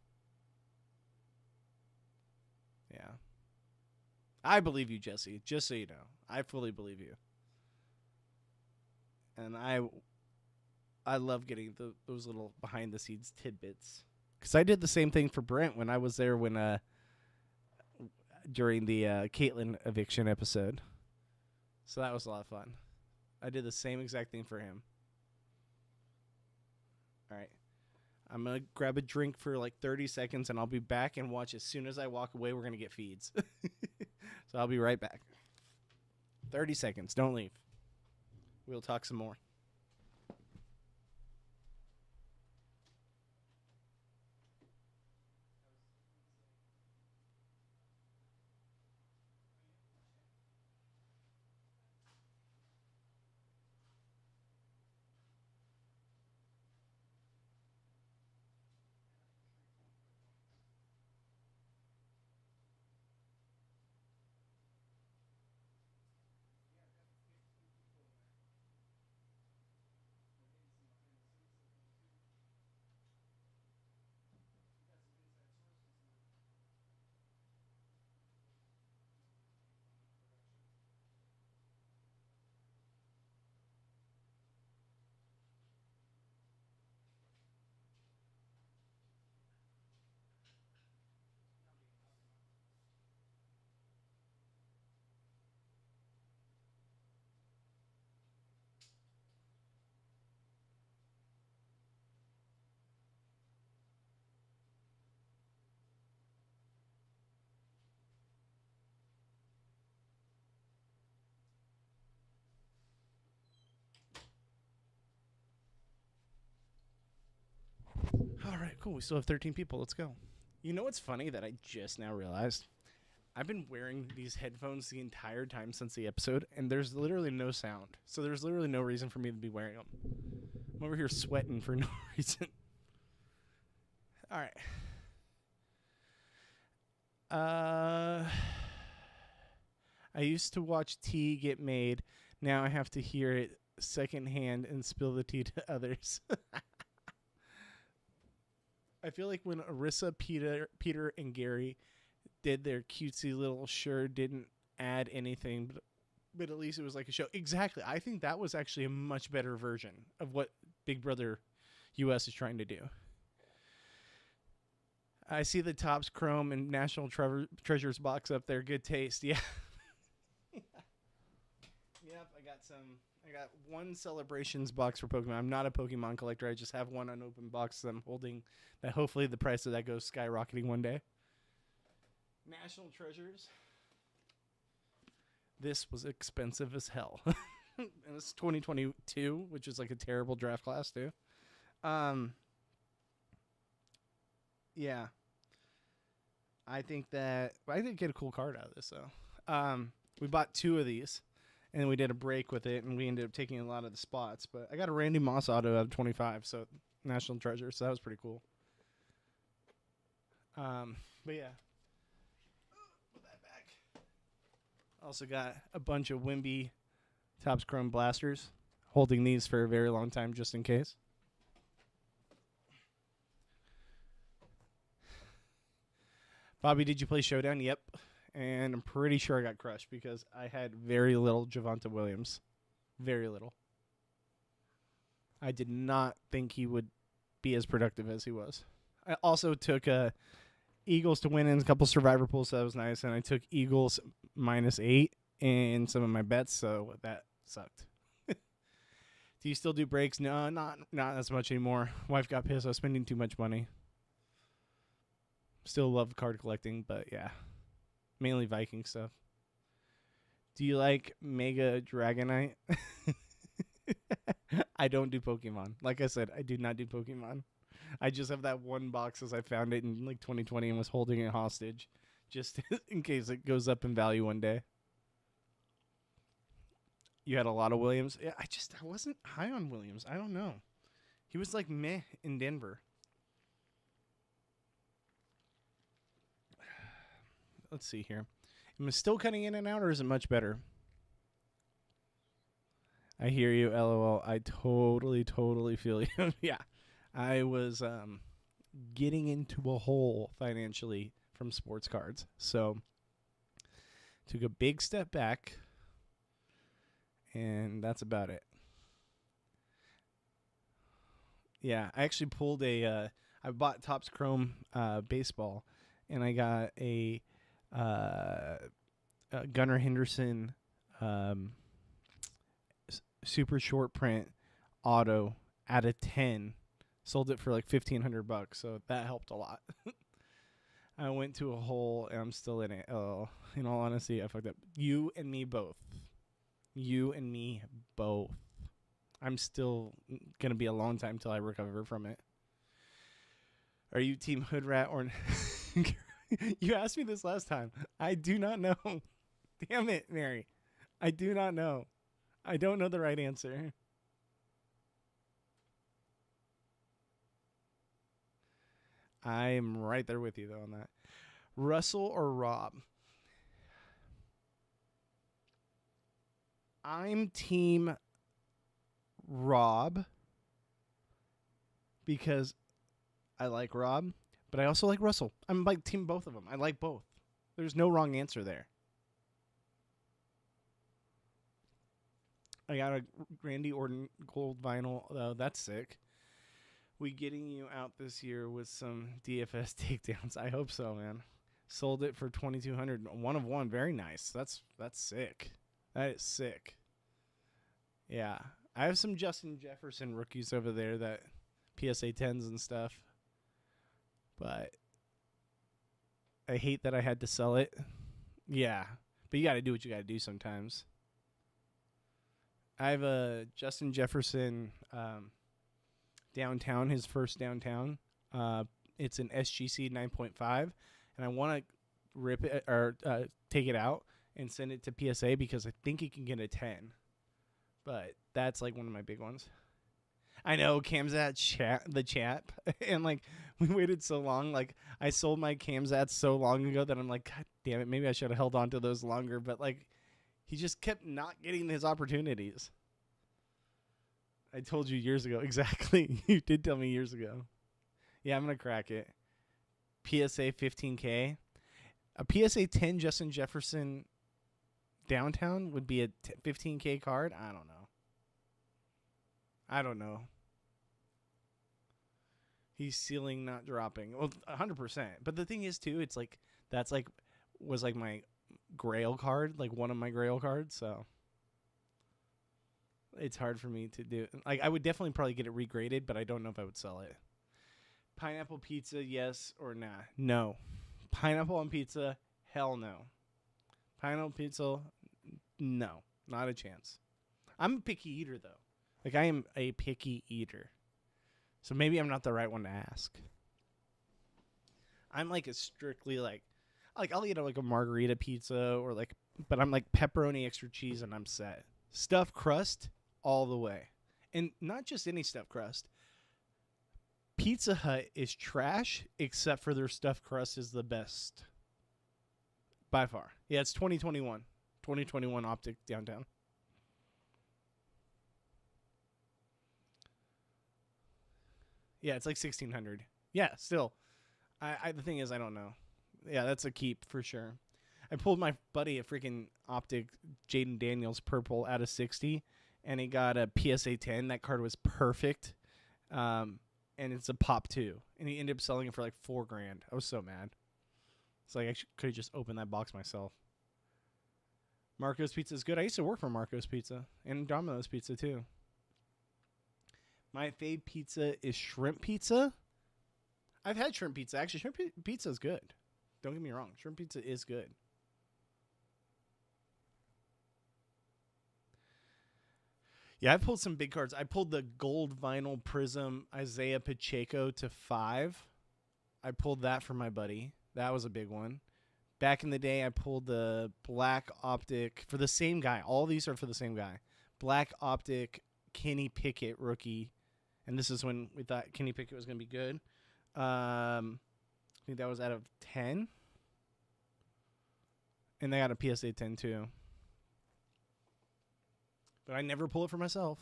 Speaker 1: Yeah. I believe you, Jesse, just so you know. I fully believe you. And I love getting those little behind-the-scenes tidbits. Because I did the same thing for Brent when I was there during the Caitlyn Eviction episode. So that was a lot of fun. I did the same exact thing for him. All right. I'm going to grab a drink for like 30 seconds, and I'll be back and watch as soon as I walk away. We're going to get feeds. So I'll be right back. 30 seconds. Don't leave. We'll talk some more. All right, cool. We still have 13 people. Let's go. You know what's funny that I just now realized? I've been wearing these headphones the entire time since the episode, and there's literally no sound. So there's literally no reason for me to be wearing them. I'm over here sweating for no reason. All right. I used to watch tea get made. Now I have to hear it secondhand and spill the tea to others. I feel like when Arissa, Peter, and Gary did their cutesy little sure didn't add anything, but at least it was like a show. Exactly. I think that was actually a much better version of what Big Brother US is trying to do. I see the Topps Chrome and National Treasures box up there. Good taste. Yeah. Yep, I got one Celebrations box for Pokemon. I'm not a Pokemon collector. I just have one unopened box that I'm holding that hopefully the price of that goes skyrocketing one day. National Treasures. This was expensive as hell. And it's 2022, which is like a terrible draft class too. Yeah. I think I did get a cool card out of this though. We bought 2 of these. And then we did a break with it, and we ended up taking a lot of the spots. But I got a Randy Moss auto out of 25, so National Treasure, so that was pretty cool. But yeah. Put that back. Also got a bunch of Wimby Topps Chrome blasters. Holding these for a very long time just in case. Bobby, did you play Showdown? Yep. And I'm pretty sure I got crushed because I had very little Javonte Williams. Very little. I did not think he would be as productive as he was. I also took Eagles to win in a couple survivor pools, so that was nice. And I took Eagles -8 in some of my bets, so that sucked. Do you still do breaks? No, not as much anymore. Wife got pissed. I was spending too much money. Still love card collecting, but yeah. Mainly Viking stuff. Do you like Mega Dragonite? I don't do Pokemon. Like I said, I do not do Pokemon. I just have that one box as I found it in like 2020 and was holding it hostage just in case it goes up in value one day. You had a lot of Williams? Yeah, I wasn't high on Williams. I don't know. He was like meh in Denver. Let's see here. Am I still cutting in and out, or is it much better? I hear you, LOL. I totally feel you. Yeah. I was getting into a hole financially from sports cards. So, took a big step back, and that's about it. Yeah, I actually pulled I bought Topps Chrome baseball, and I got a Gunnar Henderson super short print auto out of 10. Sold it for like $1,500, so that helped a lot. I went to a hole and I'm still in it. Oh, in all honesty, I fucked up. You and me both. You and me both. I'm still going to be a long time till I recover from it. Are you team hood rat or... You asked me this last time. I do not know. Damn it, Mary. I do not know. I don't know the right answer. I'm right there with you, though, on that. Russell or Rob? I'm team Rob because I like Rob, but I also like Russell. I'm like team both of them. I like both. There's no wrong answer there. I got a Randy Orton gold vinyl, though. That's sick. We getting you out this year with some DFS takedowns. I hope so, man. Sold it for $2,200. 1 of 1. Very nice. That's sick. That is sick. Yeah. I have some Justin Jefferson rookies over there that PSA 10s and stuff. But I hate that I had to sell it. Yeah. But you got to do what you got to do sometimes. I have a Justin Jefferson downtown, his first downtown. It's an SGC 9.5, and I want to rip it or take it out and send it to PSA because I think it can get a 10. But that's like one of my big ones. I know Camzat the chap, and like we waited so long. Like I sold my Camzats so long ago that I'm like, God damn it, maybe I should have held on to those longer. But like, he just kept not getting his opportunities. I told you years ago. Exactly. You did tell me years ago. Yeah, I'm going to crack it. PSA 15K. A PSA 10 Justin Jefferson downtown would be a 15K card? I don't know. He's ceiling, not dropping. Well, 100%. But the thing is, too, it's like, that's like, was like my Grail card, like one of my Grail cards, so it's hard for me to do. Like, I would definitely probably get it regraded, but I don't know if I would sell it. Pineapple pizza, yes or nah? No. Pineapple on pizza, hell no. Pineapple pizza, no. Not a chance. I'm a picky eater, though. Like, I am a picky eater. So maybe I'm not the right one to ask. I'm like a strictly like I'll eat like a margarita pizza or like, but I'm like pepperoni extra cheese and I'm set. Stuffed crust all the way. And not just any stuffed crust. Pizza Hut is trash except for their stuffed crust is the best. By far. Yeah, it's 2021. 2021 Optic downtown. Yeah, it's like 1600. Yeah, still. The thing is, I don't know. Yeah, that's a keep for sure. I pulled my buddy a freaking Optic Jaden Daniels purple out of 60, and he got a PSA 10. That card was perfect, and it's a pop 2. And he ended up selling it for like $4,000. I was so mad. It's like I could have just opened that box myself. Marco's Pizza is good. I used to work for Marco's Pizza and Domino's Pizza too. My fave pizza is shrimp pizza. I've had shrimp pizza. Actually, shrimp pizza is good. Don't get me wrong. Shrimp pizza is good. Yeah, I pulled some big cards. I pulled the gold vinyl prism Isaiah Pacheco to 5. I pulled that for my buddy. That was a big one. Back in the day, I pulled the black optic for the same guy. All these are for the same guy. Black optic Kenny Pickett rookie. And this is when we thought Kenny Pickett was going to be good. I think that was out of 10. And they got a PSA 10 too. But I never pull it for myself.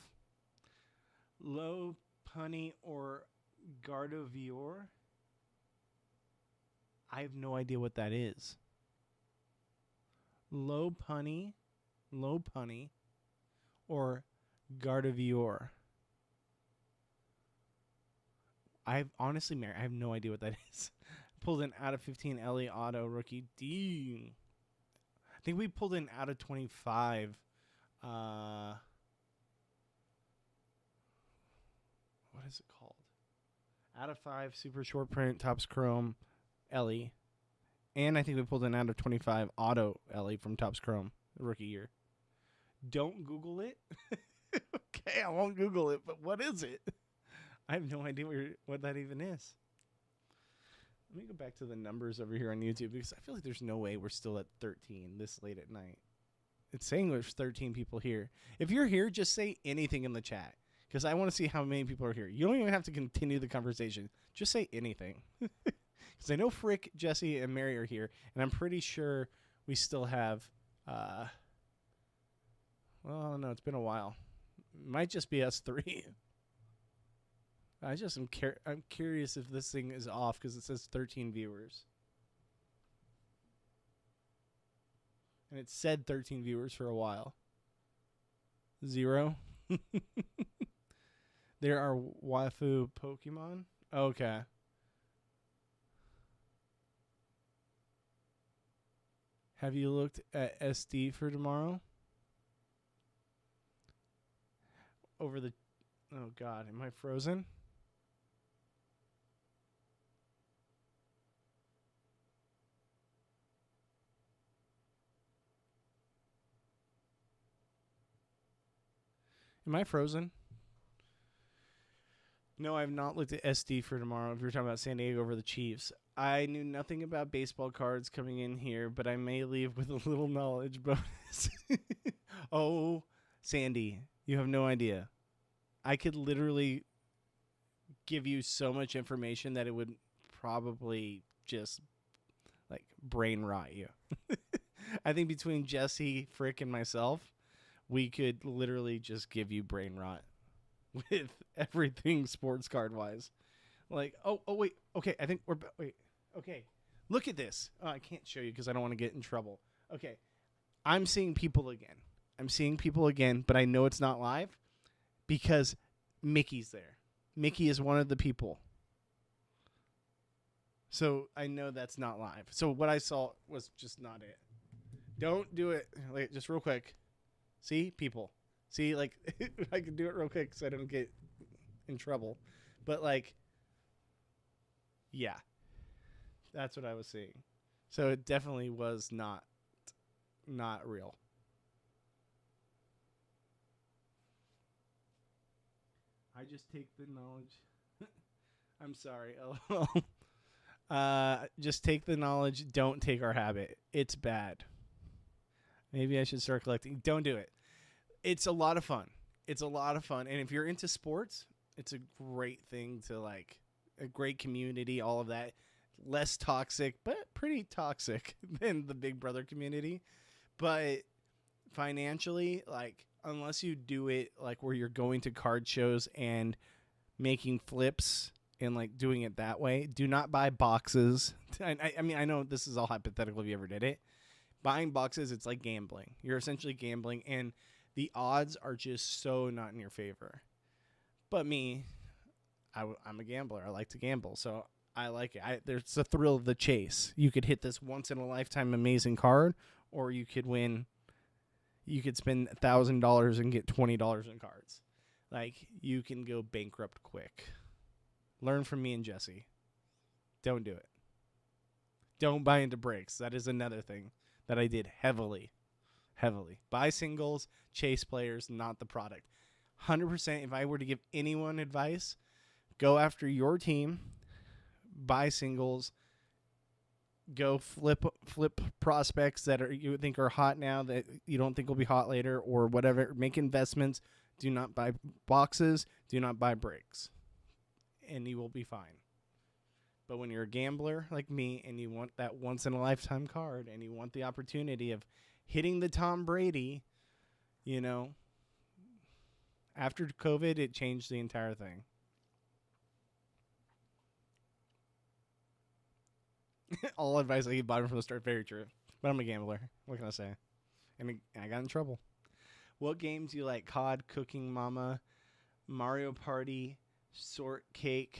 Speaker 1: Low Punny or Gardevoir? I have no idea what that is. Low Punny or Gardevoir? Honestly, Mary, I have no idea what that is. Pulled an out of 15 Ellie Auto rookie. Dang. I think we pulled an out of 25. What is it called? Out of 5 super short print Topps Chrome Ellie. And I think we pulled an out of 25 auto Ellie from Topps Chrome rookie year. Don't Google it. Okay, I won't Google it, but what is it? I have no idea what that even is. Let me go back to the numbers over here on YouTube because I feel like there's no way we're still at 13 this late at night. It's saying there's 13 people here. If you're here, just say anything in the chat because I want to see how many people are here. You don't even have to continue the conversation. Just say anything. Because I know Frick, Jesse, and Mary are here, and I'm pretty sure we still have, well, no, it's been a while. It might just be us three. I'm curious if this thing is off because it says 13 viewers. And it said 13 viewers for a while. 0. There are waifu Pokemon. Okay. Have you looked at SD for tomorrow? Oh God, am I frozen? Am I frozen? No, I have not looked at SD for tomorrow. If you're talking about San Diego over the Chiefs. I knew nothing about baseball cards coming in here, but I may leave with a little knowledge bonus. Oh, Sandy, you have no idea. I could literally give you so much information that it would probably just like brain rot you. I think between Jesse, Frick, and myself, we could literally just give you brain rot with everything sports card wise. Like, oh wait, okay, I think okay, look at this. Oh, I can't show you because I don't want to get in trouble. Okay, I'm seeing people again, but I know it's not live because Mickey's there. Mickey is one of the people. So I know that's not live. So what I saw was just not it. Don't do it. Like, just real quick. See, people. See, like, I can do it real quick so I don't get in trouble. But, like, yeah. That's what I was seeing. So it definitely was not real. I just take the knowledge. I'm sorry. Just take the knowledge. Don't take our habit. It's bad. Maybe I should start collecting. Don't do it. It's a lot of fun. And if you're into sports, it's a great thing to like, a great community, all of that. Less toxic, but pretty toxic than the Big Brother community. But financially, like, unless you do it like where you're going to card shows and making flips and like doing it that way, do not buy boxes. I mean, I know this is all hypothetical if you ever did it. Buying boxes, it's like gambling. You're essentially gambling, and the odds are just so not in your favor. But me, I'm a gambler. I like to gamble, so I like it. There's the thrill of the chase. You could hit this once-in-a-lifetime amazing card, or you could win. You could spend $1,000 and get $20 in cards. Like, you can go bankrupt quick. Learn from me and Jesse. Don't do it. Don't buy into breaks. That is another thing that I did heavily. Buy singles, chase players, not the product. 100%, if I were to give anyone advice, go after your team, buy singles, go flip prospects that you think are hot now that you don't think will be hot later or whatever. Make investments. Do not buy boxes. Do not buy breaks. And you will be fine. But when you're a gambler like me and you want that once-in-a-lifetime card and you want the opportunity of hitting the Tom Brady, you know, after COVID, it changed the entire thing. All advice I give bottom from the start, very true. But I'm a gambler. What can I say? And I got in trouble. What games do you like? COD, Cooking Mama, Mario Party, Sort Cake,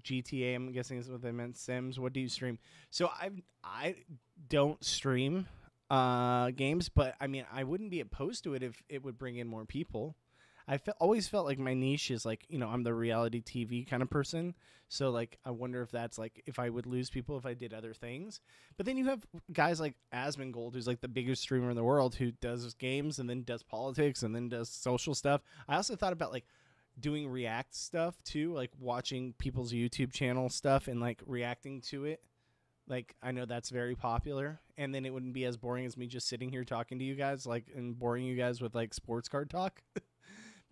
Speaker 1: GTA, I'm guessing is what they meant. Sims. What do you stream? So I don't stream games, but I mean, I wouldn't be opposed to it if it would bring in more people. always felt like my niche is like, I'm the reality TV kind of person. So like, I wonder if that's like, if I would lose people if I did other things. But then you have guys like Asmongold, who's like the biggest streamer in the world, who does games and then does politics and then does social stuff. I also thought about like doing react stuff too, like watching people's YouTube channel stuff and like reacting to it. Like, I know that's very popular, and then it wouldn't be as boring as me just sitting here talking to you guys, like, and boring you guys with like sports card talk.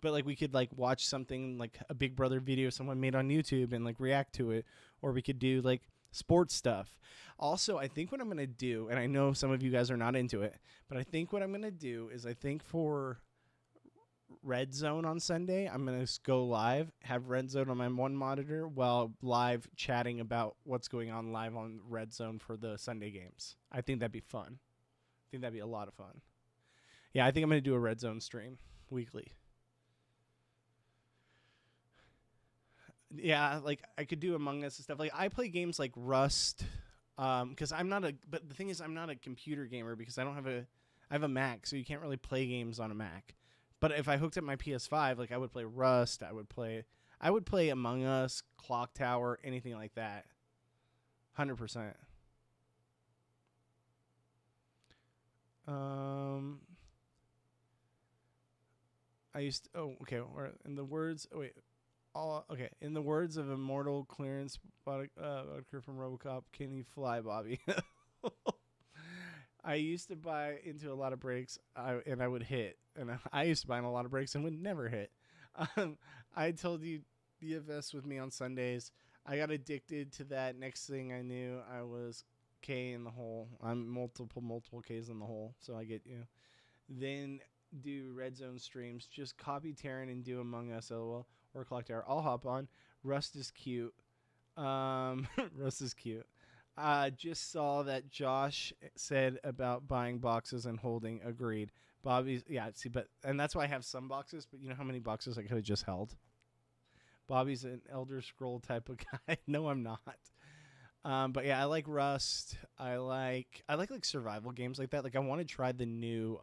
Speaker 1: But like, we could like watch something like a Big Brother video someone made on YouTube and like react to it, or we could do like sports stuff. Also, I think what I'm gonna do, and I know some of you guys are not into it, but I think what I'm gonna do is, I think for Red Zone on Sunday, I'm going to go live, have Red Zone on my one monitor while live chatting about what's going on live on Red Zone for the Sunday games. I think that'd be fun. I think that'd be a lot of fun. Yeah, I think I'm going to do a Red Zone stream weekly. Yeah, like I could do Among Us and stuff. Like I play games like Rust, because but the thing is, I'm not a computer gamer because I have a Mac, so you can't really play games on a Mac. But if I hooked up my PS5, like I would play Rust, I would play Among Us, Clock Tower, anything like that. 100%. I used to, in the words of immortal Clarence Boddicker from RoboCop, can you fly, Bobby? I used to buy into a lot of breaks, and I would hit. And I used to buy in a lot of breaks and would never hit. I told you DFS with me on Sundays. I got addicted to that. Next thing I knew, I was K in the hole. I'm multiple Ks in the hole, so I get you. Then do Red Zone streams. Just copy Terran and do Among Us, LOL, or Clock Tower. I'll hop on. Rust is cute. Rust is cute. Just saw that Josh said about buying boxes and holding. Agreed. Bobby's, and that's why I have some boxes, but you know how many boxes I could have just held? Bobby's an Elder Scroll type of guy. No, I'm not. But yeah, I like Rust. I like survival games like that. Like I want to try the new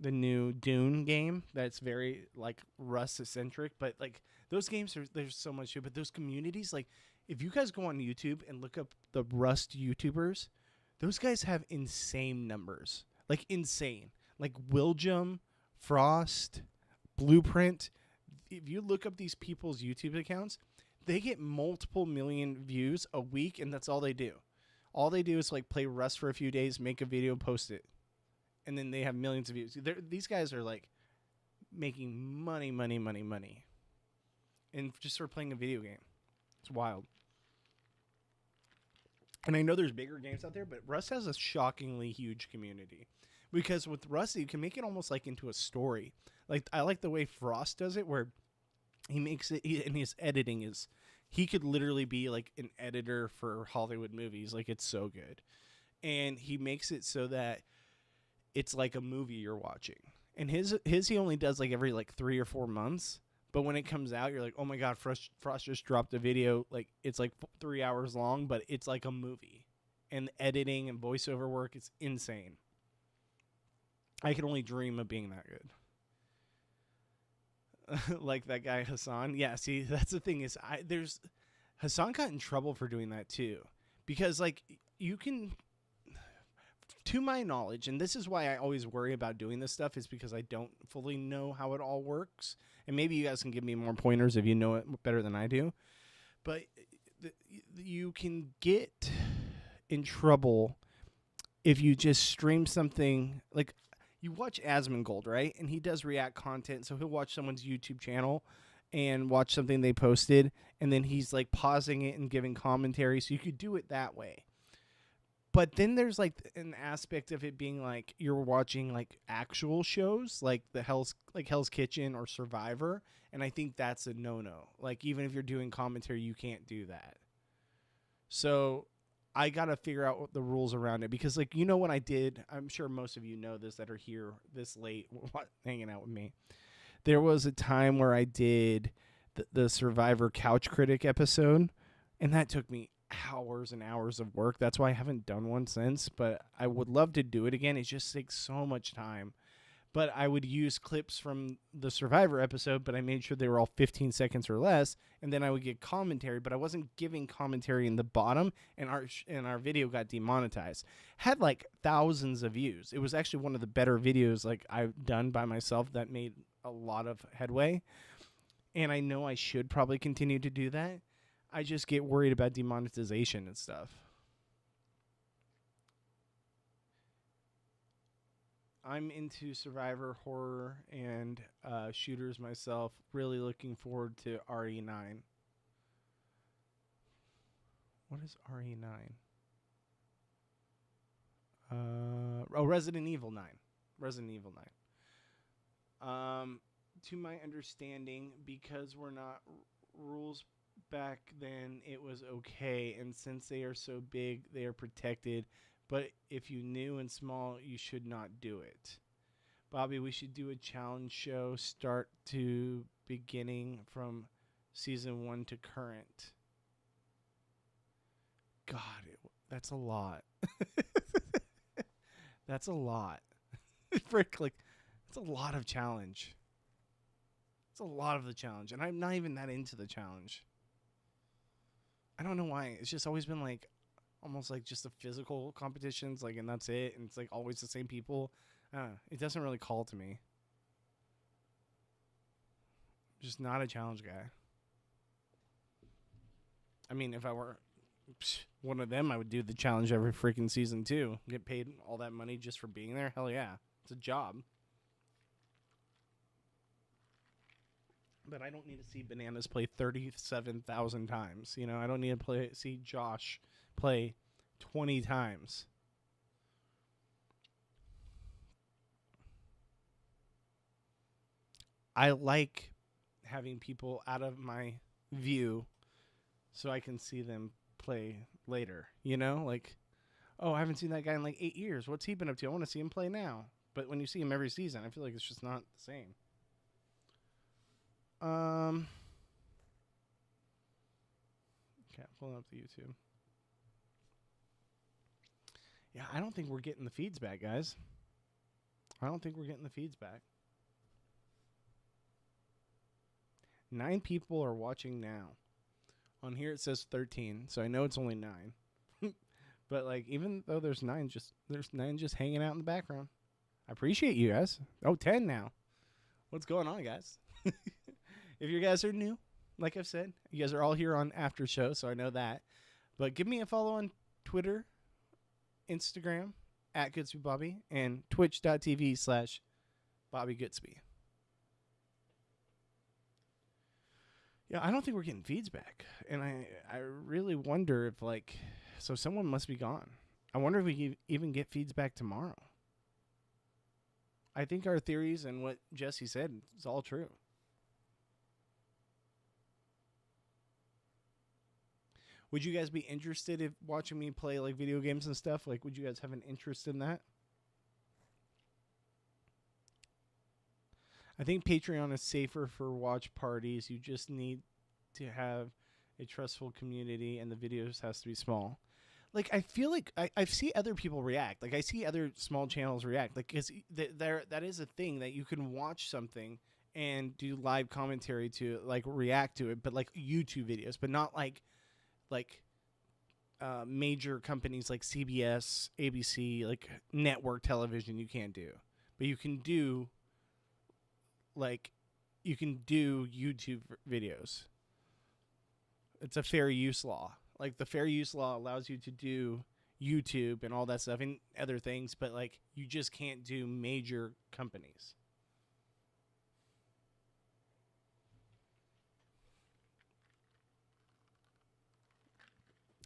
Speaker 1: Dune game that's very like Rust eccentric, but like those games there's so much to it. But those communities, like if you guys go on YouTube and look up the Rust YouTubers, those guys have insane numbers. Like insane. Like Willjum, Frost, Blueprint. If you look up these people's YouTube accounts, they get multiple million views a week, and that's all they do. All they do is like play Rust for a few days, make a video, post it. And then they have millions of views. These guys are like making money. And just for playing a video game. It's wild. And I know there's bigger games out there, but Rust has a shockingly huge community. Because with Rust, you can make it almost like into a story. Like I like the way Frost does it, where he makes it, and his editing is, he could literally be like an editor for Hollywood movies. Like it's so good. And he makes it so that it's like a movie you're watching. And his he only does like every like 3 or 4 months. But when it comes out, you're like, oh my God, Frost just dropped a video. Like it's like 3 hours long, but it's like a movie. And editing and voiceover work, it's insane. I could only dream of being that good. Like that guy Hassan. Yeah, see, that's the thing is Hassan got in trouble for doing that too. Because like you can, to my knowledge, and this is why I always worry about doing this stuff, is because I don't fully know how it all works. And maybe you guys can give me more pointers if you know it better than I do. But you can get in trouble if you just stream something. Like you watch Asmongold, right? And he does react content. So he'll watch someone's YouTube channel and watch something they posted. And then he's like pausing it and giving commentary. So you could do it that way. But then there's like an aspect of it being like you're watching like actual shows like Hell's Kitchen or Survivor, and I think that's a no-no. Like even if you're doing commentary, you can't do that. So I got to figure out what the rules around it, because like what I did, I'm sure most of you know this that are here this late hanging out with me. There was a time where I did the Survivor Couch Critic episode, and that took me hours and hours of work. That's why I haven't done one since, but I would love to do it again. It just takes so much time. But I would use clips from the Survivor episode, but I made sure they were all 15 seconds or less, and then I would get commentary, but I wasn't giving commentary in the bottom, and our video got demonetized. Had like thousands of views. It was actually one of the better videos like I've done by myself that made a lot of headway, and I know I should probably continue to do that. I just get worried about demonetization and stuff. I'm into Survivor, horror, and shooters myself. Really looking forward to RE9. What is RE9? Resident Evil 9. Resident Evil 9. To my understanding, because we're not rules back then, it was okay. And since they are so big, they are protected. But if you new and small, you should not do it. Bobby, we should do a challenge show, start to beginning from season 1 to current. God, that's a lot. That's a lot. Frick, like, it's a lot of challenge. It's a lot of the challenge, and I'm not even that into the challenge. I don't know why. It's just always been like almost like just the physical competitions, like, and that's it. And it's like always the same people. It doesn't really call to me. Just not a challenge guy. I mean, if I were one of them, I would do the challenge every freaking season too. Get paid all that money just for being there. Hell yeah, it's a job. But I don't need to see Bananas play 37,000 times. You know, I don't need to see Josh play 20 times. I like having people out of my view so I can see them play later. You know, like, oh, I haven't seen that guy in like 8 years. What's he been up to? I want to see him play now. But when you see him every season, I feel like it's just not the same. Okay, I'm pulling up the YouTube. Yeah, I don't think we're getting the feeds back, guys. I don't think we're getting the feeds back. 9 people are watching now. On here it says 13, so I know it's only 9. But like, even though there's 9 just hanging out in the background. I appreciate you guys. Oh, 10 now. What's going on, guys? If you guys are new, like I've said, you guys are all here on After Show, so I know that. But give me a follow on Twitter, Instagram, @GoodsbyBobby, and twitch.tv/BobbyGoodsby. Yeah, I don't think we're getting feeds back. And I really wonder if, like, so someone must be gone. I wonder if we can even get feeds back tomorrow. I think our theories and what Jesse said is all true. Would you guys be interested in watching me play like video games and stuff? Like, would you guys have an interest in that? I think Patreon is safer for watch parties. You just need to have a trustful community, and the videos has to be small. Like, I feel like I see other people react. Like, I see other small channels react. Like, because that is a thing that you can watch something and do live commentary to, like, react to it, but like YouTube videos, but not like major companies like CBS, ABC, like network television. You can't do, but you can do YouTube videos. It's a fair use law. Like, the fair use law allows you to do YouTube and all that stuff and other things, but like, you just can't do major companies.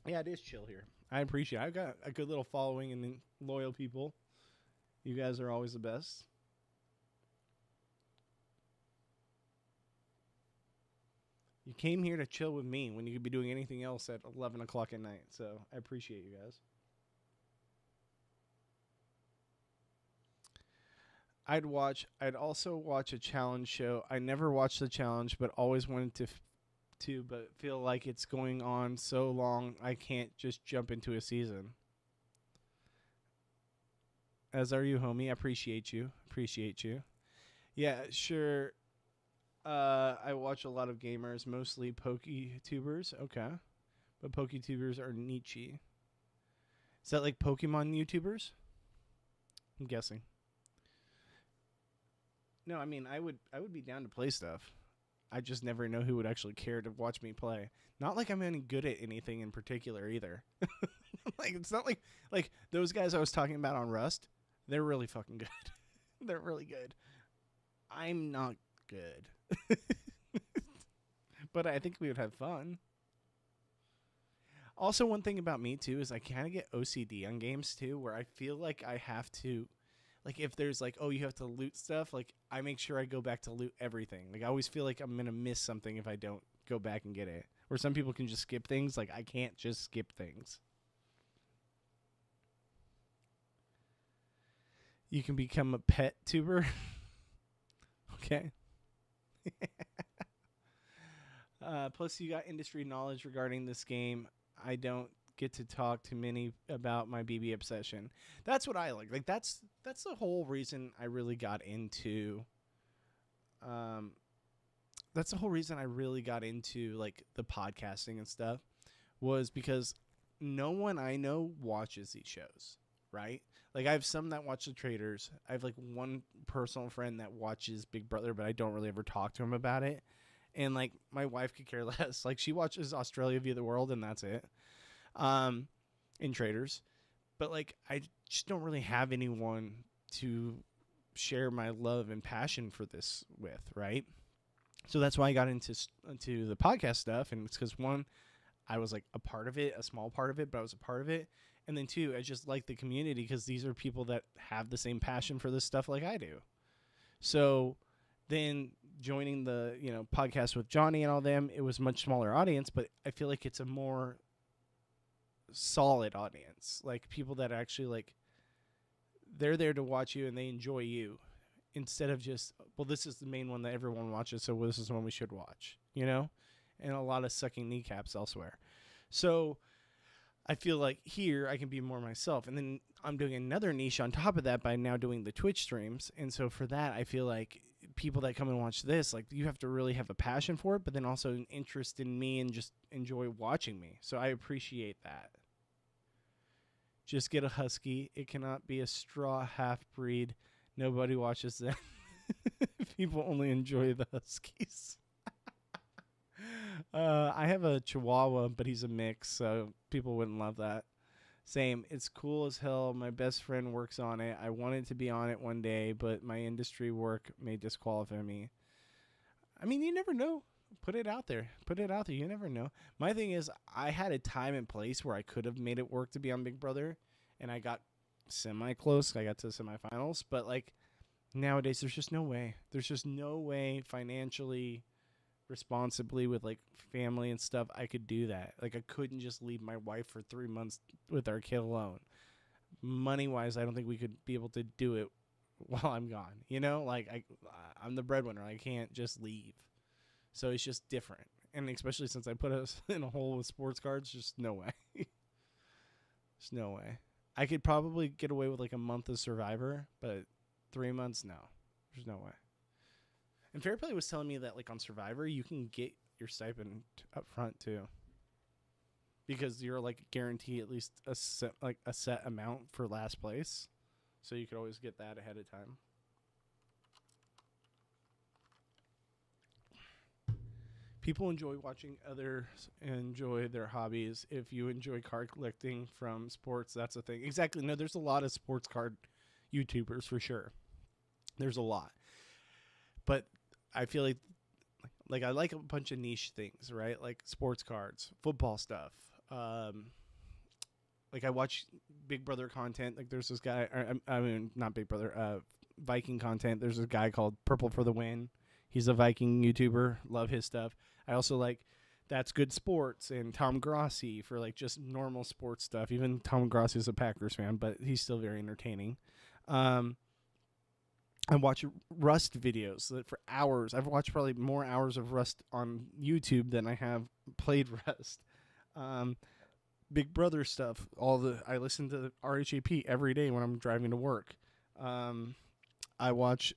Speaker 1: Yeah, it is chill here. I appreciate it. I've got a good little following and loyal people. You guys are always the best. You came here to chill with me when you could be doing anything else at 11 o'clock at night. So I appreciate you guys. I'd also watch a challenge show. I never watched the challenge, but always wanted to, but feel like it's going on so long I can't just jump into a season. As are you, homie. I appreciate you. Appreciate you. Yeah, sure. I watch a lot of gamers, mostly PokeTubers. Okay. But PokeTubers are niche. Is that like Pokemon YouTubers? I'm guessing. No, I mean, I would be down to play stuff. I just never know who would actually care to watch me play. Not like I'm any good at anything in particular either. Like it's not like those guys I was talking about on Rust. They're really fucking good. They're really good. I'm not good. But I think we would have fun. Also, one thing about me too is I kind of get OCD on games too, where I feel like I have to, like if there's like, oh, you have to loot stuff, like I make sure I go back to loot everything. Like I always feel like I'm gonna miss something if I don't go back and get it. Where some people can just skip things, like I can't just skip things. You can become a pet tuber. Okay. Plus, you got industry knowledge regarding this game. I don't get to talk to many about my BB obsession. That's what I like. Like that's the whole reason I really got into. That's the whole reason I really got into like the podcasting and stuff was because no one I know watches these shows, right? Like I have some that watch The Traders. I have like one personal friend that watches Big Brother, but I don't really ever talk to him about it. And like my wife could care less. Like she watches Australia View the World and that's it. In Traders. But like I just don't really have anyone to share my love and passion for this with, right? So that's why I got into the podcast stuff, and it's because one, I was like a part of it, a small part of it, but I was a part of it. And then two, I just like the community because these are people that have the same passion for this stuff like I do. So then joining the, podcast with Johnny and all them, it was a much smaller audience, but I feel like it's a more solid audience. Like people that actually like, they're there to watch you and they enjoy you instead of just, well, this is the main one that everyone watches, so this is the one we should watch, and a lot of sucking kneecaps elsewhere. So I feel like here I can be more myself. And then I'm doing another niche on top of that by now doing the Twitch streams. And so for that, I feel like people that come and watch this, like you have to really have a passion for it, but then also an interest in me and just enjoy watching me. So I appreciate that. Just get a husky. It cannot be a straw half-breed. Nobody watches them. People only enjoy the huskies. I have a Chihuahua, but he's a mix, so people wouldn't love that. Same. It's cool as hell. My best friend works on it. I wanted to be on it one day, but my industry work may disqualify me. I mean, you never know. Put it out there. Put it out there. You never know. My thing is, I had a time and place where I could have made it work to be on Big Brother, and I got semi-close. I got to the semifinals, but, like, nowadays, there's just no way. There's just no way financially, responsibly with like family and stuff I could do that. Like I couldn't just leave my wife for 3 months with our kid alone. Money wise, I don't think we could be able to do it while I'm gone. Like I'm the breadwinner. I can't just leave. So it's just different. And especially since I put us in a hole with sports cards, just no way. There's no way. I could probably get away with like a month of Survivor, but 3 months, no. There's no way. And Fairplay was telling me that, like, on Survivor, you can get your stipend up front, too. Because you're, like, guaranteed at least a set amount for last place. So you could always get that ahead of time. People enjoy watching others enjoy their hobbies. If you enjoy card collecting from sports, that's a thing. Exactly. No, there's a lot of sports card YouTubers, for sure. There's a lot. But I feel like I like a bunch of niche things, right? Like sports cards, football stuff. Like I watch Big Brother content. Like there's this guy, I mean, not Big Brother, Viking content. There's this guy called Purple for the Win. He's a Viking YouTuber. Love his stuff. I also like That's Good Sports and Tom Grossi for like just normal sports stuff. Even Tom Grossi is a Packers fan, but he's still very entertaining. I watch Rust videos for hours. I've watched probably more hours of Rust on YouTube than I have played Rust. Big Brother stuff. I listen to RHAP every day when I'm driving to work. I watch,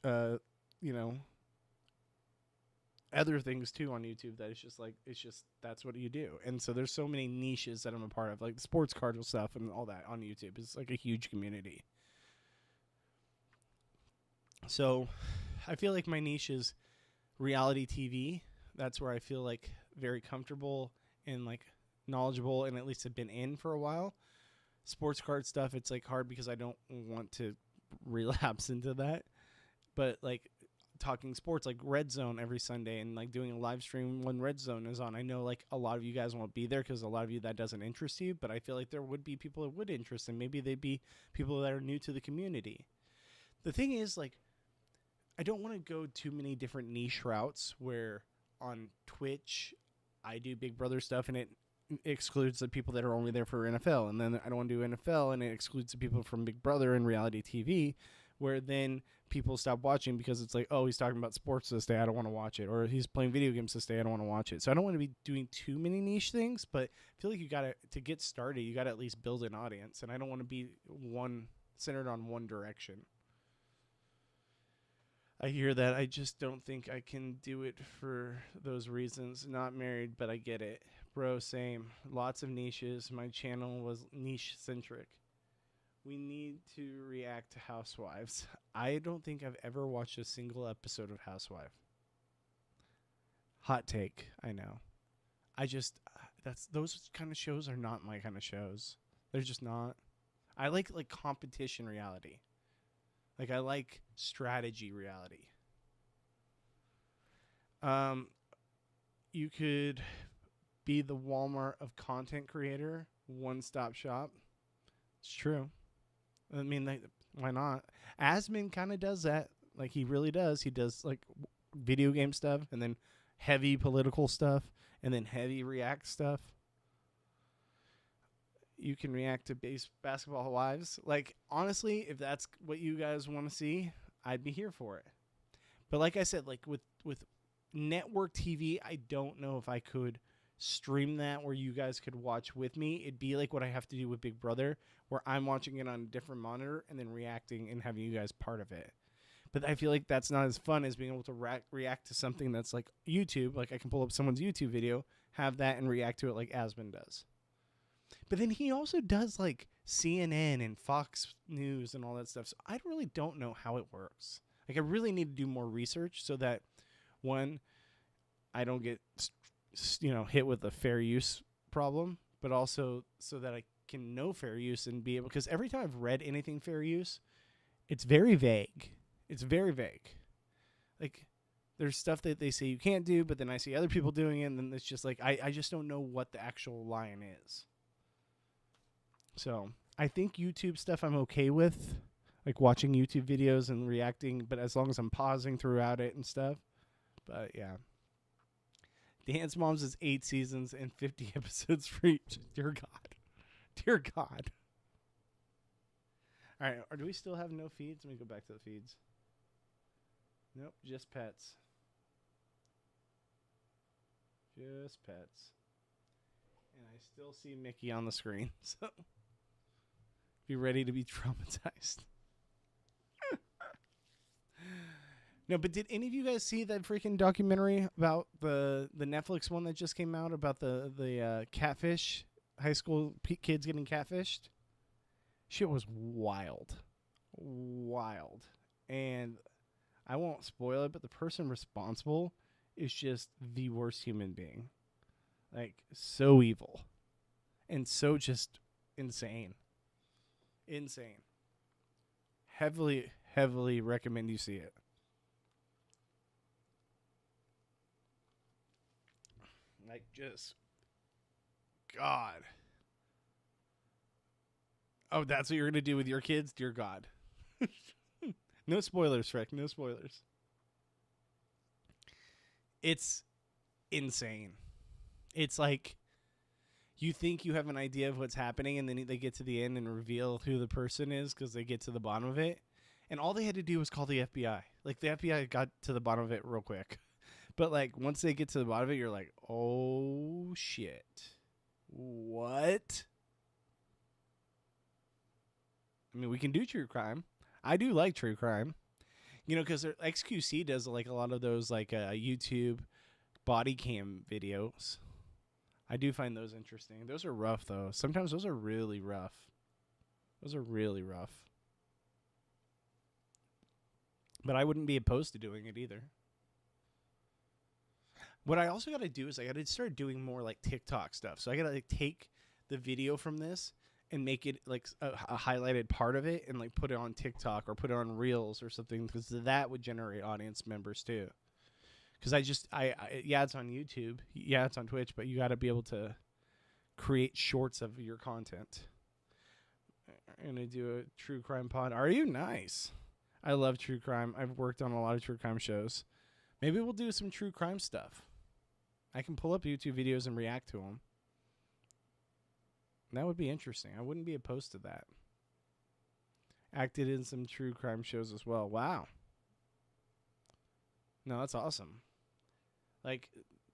Speaker 1: other things too on YouTube that that's what you do. And so there's so many niches that I'm a part of, like the sports cardinal stuff and all that on YouTube. It's like a huge community. So I feel like my niche is reality TV. That's where I feel like very comfortable and like knowledgeable, and at least have been in for a while. Sports card stuff, it's like hard because I don't want to relapse into that. But like talking sports, like Red Zone every Sunday, and like doing a live stream when Red Zone is on. I know like a lot of you guys won't be there because a lot of you that doesn't interest you, but I feel like there would be people that would interest, and maybe they'd be people that are new to the community. The thing is, like, I don't want to go too many different niche routes where on Twitch I do Big Brother stuff and it excludes the people that are only there for NFL, and then I don't want to do NFL and it excludes the people from Big Brother and reality TV, where then people stop watching because it's like, oh, he's talking about sports this day, I don't want to watch it, or he's playing video games this day, I don't want to watch it. So I don't want to be doing too many niche things, but I feel like to get started, you got to at least build an audience, and I don't want to be centered on one direction. I hear that. I just don't think I can do it for those reasons. Not married, but I get it. Bro, same. Lots of niches. My channel was niche-centric. We need to react to Housewives. I don't think I've ever watched a single episode of Housewife. Hot take, I know. Those kind of shows are not my kind of shows. They're just not. I like competition reality. Like, I like strategy reality. You could be the Walmart of content creator, one-stop shop. It's true. I mean, why not? Asmin kind of does that. Like, he really does. He does, like, video game stuff, and then heavy political stuff, and then heavy React stuff. You can react to basketball wives. Like, honestly, if that's what you guys want to see, I'd be here for it. But like I said, like with network TV, I don't know if I could stream that where you guys could watch with me. It'd be like what I have to do with Big Brother, where I'm watching it on a different monitor and then reacting and having you guys part of it. But I feel like that's not as fun as being able to react to something that's like YouTube. Like, I can pull up someone's YouTube video, have that, and react to it like Asmin does. But then he also does like CNN and Fox News and all that stuff. So I really don't know how it works. Like, I really need to do more research so that, one, I don't get, hit with a fair use problem, but also so that I can know fair use and be able, because every time I've read anything fair use, it's very vague. It's very vague. Like, there's stuff that they say you can't do, but then I see other people doing it, and then it's just like, I just don't know what the actual line is. So I think YouTube stuff I'm okay with, like watching YouTube videos and reacting, but as long as I'm pausing throughout it and stuff. But yeah. Dance Moms is 8 seasons and 50 episodes for each. Dear God. Dear God. All right. Or do we still have no feeds? Let me go back to the feeds. Nope. Just pets. Just pets. And I still see Mickey on the screen. So be ready to be traumatized. No, but did any of you guys see that freaking documentary about the Netflix one that just came out about the catfish, high school kids getting catfished? Shit was wild. Wild. And I won't spoil it, but the person responsible is just the worst human being. Like, so evil. And so just insane. Insane. Heavily, heavily recommend you see it. Like, just, God. Oh, that's what you're going to do with your kids? Dear God. No spoilers, Shrek. No spoilers. It's insane. It's like, you think you have an idea of what's happening, and then they get to the end and reveal who the person is because they get to the bottom of it. And all they had to do was call the FBI. Like, the FBI got to the bottom of it real quick. But, like, once they get to the bottom of it, you're like, oh, shit. What? I mean, we can do true crime. I do like true crime. You know, because XQC does like a lot of those like YouTube body cam videos. I do find those interesting. Those are rough though. Sometimes those are really rough. Those are really rough. But I wouldn't be opposed to doing it either. What I also got to do is I got to start doing more like TikTok stuff. So I got to like take the video from this and make it like a highlighted part of it and like put it on TikTok or put it on Reels or something, because that would generate audience members too. Because yeah, it's on YouTube, yeah, it's on Twitch, but you got to be able to create shorts of your content. I'm gonna do a true crime pod. Are you? Nice? I love true crime. I've worked on a lot of true crime shows. Maybe we'll do some true crime stuff. I can pull up YouTube videos and react to them. That would be interesting. I wouldn't be opposed to that. Acted in some true crime shows as well. Wow. No, that's awesome. Like,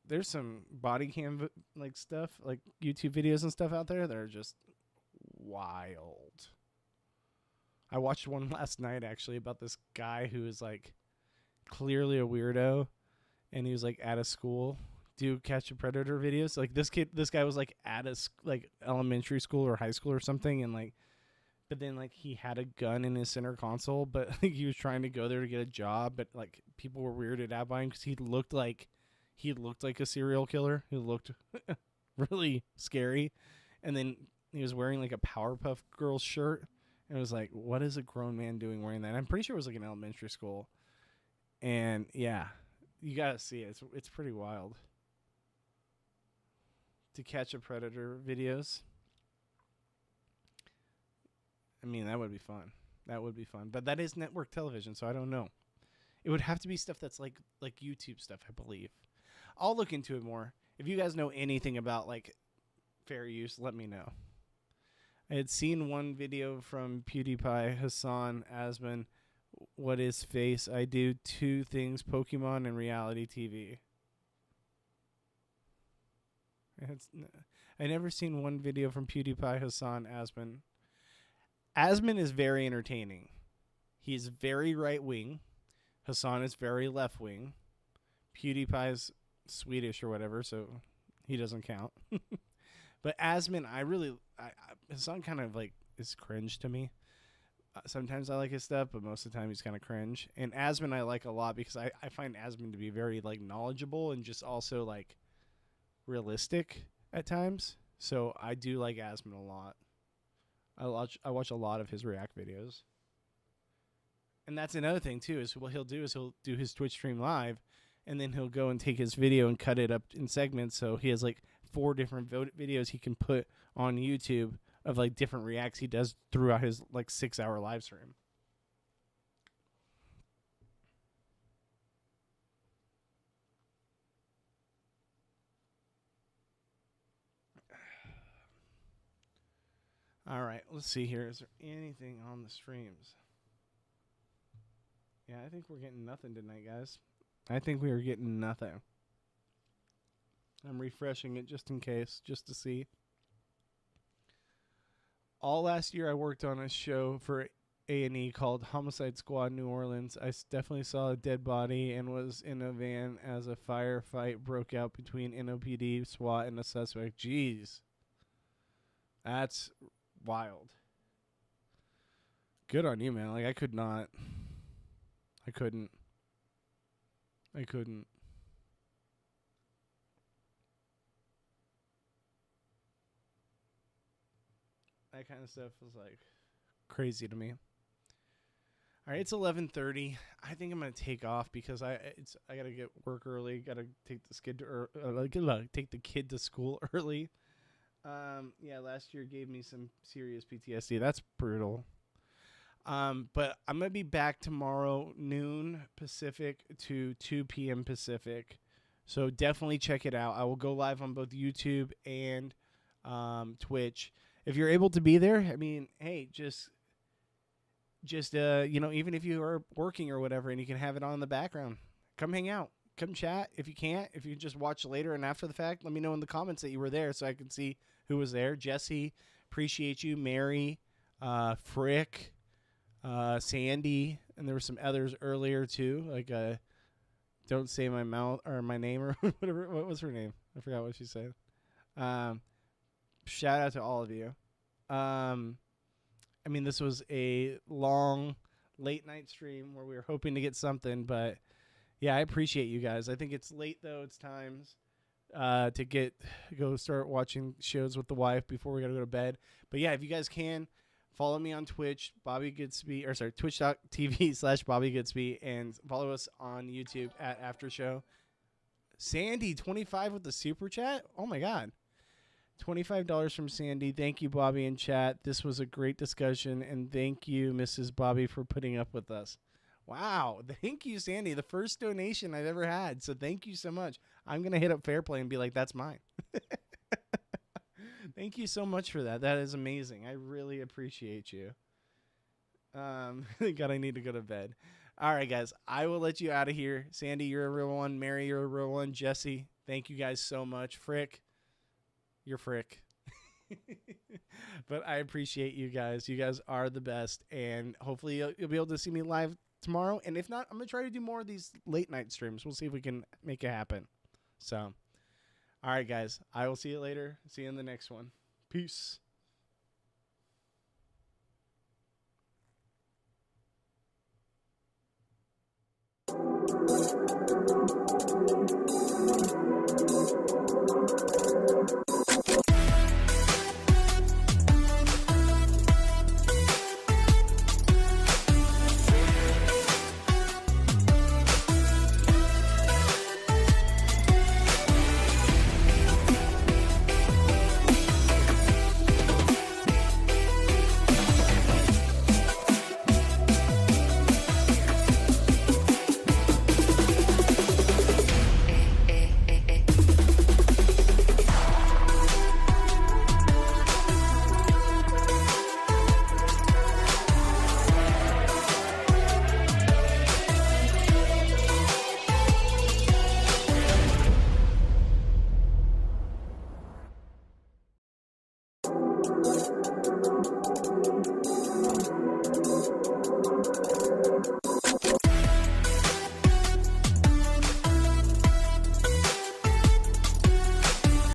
Speaker 1: there's some body cam like stuff, like YouTube videos and stuff out there that are just wild. I watched one last night actually about this guy who is like clearly a weirdo, and he was like at a school do Catch a Predator videos. Like this guy was like at a like elementary school or high school or something, and like, but then like he had a gun in his center console, but like he was trying to go there to get a job, but like people were weirded out by him because he looked like a serial killer. He looked really scary, and then he was wearing like a Powerpuff Girls shirt, and it was like, what is a grown man doing wearing that? And I'm pretty sure it was like an elementary school, and yeah, you gotta see it. It's pretty wild. To Catch a Predator videos. I mean, that would be fun. That would be fun. But that is network television, so I don't know. It would have to be stuff that's like YouTube stuff, I believe. I'll look into it more. If you guys know anything about like fair use, let me know. I had seen one video from PewDiePie, Hassan Asman. What is face? I do 2 things, Pokemon and reality TV. I never seen one video from PewDiePie, Hassan Asman. Asman is very entertaining. He's very right wing. Hassan is very left wing. PewDiePie is Swedish or whatever, so he doesn't count. But Asman, Hassan kind of like is cringe to me. Sometimes I like his stuff, but most of the time he's kind of cringe. And Asman I like a lot because I find Asman to be very like knowledgeable and just also like realistic at times. So I do like Asman a lot. I watch a lot of his react videos. And that's another thing too, is what he'll do is he'll do his Twitch stream live, and then he'll go and take his video and cut it up in segments, so he has like 4 different videos he can put on YouTube of like different reacts he does throughout his like 6-hour live stream. All right, let's see here. Is there anything on the streams? Yeah, I think we're getting nothing tonight, guys. I think we are getting nothing. I'm refreshing it just in case, just to see. All last year I worked on a show for A&E called Homicide Squad New Orleans. I definitely saw a dead body and was in a van as a firefight broke out between NOPD, SWAT, and a suspect. Jeez. That's wild. Good on you, man. Like, I couldn't. That kind of stuff was like crazy to me. All right, it's 11:30. I think I'm gonna take off because I gotta get work early. Gotta take this kid to take the kid to school early. Yeah, last year gave me some serious PTSD. That's brutal. But I'm gonna be back tomorrow noon Pacific to 2 p.m. Pacific. So definitely check it out. I will go live on both YouTube and Twitch. If you're able to be there, I mean, hey, just even if you are working or whatever and you can have it on in the background, come hang out, come chat. If you can't, if you just watch later and after the fact, let me know in the comments that you were there so I can see who was there. Jesse, appreciate you. Mary, Frick, Sandy, and there were some others earlier too. Like don't say my mouth or my name or whatever. What was her name? I forgot what she said. Shout out to all of you. I mean, this was a long late night stream where we were hoping to get something, but yeah, I appreciate you guys. I think it's late though. It's times to go start watching shows with the wife before we gotta go to bed. But yeah, if you guys can follow me on Twitch, twitch.tv/Bobby Goodsby, and follow us on YouTube at After Show. Sandy 25 with the super chat. Oh my god. $25 from Sandy. Thank you, Bobby, in chat. This was a great discussion, and thank you, Mrs. Bobby, for putting up with us. Wow. Thank you, Sandy. The first donation I've ever had, so thank you so much. I'm going to hit up Fairplay and be like, that's mine. Thank you so much for that. That is amazing. I really appreciate you. God, I need to go to bed. All right, guys. I will let you out of here. Sandy, you're a real one. Mary, you're a real one. Jesse, thank you guys so much. Frick. You're Frick. But I appreciate you guys. You guys are the best. And hopefully you'll be able to see me live tomorrow. And if not, I'm going to try to do more of these late night streams. We'll see if we can make it happen. So, all right, guys. I will see you later. See you in the next one. Peace.